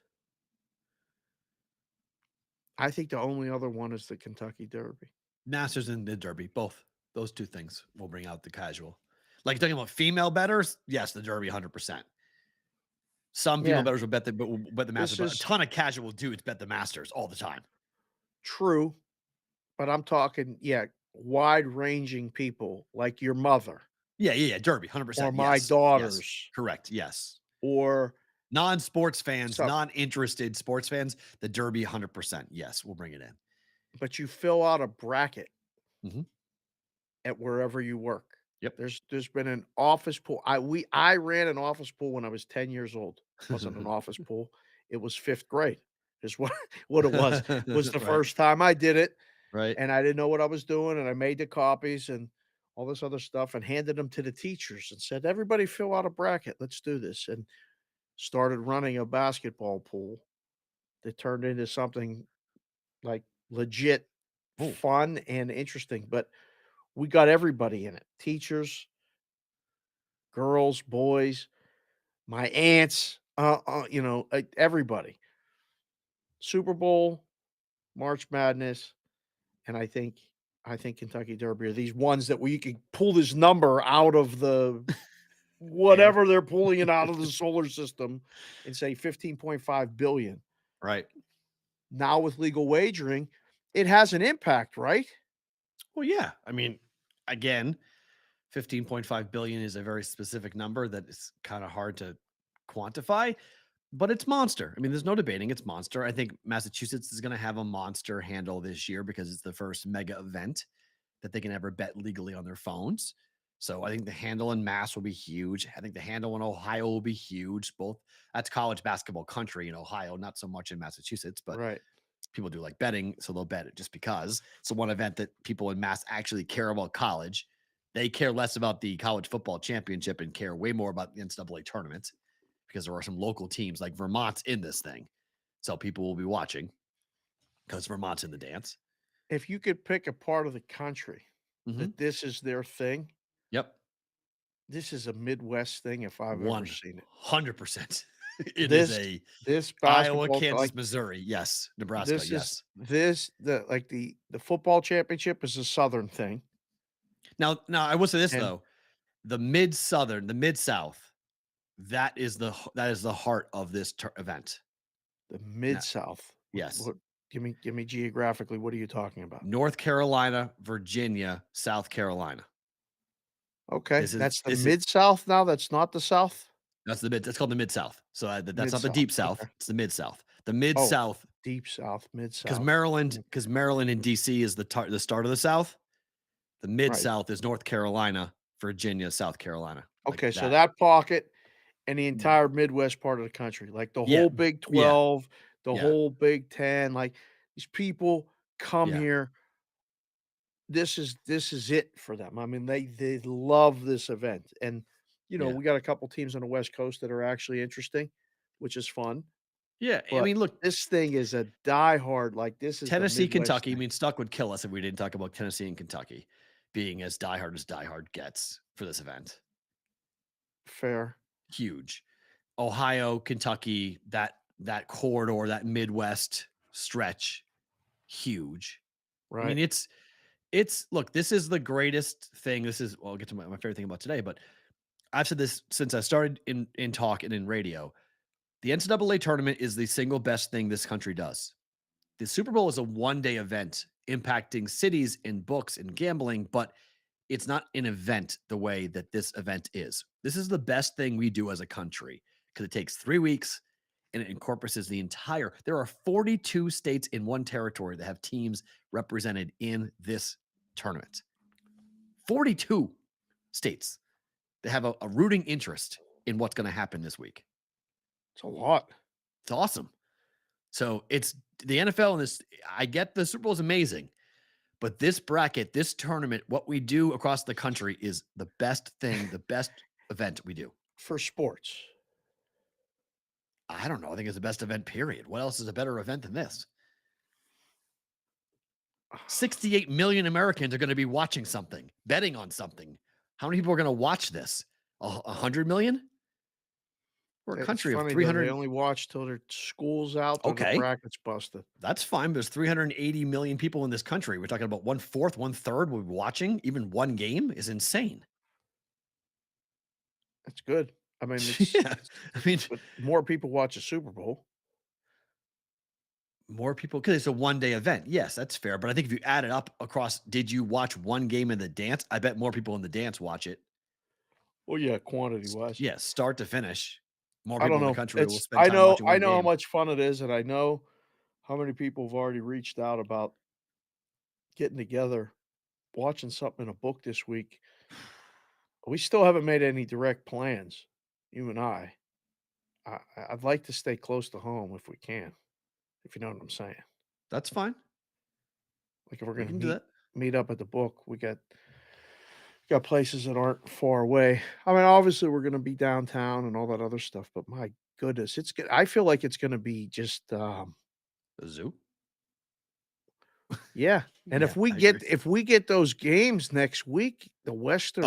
I think the only other one is the Kentucky Derby. Masters and the Derby, both. Those two things will bring out the casual. Like talking about female bettors, yes, the Derby 100%. Some female bettors will bet the Masters, but a ton of casual dudes bet the Masters all the time. True, but I'm talking, wide-ranging people like your mother. Yeah, Derby 100%. Or my daughters. Yes. Correct. Yes. Or non-sports fans, non-interested sports fans, the Derby 100%. Yes, we'll bring it in. But you fill out a bracket Mhm. at wherever you work. Yep. There's been an office pool. I ran an office pool when I was 10 years old. It wasn't an office pool. It was 5th grade. Is what it was. It was the first time I did it. Right. And I didn't know what I was doing. And I made the copies and all this other stuff and handed them to the teachers and said, everybody fill out a bracket. Let's do this. And started running a basketball pool that turned into something like legit fun and interesting. But we got everybody in it. Teachers, girls, boys, my aunts, everybody. Super Bowl, March Madness, and I think Kentucky Derby are these ones that you can pull this number out of the whatever they're pulling it out of the solar system and say 15.5 billion. Right. Now with legal wagering, it has an impact, right? Well, yeah. I mean, again, 15.5 billion is a very specific number that is kind of hard to quantify, but it's monster. I mean, there's no debating it's monster. I think Massachusetts is going to have a monster handle this year because it's the first mega event that they can ever bet legally on their phones. So I think the handle in Mass will be huge. I think the handle in Ohio will be huge. Both that's college basketball country in Ohio, not so much in Massachusetts, but right. People do like betting, so they'll bet it just because it's the one event that people in Mass actually care about college. They care less about the college football championship and care way more about the NCAA tournament because there are some local teams like Vermont's in this thing. So people will be watching because Vermont's in the dance. If you could pick a part of the country that this is their thing. Yep. This is a Midwest thing if I've ever seen it. 100%. This Iowa, Kansas, Missouri. Yes. Nebraska. The football championship is a Southern thing. Now I will say this though. the mid-southern, the mid-south, that is the heart of this event. The Mid-South. Yes. Give me geographically, what are you talking about? North Carolina, Virginia, South Carolina. Okay, This is that's the this is Mid-South now, that's not the South? that's called the Mid-South. So that's not the Mid-South, Deep South. okay. It's the Mid-South. The Oh, Mid-South, Deep South, because Mid-South. Maryland and DC is the start of the South. The Right. Mid-South is North Carolina, Virginia, South Carolina. Like Okay, so that pocket and the entire Midwest part of the country, like the Yeah, whole Big 12, the yeah. whole Big 10, like these people come Yeah. here. This is it for them. I mean, they love this event. And Yeah. we got a couple teams on the West Coast that are actually interesting, which is fun. Yeah, I But mean, look, this thing is a diehard, like this is the Tennessee, Midwest Kentucky. I thing. mean, Stuck would kill us if we didn't talk about Tennessee and Kentucky being as diehard gets for this event. Fair. Huge. Ohio, Kentucky, that corridor, that Midwest stretch, huge. Right. I mean, it's look, this is the greatest thing. This is, well, I'll get to my favorite thing about today, but I've said this since I started in talk and in radio. The NCAA tournament is the single best thing this country does. The Super Bowl is a one-day event impacting cities and books and gambling, but it's not an event the way that this event is. This is the best thing we do as a country because it takes 3 weeks and it encompasses the entire. There are 42 states in one territory that have teams represented in this tournament. 42 states that have a rooting interest in what's going to happen this week. It's a lot. It's awesome. So it's the NFL and this. I get the Super Bowl is amazing, but this bracket, this tournament, what we do across the country is the best thing, the best event we do For sports. I don't know. I think it's the best event, period. What else is a better event than this? 68 million Americans are going to be watching something, betting on something. How many people are going to watch this? 100 million? We're a country of 300. They only watch till their school's out. Okay. The bracket's busted. That's fine. There's 380 million people in this country. We're talking about 1/4, 1/3 will be watching. Even one game is insane. That's good. I mean, it's, more people watch a Super Bowl. More people, because it's a one-day event. Yes, that's fair. But I think if you add it up across, did you watch one game in the dance? I bet more people in the dance watch it. Well, yeah, quantity-wise. Yes, start to finish. More people in the country will spend time watching one I know game. how much fun it is, and I know how many people have already reached out about getting together, watching something in a book this week. We still haven't made any direct plans, you and I. I'd like to stay close to home if we can, if you know what I'm saying. That's fine. Like if we're going to meet up at the book, we got places that aren't far away. I mean, obviously we're going to be downtown and all that other stuff, but my goodness, it's good. I feel like it's going to be just a zoo. Yeah, and if we get those games next week, the Western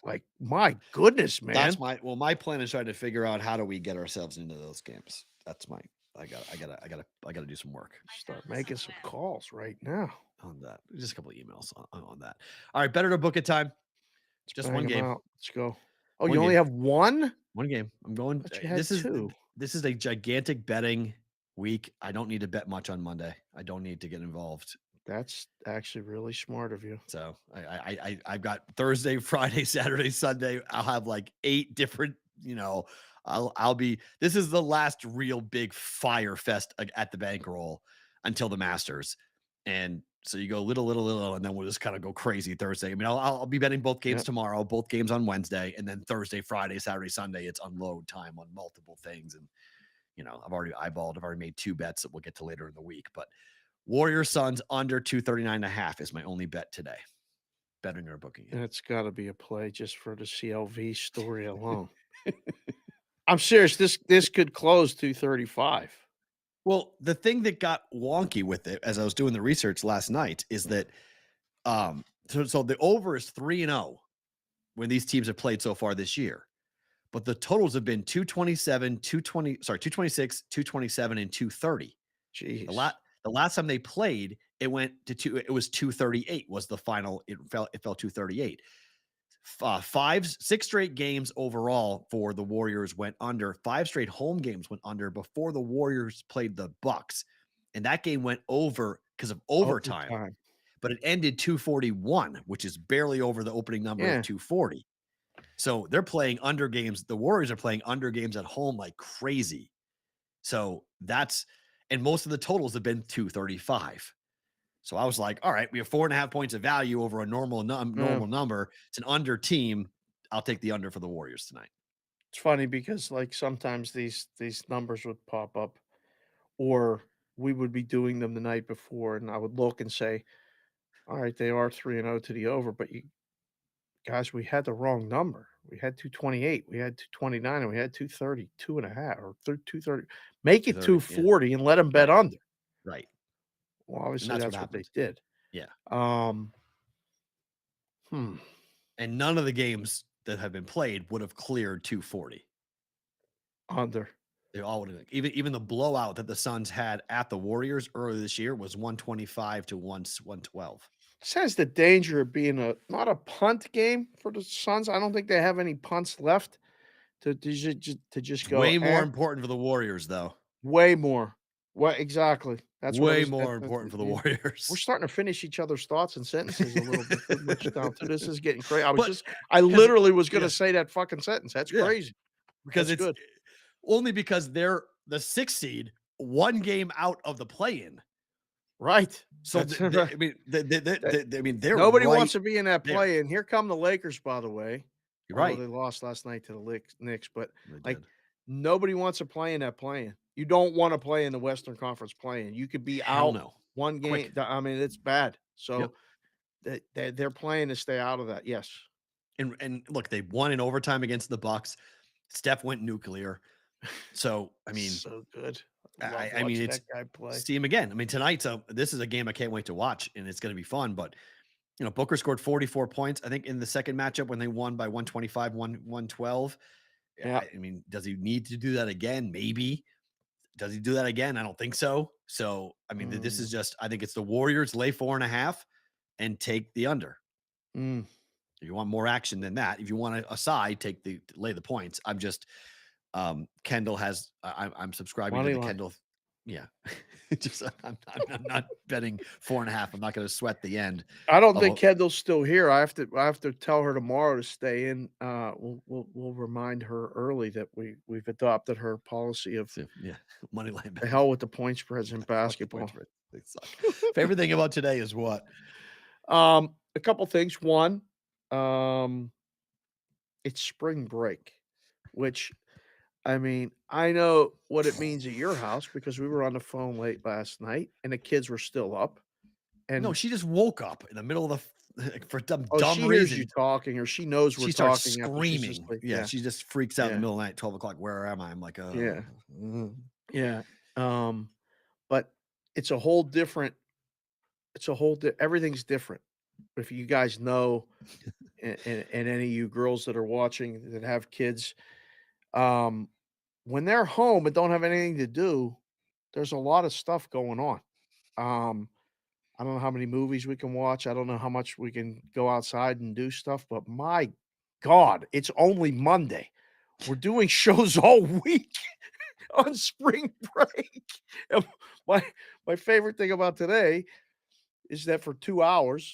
like my goodness, man. That's my plan is trying to figure out how do we get ourselves into those games. That's I gotta do some work. Start making some calls right now on that. Just a couple of emails on that. All right, better to book it time. Just one game. Let's go. Oh, you only have one? One game. I'm going. This is a gigantic betting week. I don't need to bet much on Monday. I don't need to get involved. That's actually really smart of you. So I've got Thursday, Friday, Saturday, Sunday. I'll have like 8 different, I'll be, this is the last real big fire fest at the bankroll until the Masters. And so you go little, and then we'll just kind of go crazy Thursday. I mean, I'll be betting both games tomorrow, both games on Wednesday, and then Thursday, Friday, Saturday, Sunday, it's unload time on multiple things. And, I've already made 2 bets that we'll get to later in the week, but Warriors Suns under 239.5 is my only bet today. Betting or booking it. That's got to be a play just for the CLV story alone. I'm serious. This could close 235. Well, the thing that got wonky with it as I was doing the research last night is that so the over is 3-0 when these teams have played so far this year. But the totals have been 227, 226, 227, and 230. Jeez. The last time they played, it went to it was 238 was the final. It fell 238. 6 straight games overall for the Warriors went under. 5 straight home games went under before the Warriors played the Bucks. And that game went over because of overtime. But it ended 241, which is barely over the opening number of 240. So they're playing under games. The Warriors are playing under games at home like crazy. So and most of the totals have been 235. So I was like, all right, we have 4.5 points of value over a normal number. It's an under team. I'll take the under for the Warriors tonight. It's funny because like sometimes these numbers would pop up, or we would be doing them the night before, and I would look and say, all right, they are 3-0 to the over, but you guys, we had the wrong number. We had 228, we had 229, and we had 230, 2.5 or 230. Make it 240 and let them bet under. Right. Well, obviously that's what they did. Yeah. And none of the games that have been played would have cleared 240 under. They all would have. Even the blowout that the Suns had at the Warriors earlier this year was 125 to 112. This has the danger of being not a punt game for the Suns. I don't think they have any punts left to just go. Way more important for the Warriors, though. Way more. What exactly? That's way more important for the Warriors. We're starting to finish each other's thoughts and sentences a little bit much down to this is getting crazy. I literally was going to say that fucking sentence. That's crazy. Because it's good. Only because they're the 6th seed, 1 game out of the play-in. Right. So they're nobody wants to be in that play-in. Here come the Lakers, by the way. You're right. They lost last night to the Knicks, but nobody wants to play in that play-in. You don't want to play in the Western Conference play-in. You could be out one game. Quick. I mean, it's bad. So they're playing to stay out of that. Yes. And look, they won in overtime against the Bucks. Steph went nuclear. So, I mean, so good. I mean, it's that guy play. See him again. I mean, tonight, this is a game I can't wait to watch, and it's going to be fun. But, Booker scored 44 points, I think, in the second matchup when they won by 125, 112. Yeah. I mean, does he need to do that again? Maybe. Does he do that again? I don't think so. So, I mean, this is just, I think it's the Warriors lay 4.5 and take the under. If you want more action than that, if you want a side, lay the points. I'm just, Kendall has, I'm subscribing to the Kendall. Yeah. Just, I'm not betting 4.5. I'm not going to sweat the end. I don't think Kendall's still here. I have to tell her tomorrow to stay in. We'll remind her early that we've adopted her policy of money line. The hell with the point spreads in basketball. They suck. Favorite thing about today is what? A couple things. One, it's spring break, which, I mean, I know what it means at your house because we were on the phone late last night and the kids were still up. And no, she just woke up in the middle of for dumb she reason. Hears you talking, or she knows we're she starts talking. Screaming. She just freaks out in the middle of the night, 12 o'clock. Where am I? I'm like, But it's a whole different. Everything's different. If you guys know, and any of you girls that are watching that have kids, when they're home and don't have anything to do, there's a lot of stuff going on. I don't know how many movies we can watch. I don't know how much we can go outside and do stuff, but my God, it's only Monday. We're doing shows all week on spring break. And my favorite thing about today is that for 2 hours,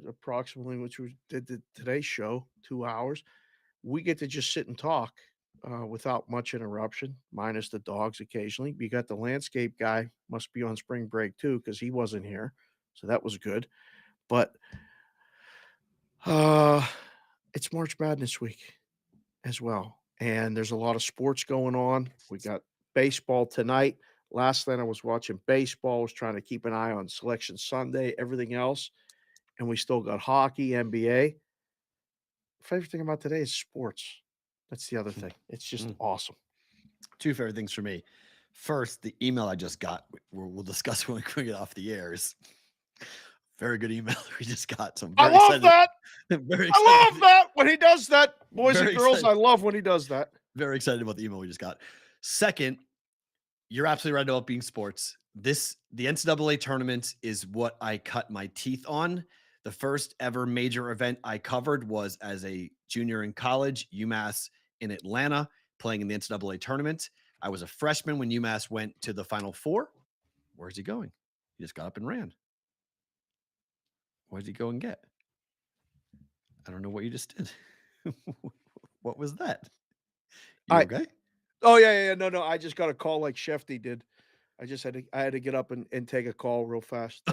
approximately, which we did the today's show, 2 hours, we get to just sit and talk without much interruption, minus the dogs occasionally. You got the landscape guy, must be on spring break too, because he wasn't here. So that was good. But it's March Madness week as well. And there's a lot of sports going on. We got baseball tonight. Last night I was watching baseball, was trying to keep an eye on Selection Sunday, everything else. And we still got hockey, NBA. Favorite thing about today is sports. That's the other thing. It's just awesome. 2 favorite things for me. First, the email I just got, we'll discuss when we get off the air, is very good email we just got. So I love that. I love that when he does that. Boys and girls, I love when he does that. Very excited about the email we just got. Second, you're absolutely right about being sports. The NCAA tournament is what I cut my teeth on. The first ever major event I covered was as a junior in college, UMass in Atlanta, playing in the NCAA tournament. I was a freshman when UMass went to the Final Four. Where's he going? He just got up and ran. What did he go and get? I don't know what you just did. What was that? You okay? Oh, yeah. No. I just got a call like Shefty did. I had to get up and take a call real fast.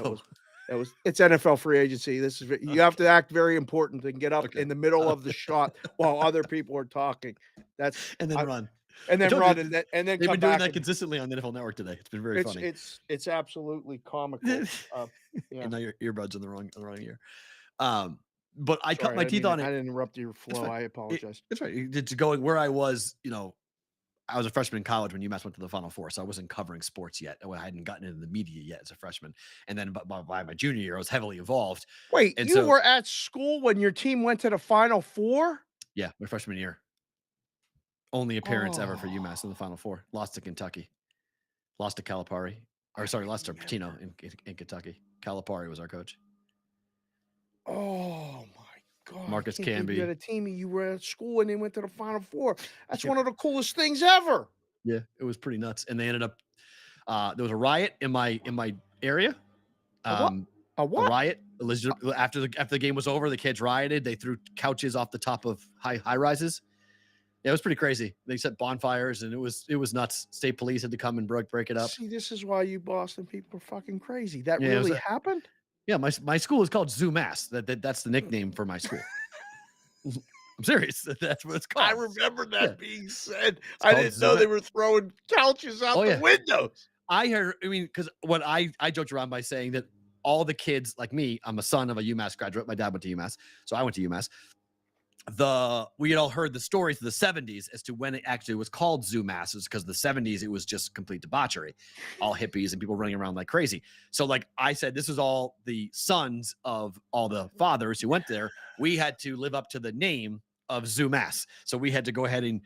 It's NFL free agency. You have to act very important and get up in the middle of the shot while other people are talking. And then run. And then run and then they've been doing that consistently on the NFL Network today. It's been very funny. It's absolutely comical. And now your earbuds in the wrong ear. But I cut my teeth on it. I didn't interrupt your flow. I apologize. It's right. It's going where I was, I was a freshman in college when UMass went to the Final Four, so I wasn't covering sports yet. I hadn't gotten into the media yet as a freshman. And then by my junior year, I was heavily involved. Wait, you were at school when your team went to the Final Four? Yeah, my freshman year. Only appearance ever for UMass in the Final Four. Lost to Kentucky. Lost to Calipari. Lost to Patino in Kentucky. Calipari was our coach. Oh, my God. Marcus Camby. You had a team and you were at school and they went to the Final Four. That's one of the coolest things ever. Yeah, it was pretty nuts. And they ended up there was a riot in my area. A what? A riot. After the game was over, the kids rioted. They threw couches off the top of high rises. Yeah, it was pretty crazy. They set bonfires and it was nuts. State police had to come and break it up. See, this is why you Boston people are fucking crazy. That really happened? Yeah, my school is called Zoomass. That's the nickname for my school. I'm serious. That's what it's called. I remember that being said. I didn't know they were throwing couches out the windows. I heard. Because what I joked around by saying that all the kids like me, I'm a son of a UMass graduate. My dad went to UMass, so I went to UMass. We had all heard the stories of the 70s as to when it actually was called Zoomass. It's because the 70s, it was just complete debauchery, all hippies and people running around like crazy. So like I said, this is all the sons of all the fathers who went there. We had to live up to the name of Zoomass. So we had to go ahead and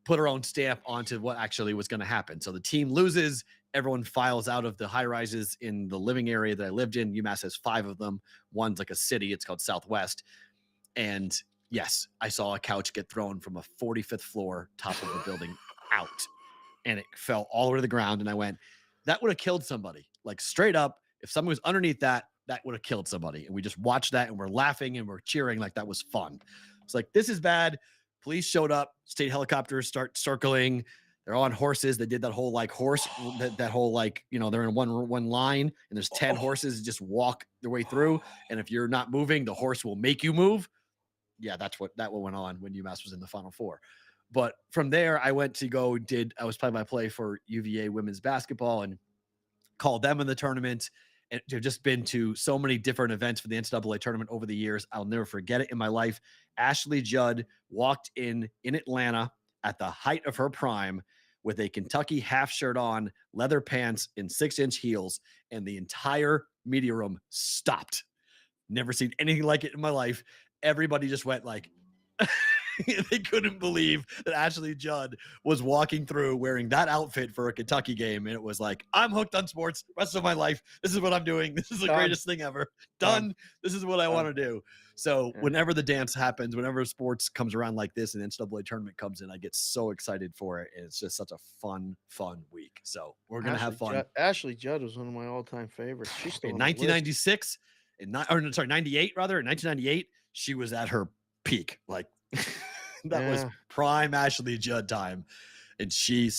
put our own stamp onto what actually was going to happen. So the team loses. Everyone files out of the high rises in the living area that I lived in. UMass has 5 of them. One's like a city. It's called Southwest. And yes, I saw a couch get thrown from a 45th floor top of the building out, and it fell all the way to the ground. And I went, that would have killed somebody. Like straight up, if someone was underneath that would have killed somebody. And we just watched that and we're laughing and we're cheering like that was fun. It's like, this is bad. Police showed up, state helicopters start circling. They're on horses. They did that whole like horse, that whole like, they're in one line and there's 10 horses that just walk their way through. And if you're not moving, the horse will make you move. Yeah, that's what went on when UMass was in the Final Four. But from there, I went to I was play-by-play for UVA women's basketball and called them in the tournament. And I've just been to so many different events for the NCAA tournament over the years. I'll never forget it in my life. Ashley Judd walked in Atlanta at the height of her prime with a Kentucky half shirt on, leather pants, and 6-inch heels, and the entire media room stopped. Never seen anything like it in my life. Everybody just went like, they couldn't believe that Ashley Judd was walking through wearing that outfit for a Kentucky game. And it was like, I'm hooked on sports rest of my life. This is what I'm doing. This is the greatest thing ever. Done. This is what I want to do. So whenever the dance happens, whenever sports comes around like this and the NCAA tournament comes in, I get so excited for it. And it's just such a fun week. So we're going to have fun. Ashley Judd was one of my all-time favorites. She's still in 1996 98 rather. In 1998, she was at her peak. Like that was prime Ashley Judd time. And she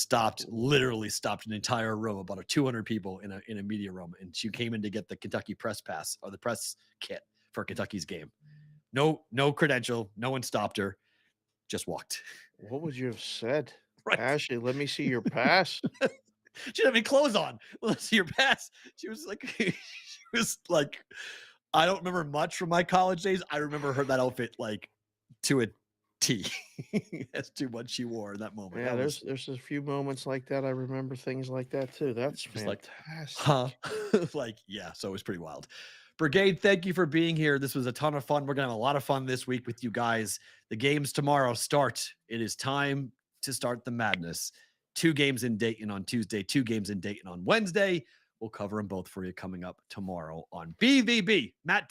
literally stopped an entire room, about 200 people in a media room. And she came in to get the Kentucky press pass or the press kit for Kentucky's game. No credential. No one stopped her. Just walked. What would you have said? Right. Ashley, let me see your pass. She didn't have any clothes on. Let's see your pass. She was like, I don't remember much from my college days. I remember that outfit like to a T as to what she wore in that moment. Yeah, there's a few moments like that. I remember things like that too. That's fantastic. So it was pretty wild. Brigade, thank you for being here. This was a ton of fun. We're going to have a lot of fun this week with you guys. The games tomorrow start. It is time to start the madness. 2 games in Dayton on Tuesday, 2 games in Dayton on Wednesday. We'll cover them both for you coming up tomorrow on BVB. Matt